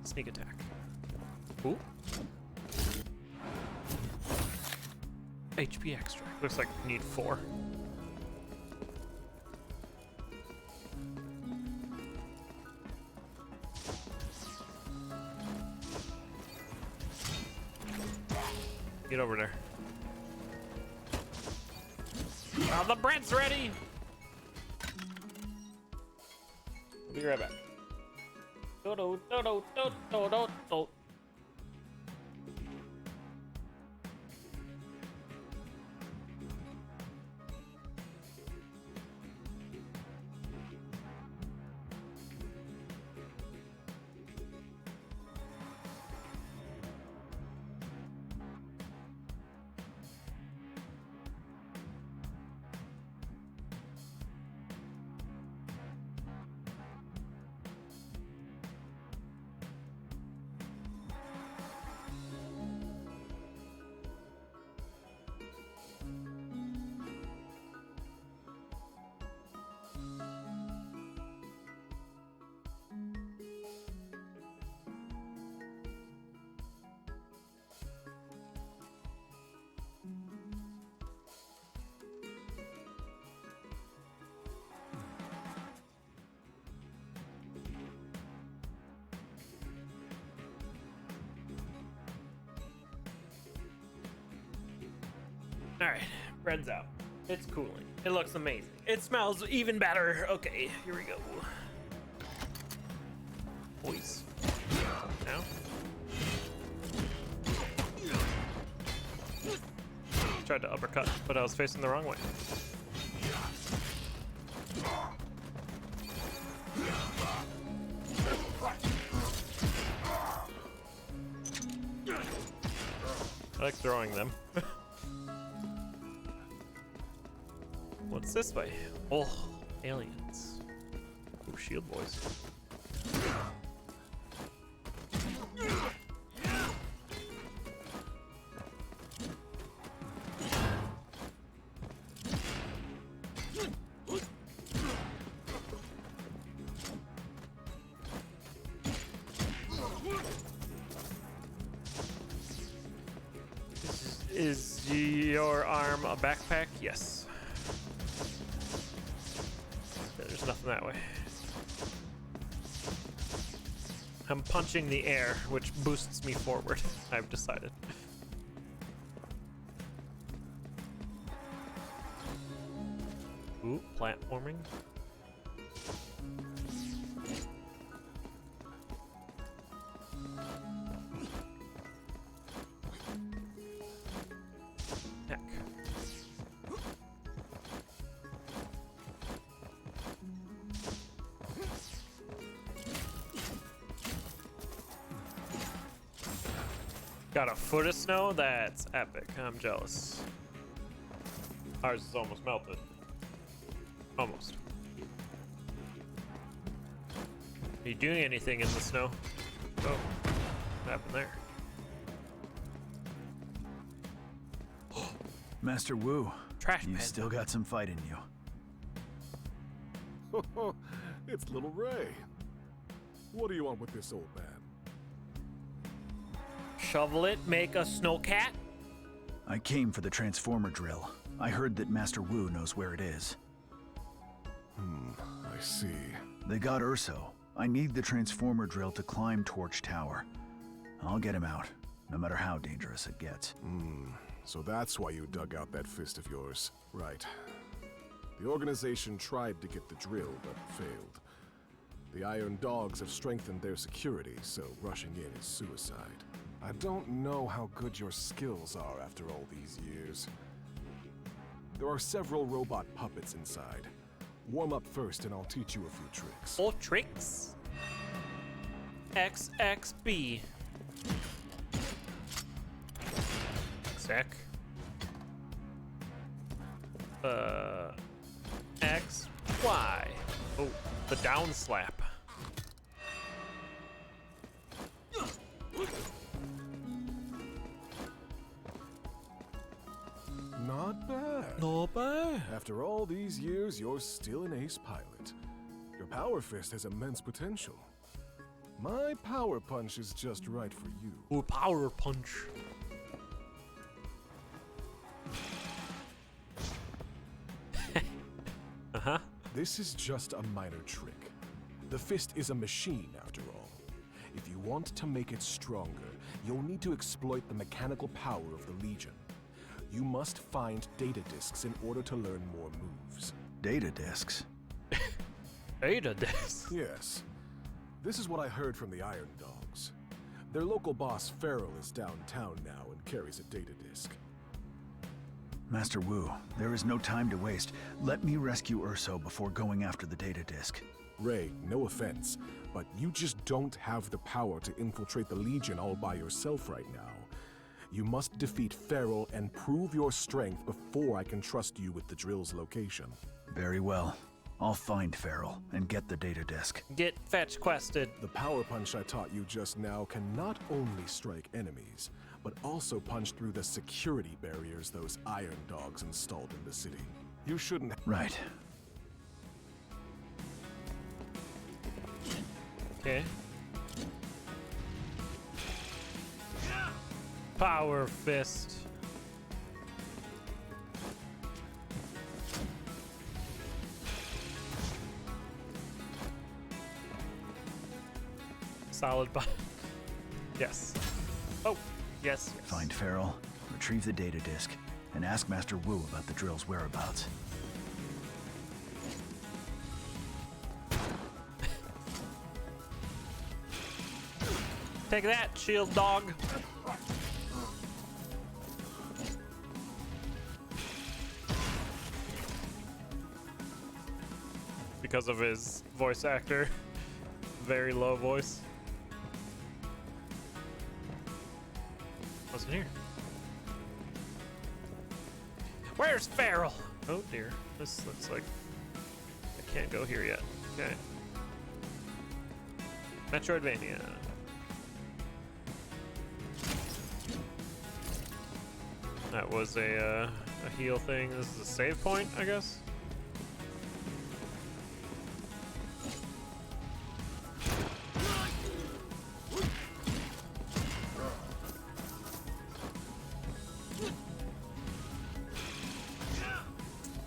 Sneak attack. Ooh. HP extract. Looks like we need 4. Get over there. Oh, the bread's ready! I'll be right back. Do-do-do-do-do-do-do-do. Alright, bread's out. It's cooling. It looks amazing. It smells even better. Okay, here we go. Boys. Now. Tried to uppercut, but I was facing the wrong way. I like throwing them. What's this way? Oh, aliens. Oh, shield boys. Is your arm a backpack? Yes. There's nothing that way. I'm punching the air, which boosts me forward, I've decided. Ooh, platforming. Heck. Got a foot of snow? That's epic. I'm jealous. Ours is almost melted. Almost. Are you doing anything in the snow? Oh, what happened there? Master Wu, Trash you man. still got some fight in you. It's Little Ray. What do you want with this old man? Shovel it, make a snowcat? I came for the transformer drill. I heard that Master Wu knows where it is. I see. They got Urso. I need the transformer drill to climb Torch Tower. I'll get him out, no matter how dangerous it gets. So that's why you dug out that fist of yours. Right. The organization tried to get the drill, but failed. The Iron Dogs have strengthened their security, so rushing in is suicide. I don't know how good your skills are after all these years. There are several robot puppets inside. Warm up first and I'll teach you a few tricks. Or tricks? XXB. Sec. X, Y. Oh, the down slap. Not bad. Not bad. After all these years, you're still an ace pilot. Your power fist has immense potential. My power punch is just right for you. Ooh, power punch. Uh-huh. This is just a minor trick. The fist is a machine, after all. If you want to make it stronger, you'll need to exploit the mechanical power of the Legion. You must find data disks in order to learn more moves. Data disks? Data disks? Yes. This is what I heard from the Iron Dogs. Their local boss, Farrell, is downtown now and carries a data disk. Master Wu, there is no time to waste. Let me rescue Urso before going after the data disk. Ray, no offense, but you just don't have the power to infiltrate the Legion all by yourself right now. You must defeat Farrell and prove your strength before I can trust you with the drill's location. Very well. I'll find Farrell and get the data disk. Get fetch quested. The power punch I taught you just now can not only strike enemies, but also punch through the security barriers those Iron Dogs installed in the city. You shouldn't... Right. Okay. Power fist. Solid button. Yes. Oh, yes, yes. Find Farrell, retrieve the data disk, and ask Master Wu about the drill's whereabouts. Take that, shield dog. Because of his voice actor. Very low voice. What's in here? Where's Farrell? Oh dear. This looks like I can't go here yet. Okay. Metroidvania. That was a heal thing. This is a save point, I guess.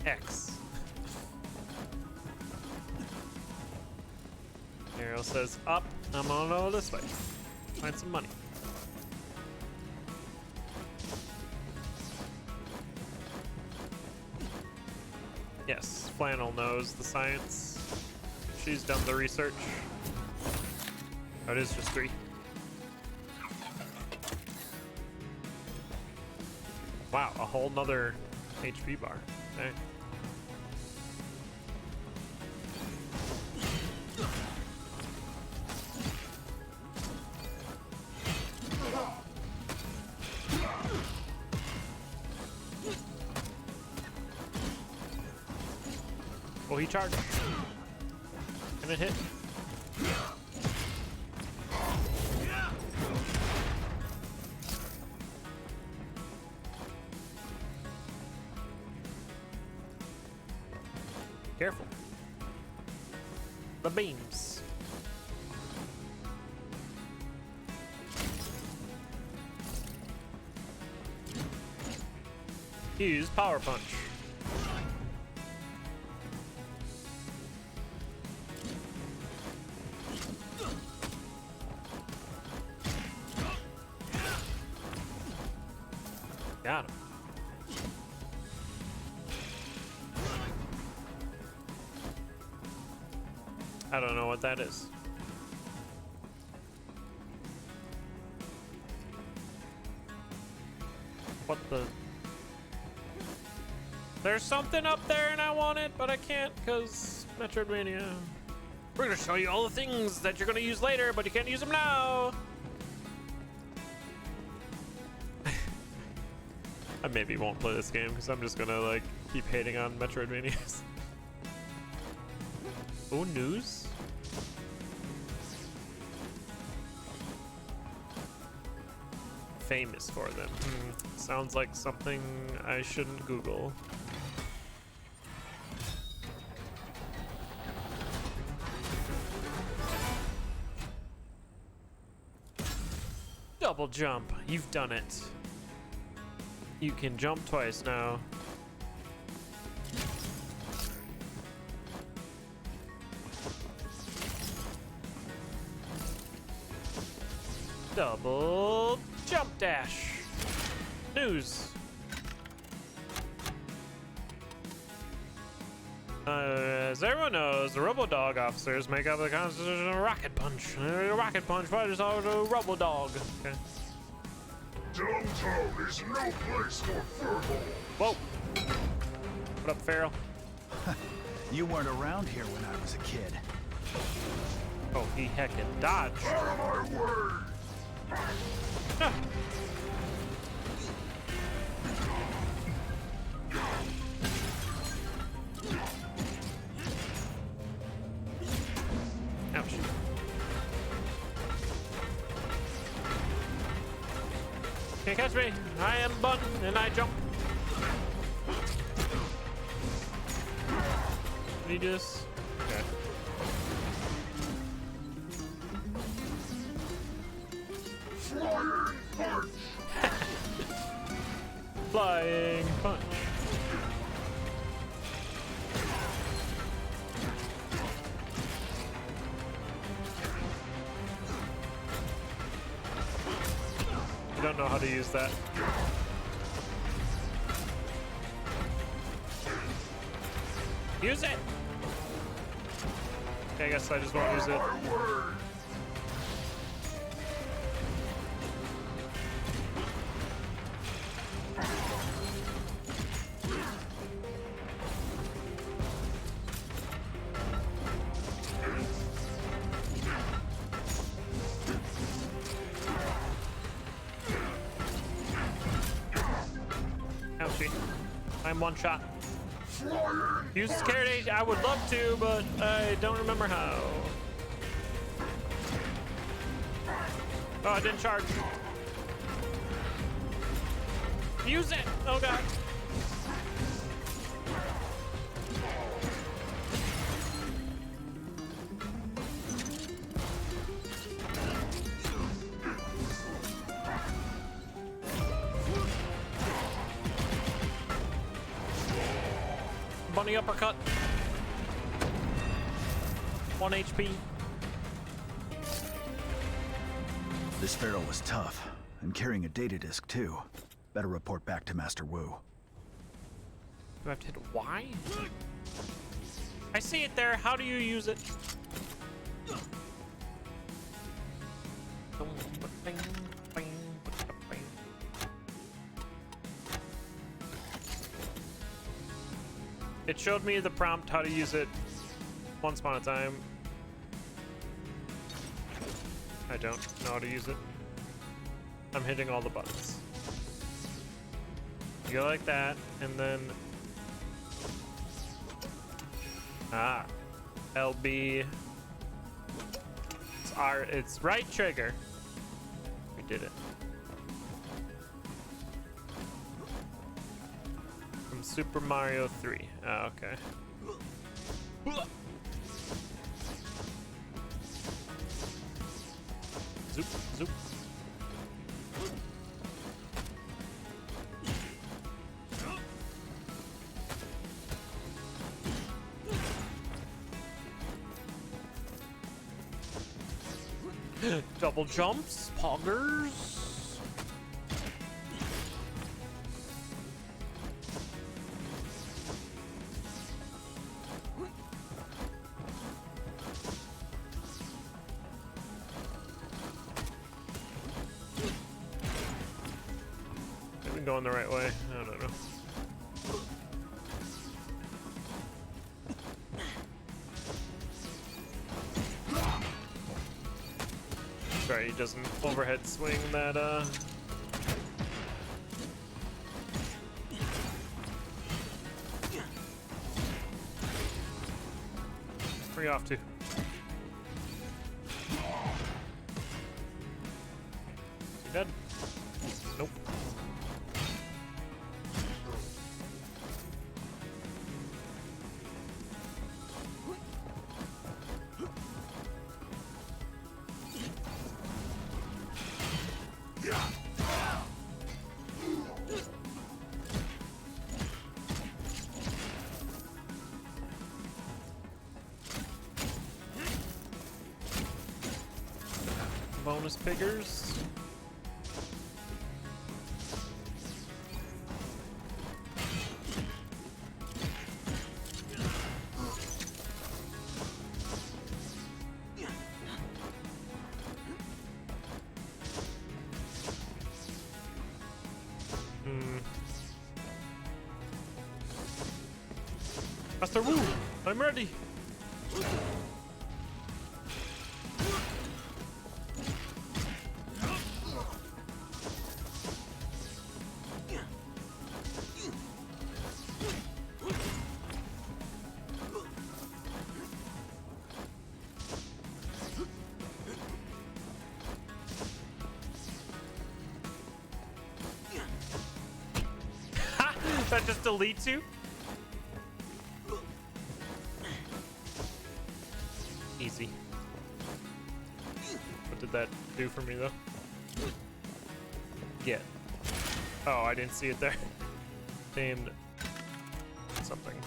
X. Arrow says up. I'm gonna go this way. Find some money. Yes, Flannel knows the science. She's done the research. Oh, it is just 3. Wow, a whole nother HP bar. Okay. Oh, he charged. Can it hit? Careful. The beams. Use power punch. Got him. I don't know what that is. What the? There's something up there and I want it, but I can't because Metroidvania. We're gonna show you all the things that you're gonna use later, but you can't use them now. I maybe won't play this game because I'm just gonna like keep hating on Metroidvanias. Oh, news? Famous for them. Sounds like something I shouldn't Google. Double jump. You've done it. You can jump twice now. Double jump dash. News. As everyone knows, the Robo-Dog officers make up the Constitution of Rocket Punch. Rocket Punch fighters are the Robo-Dog. Okay. Downtown is no place for furball. Whoa. What up, Farrell? You weren't around here when I was a kid. Oh, he heckin' dodged. Out of my way! Ah. Ouch. Can't catch me. I am Bun and I jump. Can you do this? Okay. Flying punch! Flying punch. I don't know how to use that. Use it! Okay, I guess I just won't use it. Ouchie. I'm one shot. Use security. I would love to, but I don't remember how. Oh, I didn't charge. Use it. Oh god. Bunny uppercut. 1 HP. This Pharaoh was tough. I'm carrying a data disk too. Better report back to Master Wu. Do I have to hit Y? I see it there. How do you use it? It showed me the prompt how to use it once upon a time. I don't know how to use it. I'm hitting all the buttons. You go like that, and then... Ah. LB. It's R. It's right trigger. We did it. From Super Mario 3. Oh, okay. Zoop, zoop. Double jumps, poggers. going the right way? I don't know. Sorry, he doesn't overhead swing that, Where are you off to? You dead? Nope. Bonus piggers. Master Wu, I'm ready. That just deletes you? Easy. What did that do for me though? Get. Oh, I didn't see it there. Named something.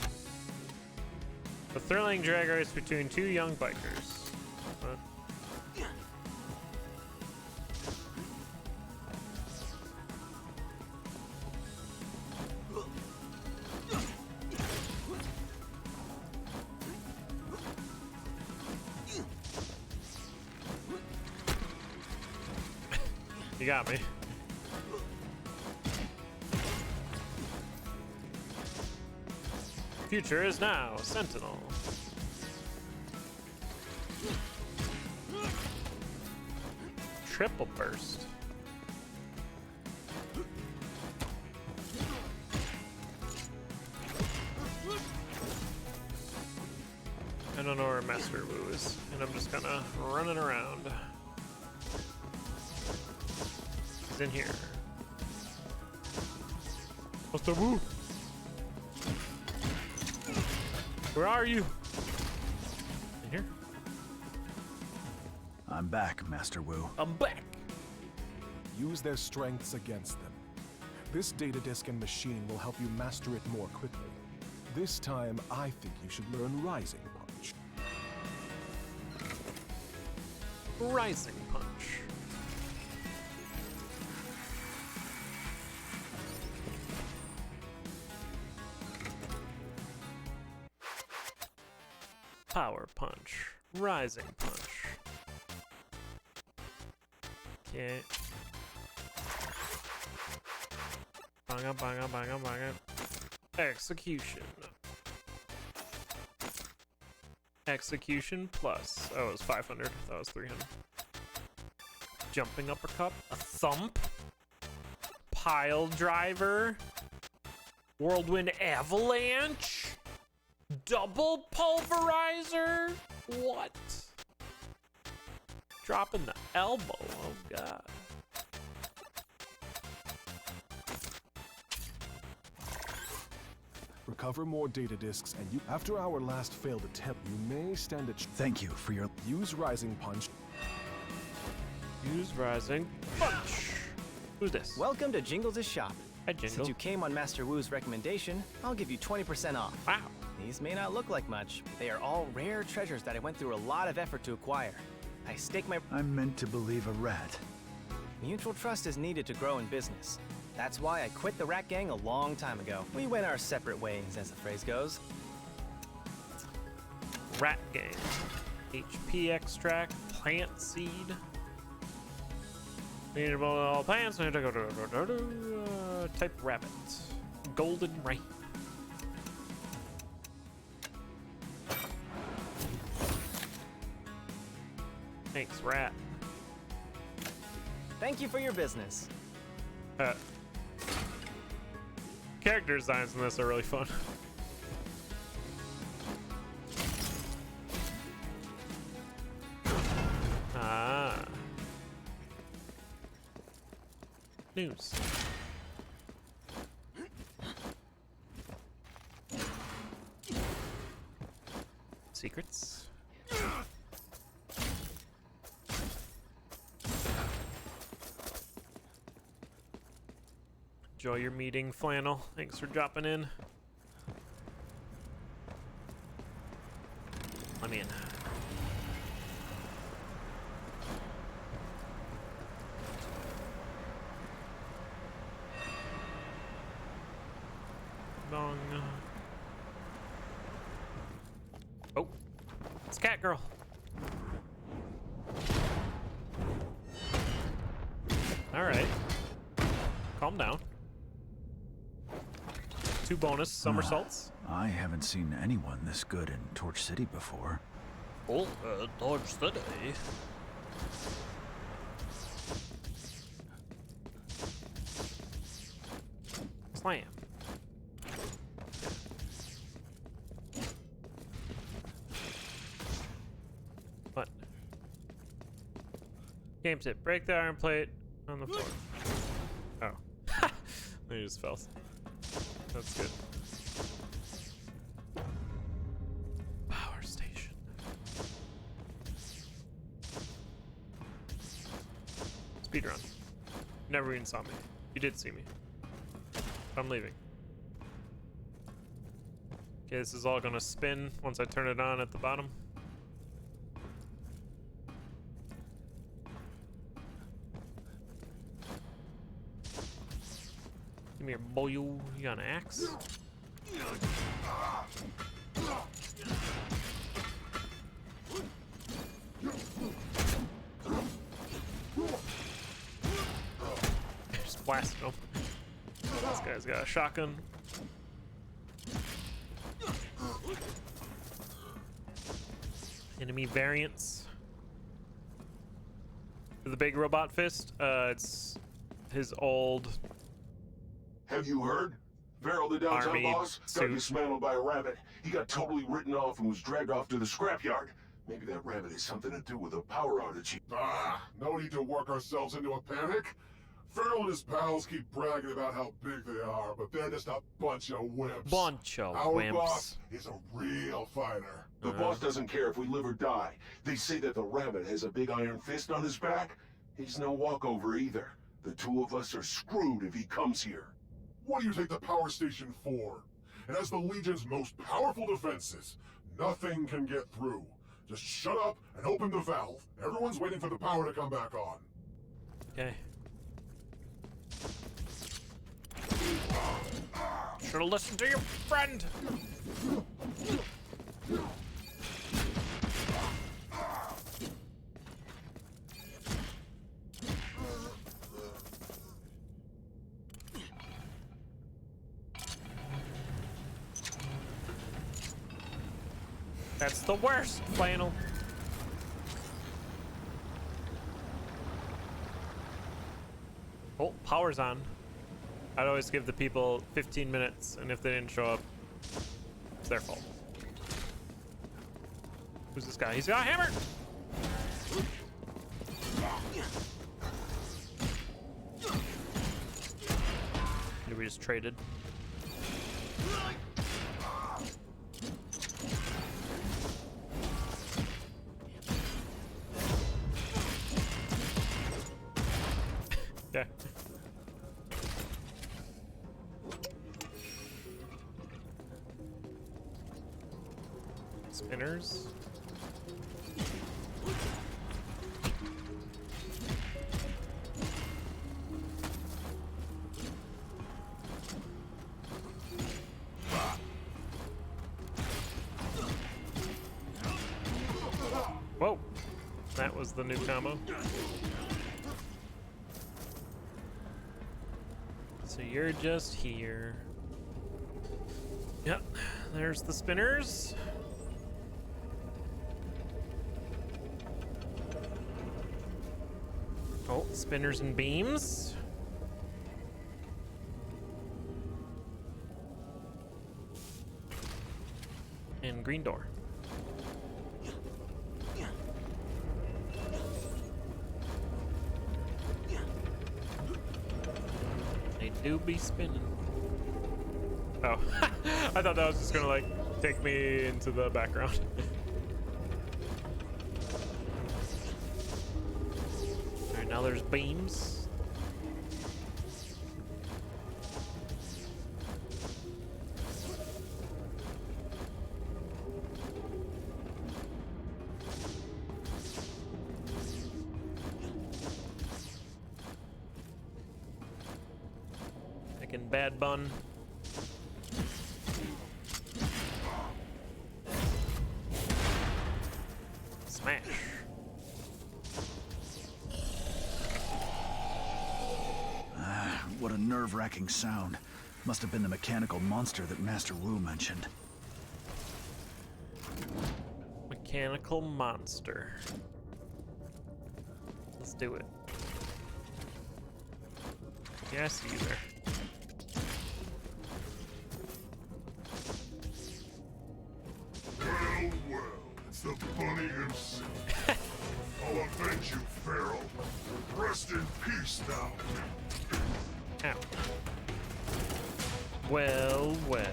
A thrilling drag race between two young bikers. What? You got me. Future is now, Sentinel. Triple burst. I don't know where Master Wu is, and I'm just kind of running around. He's in here. Master Wu! Where are you? In here? I'm back, Master Wu. I'm back! Use their strengths against them. This data disk and machine will help you master it more quickly. This time, I think you should learn Rising Punch. Rising Punch. Power Punch. Rising Punch. Okay. Banga, banga, banga, banga. Execution. Execution plus. Oh, it was 500. That was 300. Jumping uppercut. A thump. Pile driver. Whirlwind avalanche. Double pulverizer. What? Dropping the elbow. Oh god. Recover more data disks, and you. After our last failed attempt, you may stand a. Thank you for your. Use Rising Punch. Use Rising Punch. Who's this? Welcome to Jingles' shop. Hi, Jingle. Since you came on Master Wu's recommendation, I'll give you 20% off. Wow. These may not look like much, but they are all rare treasures that I went through a lot of effort to acquire. I stake my. I'm meant to believe a rat. Mutual trust is needed to grow in business. That's why I quit the Rat Gang a long time ago. We went our separate ways, as the phrase goes. Rat Gang. HP extract. Plant seed. Needed all plants. Type rabbit. Golden right. Thanks, rat. Thank you for your business. Character designs in this are really fun. Ah. News. Secrets. Enjoy your meeting, Flannel. Thanks for dropping in. Let me in. Bong. Oh, it's Cat Girl. All right, calm down. 2 bonus somersaults. I haven't seen anyone this good in Torch City before. Oh, Torch City. Slam. What? Game tip. Break the iron plate on the floor. Oh. They just fell. That's good. Power station. Speedrun. Never even saw me. You did see me. I'm leaving. Okay, this is all gonna spin once I turn it on at the bottom. Give me your boy. You got an axe? Just blasting him. This guy's got a shotgun. Enemy variants. The big robot fist. It's his old. Have you heard? Farrell, the downtown Army boss, got suit. dismantled by a rabbit. He got totally written off and was dragged off to the scrapyard. Maybe that rabbit has something to do with a power outage. No need to work ourselves into a panic. Farrell and his pals keep bragging about how big they are, but they're just a bunch of wimps. Our wimps. boss is a real fighter. The boss doesn't care if we live or die. They say that the rabbit has a big iron fist on his back. He's no walkover either. The 2 of us are screwed if he comes here. What do you take the power station for? It has the Legion's most powerful defenses. Nothing can get through. Just shut up and open the valve. Everyone's waiting for the power to come back on. Okay. Should've listened to your friend. That's the worst, Flannel. Oh, power's on. I'd always give the people 15 minutes, and if they didn't show up, it's their fault. Who's this guy? He's got a hammer! Maybe we just traded. Yeah. Spinners. Whoa, that was the new combo. So you're just here. Yep, there's the spinners. Oh, spinners and beams. And green door. They do be spinning. Oh, I thought that was just gonna like take me into the background. Alright, now there's beams. Making bad bun. Smash. What a nerve-wracking sound. Must have been the mechanical monster that Master Wu mentioned. Mechanical monster. Let's do it. Yeah, I see you there. Well, well, it's the bunny himself. I'll avenge you, Pharaoh. Rest in peace now. Ow. Well, well.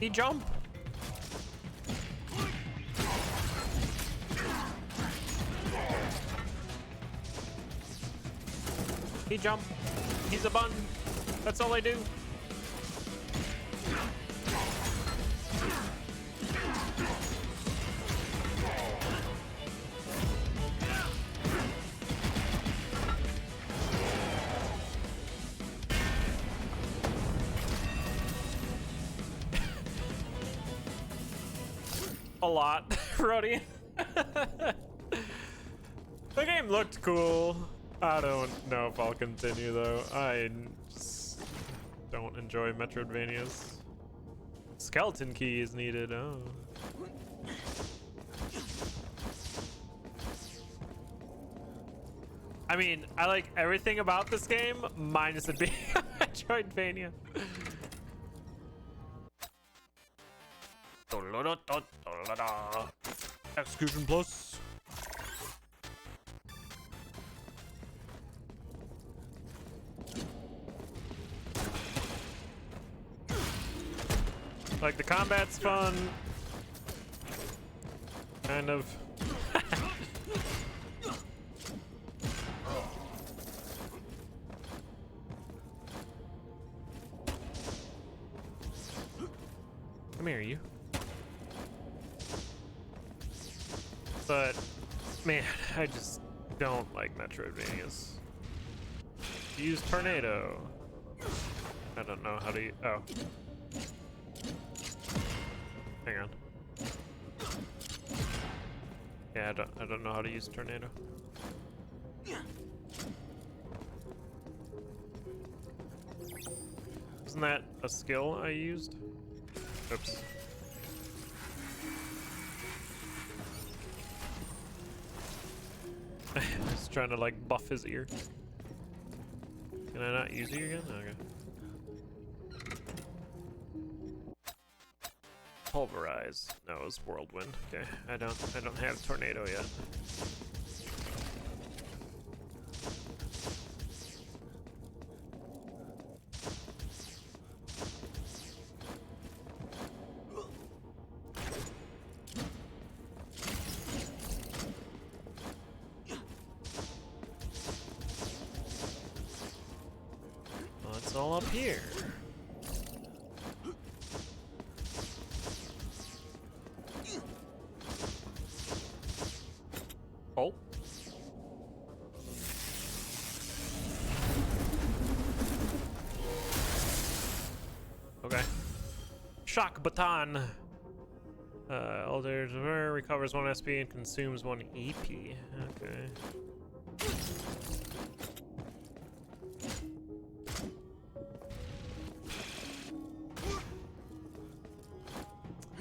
He jump. He jump. He's a bun. That's all I do. A lot, Rodian. The game looked cool. I don't know if I'll continue though. I just don't enjoy Metroidvanias. Skeleton key is needed. Oh. I mean, I like everything about this game, minus it being a Metroidvania. Execution plus. Like the combat's fun. Kind of. Come here, you. But, man, I just don't like Metroidvanias. Use Tornado. I don't know how to. Oh. Hang on. Yeah, I don't know how to use Tornado. Isn't that a skill I used? Oops. I was trying to like buff his ear. Can I not use you again? Okay. Pulverize. No, it was whirlwind. Okay, I don't have tornado yet. Well, it's all up here. Okay. Shock baton. Alters recovers 1 SP and consumes 1 EP. Okay.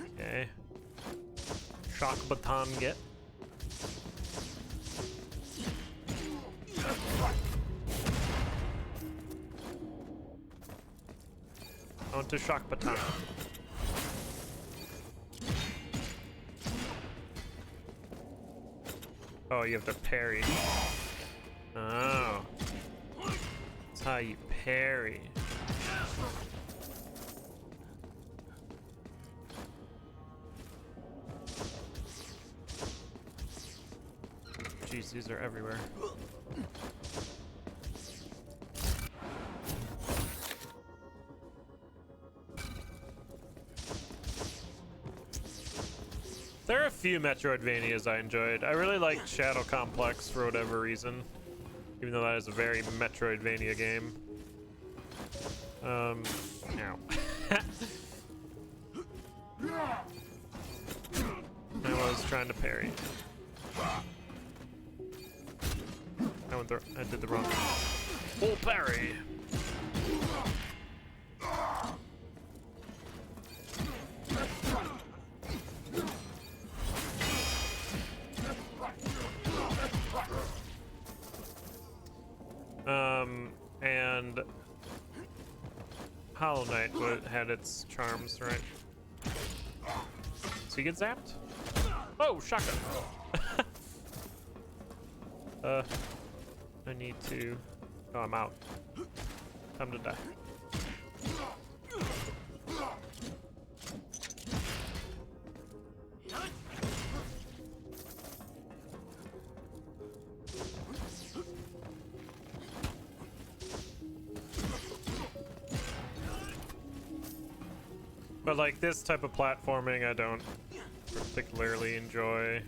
Okay. Shock baton get. On to shock baton. Oh, you have to parry. Oh. That's how you parry. Jeez, these are everywhere. There are a few Metroidvanias I enjoyed. I really liked Shadow Complex for whatever reason, even though that is a very Metroidvania game. Ow. I was trying to parry. I did the wrong thing. Full parry. And Hollow Knight had its charms, right? So you get zapped? Oh, shotgun. I need to... Oh, I'm out. Time to die. But like this type of platforming, I don't particularly enjoy.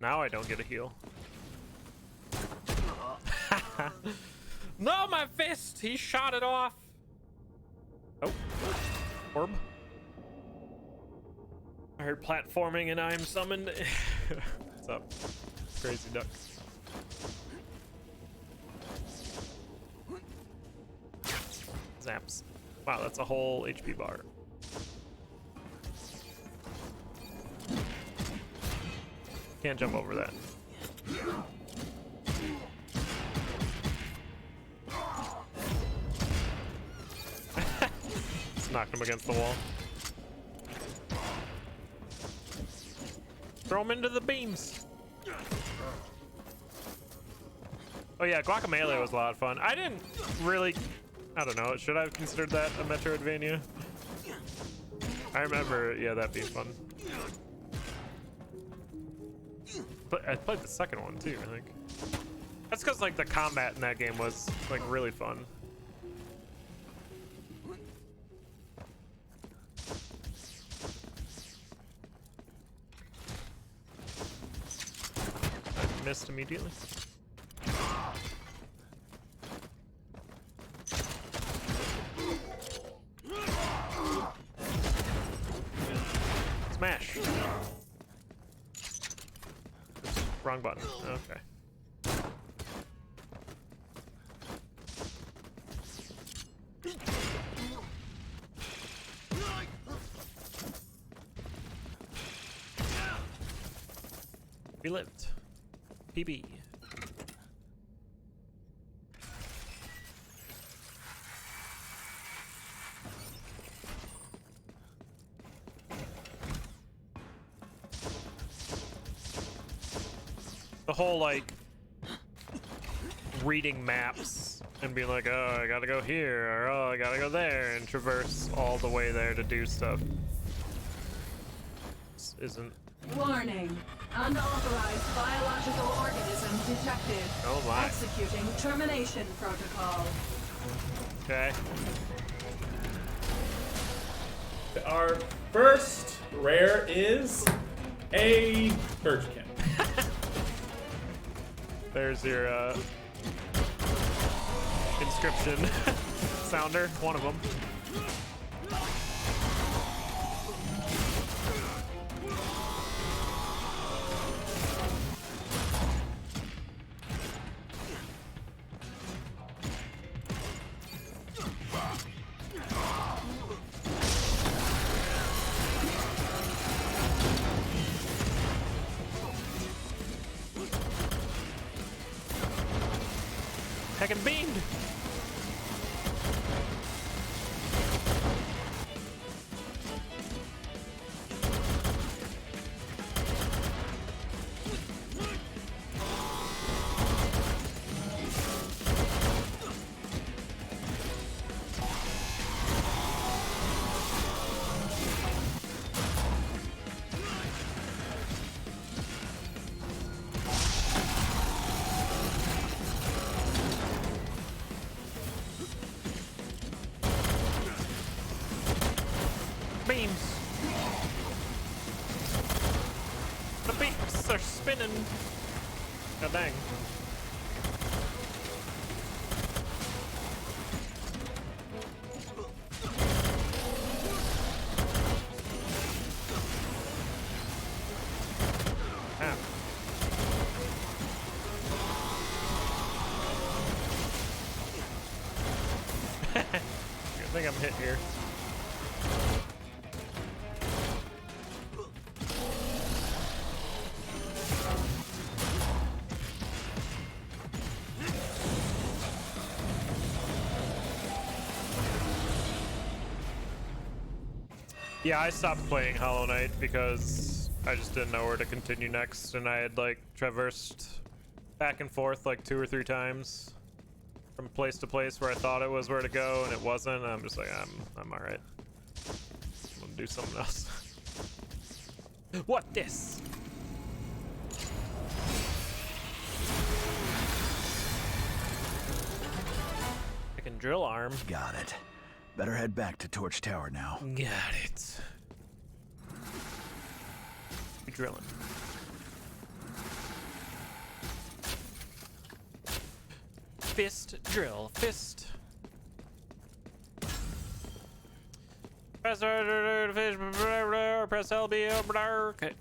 Now I don't get a heal. No, my fist! He shot it off! Oh. Orb. I heard platforming and I am summoned. What's up? Crazy duck. Zaps. Wow, that's a whole HP bar. Can't jump over that. Just knocked him against the wall. Throw him into the beams. Oh yeah, Guacamelee was a lot of fun. I didn't really... I don't know, should I have considered that a Metroidvania? I remember, yeah, that being fun. But I played the second one too, I think. That's because like the combat in that game was like really fun. I missed immediately. Smash. Wrong button. Okay. We lived. PB. The whole like reading maps and being like, oh, I gotta go here, or oh, I gotta go there, and traverse all the way there to do stuff. This isn't. Warning. Unauthorized biological organism detected. Oh my. Executing termination protocol. Okay. Our first rare is a Urchikin. There's your inscription sounder, one of them. Heckin' beamed. Beams. The beams are spinning. God dang. Ah. I think I'm hit here. Yeah, I stopped playing Hollow Knight because I just didn't know where to continue next, and I had like traversed back and forth like 2 or 3 times from place to place where I thought it was where to go and it wasn't. And I'm just like, I'm all right. I'm gonna do something else. What this? I can drill arm. Got it. Better head back to Torch Tower now. Got it. Be drilling. Fist drill. Fist. Press press LB. Okay.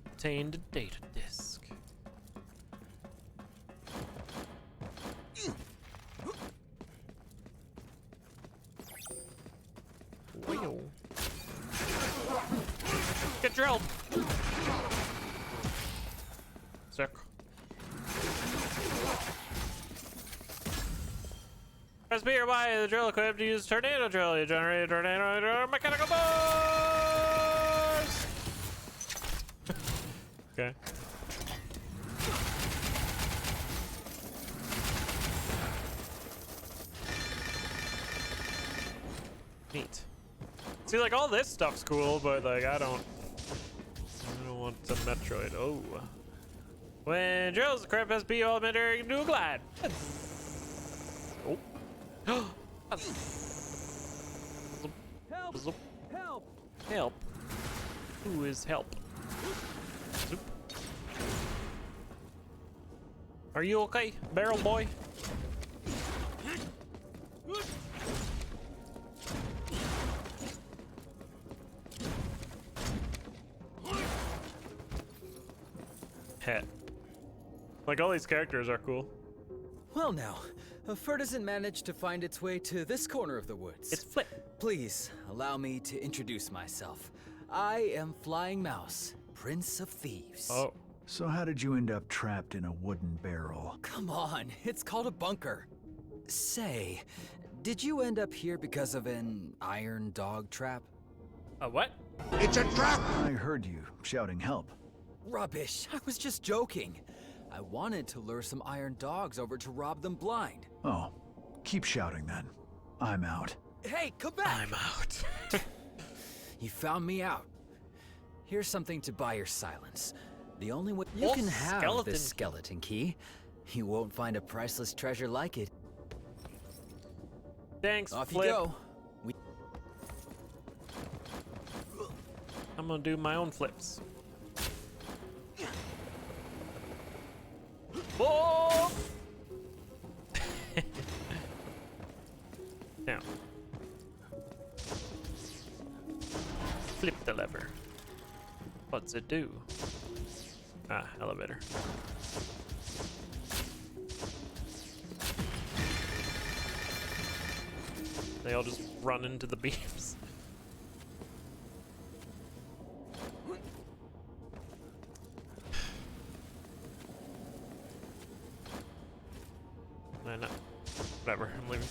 Obtained data disk. Wheel. Get drilled. Sick. Press B or Y, the drill equipped to use tornado drill. You generate a tornado drill, mechanical bars. Okay. Neat. See, like, all this stuff's cool, but like I don't want the Metroid. Oh. When drills, the crab has B elementary do a glide. Oh. Help! Help! Help. Who is help? Zoop. Are you okay, barrel boy? Heh. Like, all these characters are cool. Well now, Fur doesn't manage to find its way to this corner of the woods. It's Flip. Please, allow me to introduce myself. I am Flying Mouse, Prince of Thieves. Oh. So how did you end up trapped in a wooden barrel? Come on, it's called a bunker. Say, did you end up here because of an iron dog trap? A what? It's a trap! I heard you shouting help. Rubbish, I was just joking. I wanted to lure some iron dogs over to rob them blind. Oh, keep shouting then. I'm out. Hey, come back! I'm out. You found me out. Here's something to buy your silence. The only way you can have this skeleton key. You won't find a priceless treasure like it. Thanks, Off Flip. you go. I'm gonna do my own flips. Oh! Now. Flip the lever. What's it do? Ah, elevator. They all just run into the beams. No. Whatever, I'm leaving.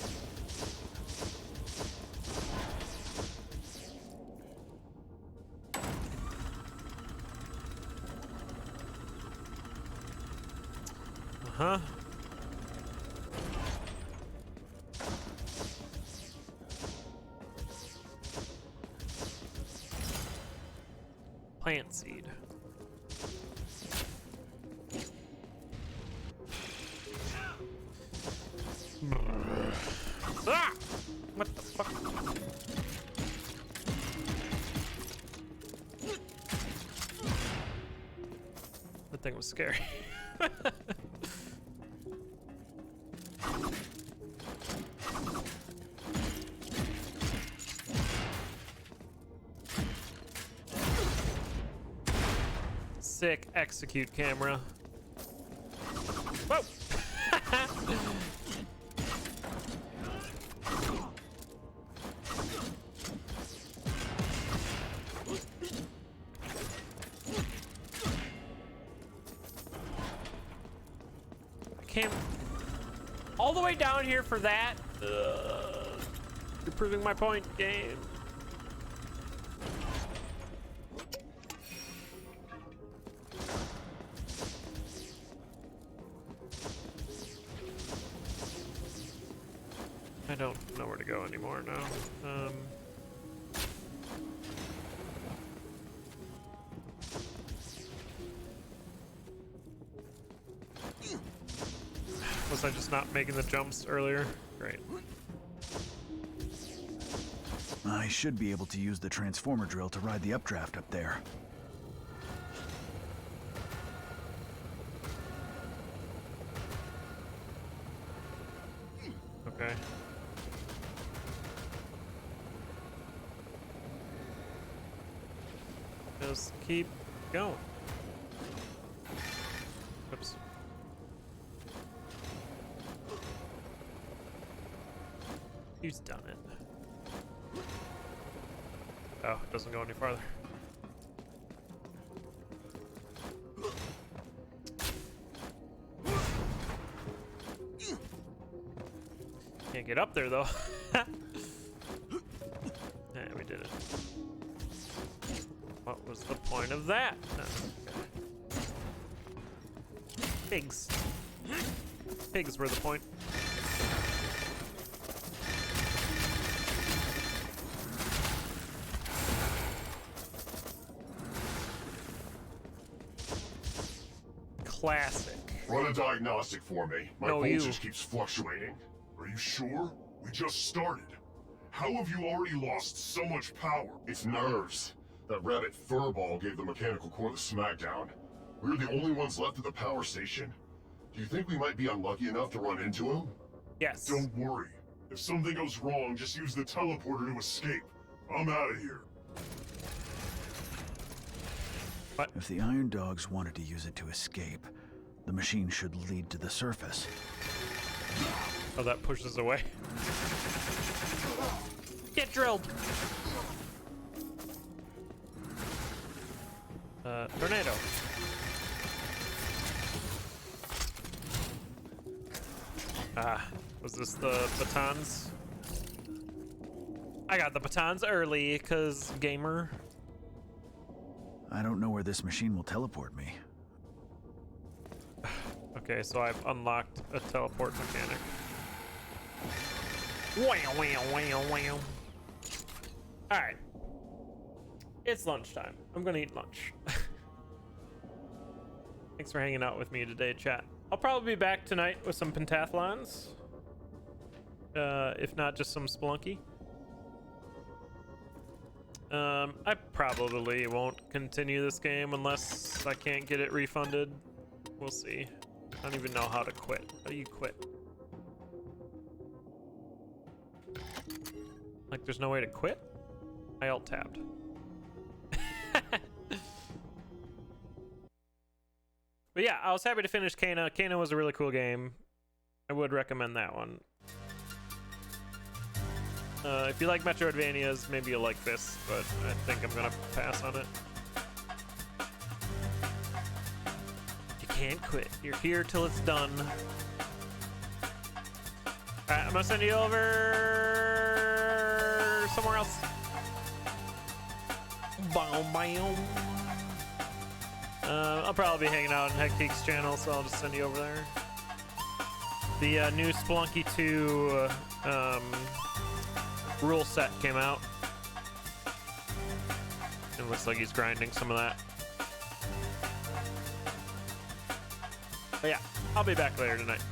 Uh-huh. Plant seed. Ah! What the fuck? That thing was scary. Sick execute camera. Whoa! I came all the way down here for that. You're proving my point, game. I don't know where to go anymore now. Was I just not making the jumps earlier? Great. I should be able to use the transformer drill to ride the updraft up there. Okay. Just keep going. Oops. He's done it. Oh, it doesn't go any farther. Can't get up there though. Yeah, we did it. What was the point of that? No. Okay. Pigs. Pigs were the point. Classic. Run a diagnostic for me. My No, voltage keeps fluctuating. Are you sure? We just started. How have you already lost so much power? It's nerves. That rabbit furball gave the mechanical core the smackdown. We're the only ones left at the power station. Do you think we might be unlucky enough to run into him? Yes. Don't worry. If something goes wrong, just use the teleporter to escape. I'm out of here. What? If the Iron Dogs wanted to use it to escape, the machine should lead to the surface. Oh, that pushes away. Get drilled. Tornado. Ah, was this the batons? I got the batons early, cause gamer. I don't know where this machine will teleport me. Okay, so I've unlocked a teleport mechanic. Wow, wow, wow, wow. Alright. It's lunchtime. I'm gonna eat lunch. Thanks for hanging out with me today, chat. I'll probably be back tonight with some pentathlons. If not, just some Spelunky. I probably won't continue this game unless I can't get it refunded. We'll see. I don't even know how to quit. How do you quit? Like, there's no way to quit? I alt-tabbed. But yeah, I was happy to finish Kena. Kena was a really cool game. I would recommend that one. If you like Metroidvanias, maybe you'll like this, but I think I'm gonna pass on it. You can't quit. You're here till it's done. Alright, I'm gonna send you over somewhere else. I'll probably be hanging out in Hectic's channel, so I'll just send you over there. The new Spelunky 2 rule set came out. It looks like he's grinding some of that. But yeah, I'll be back later tonight.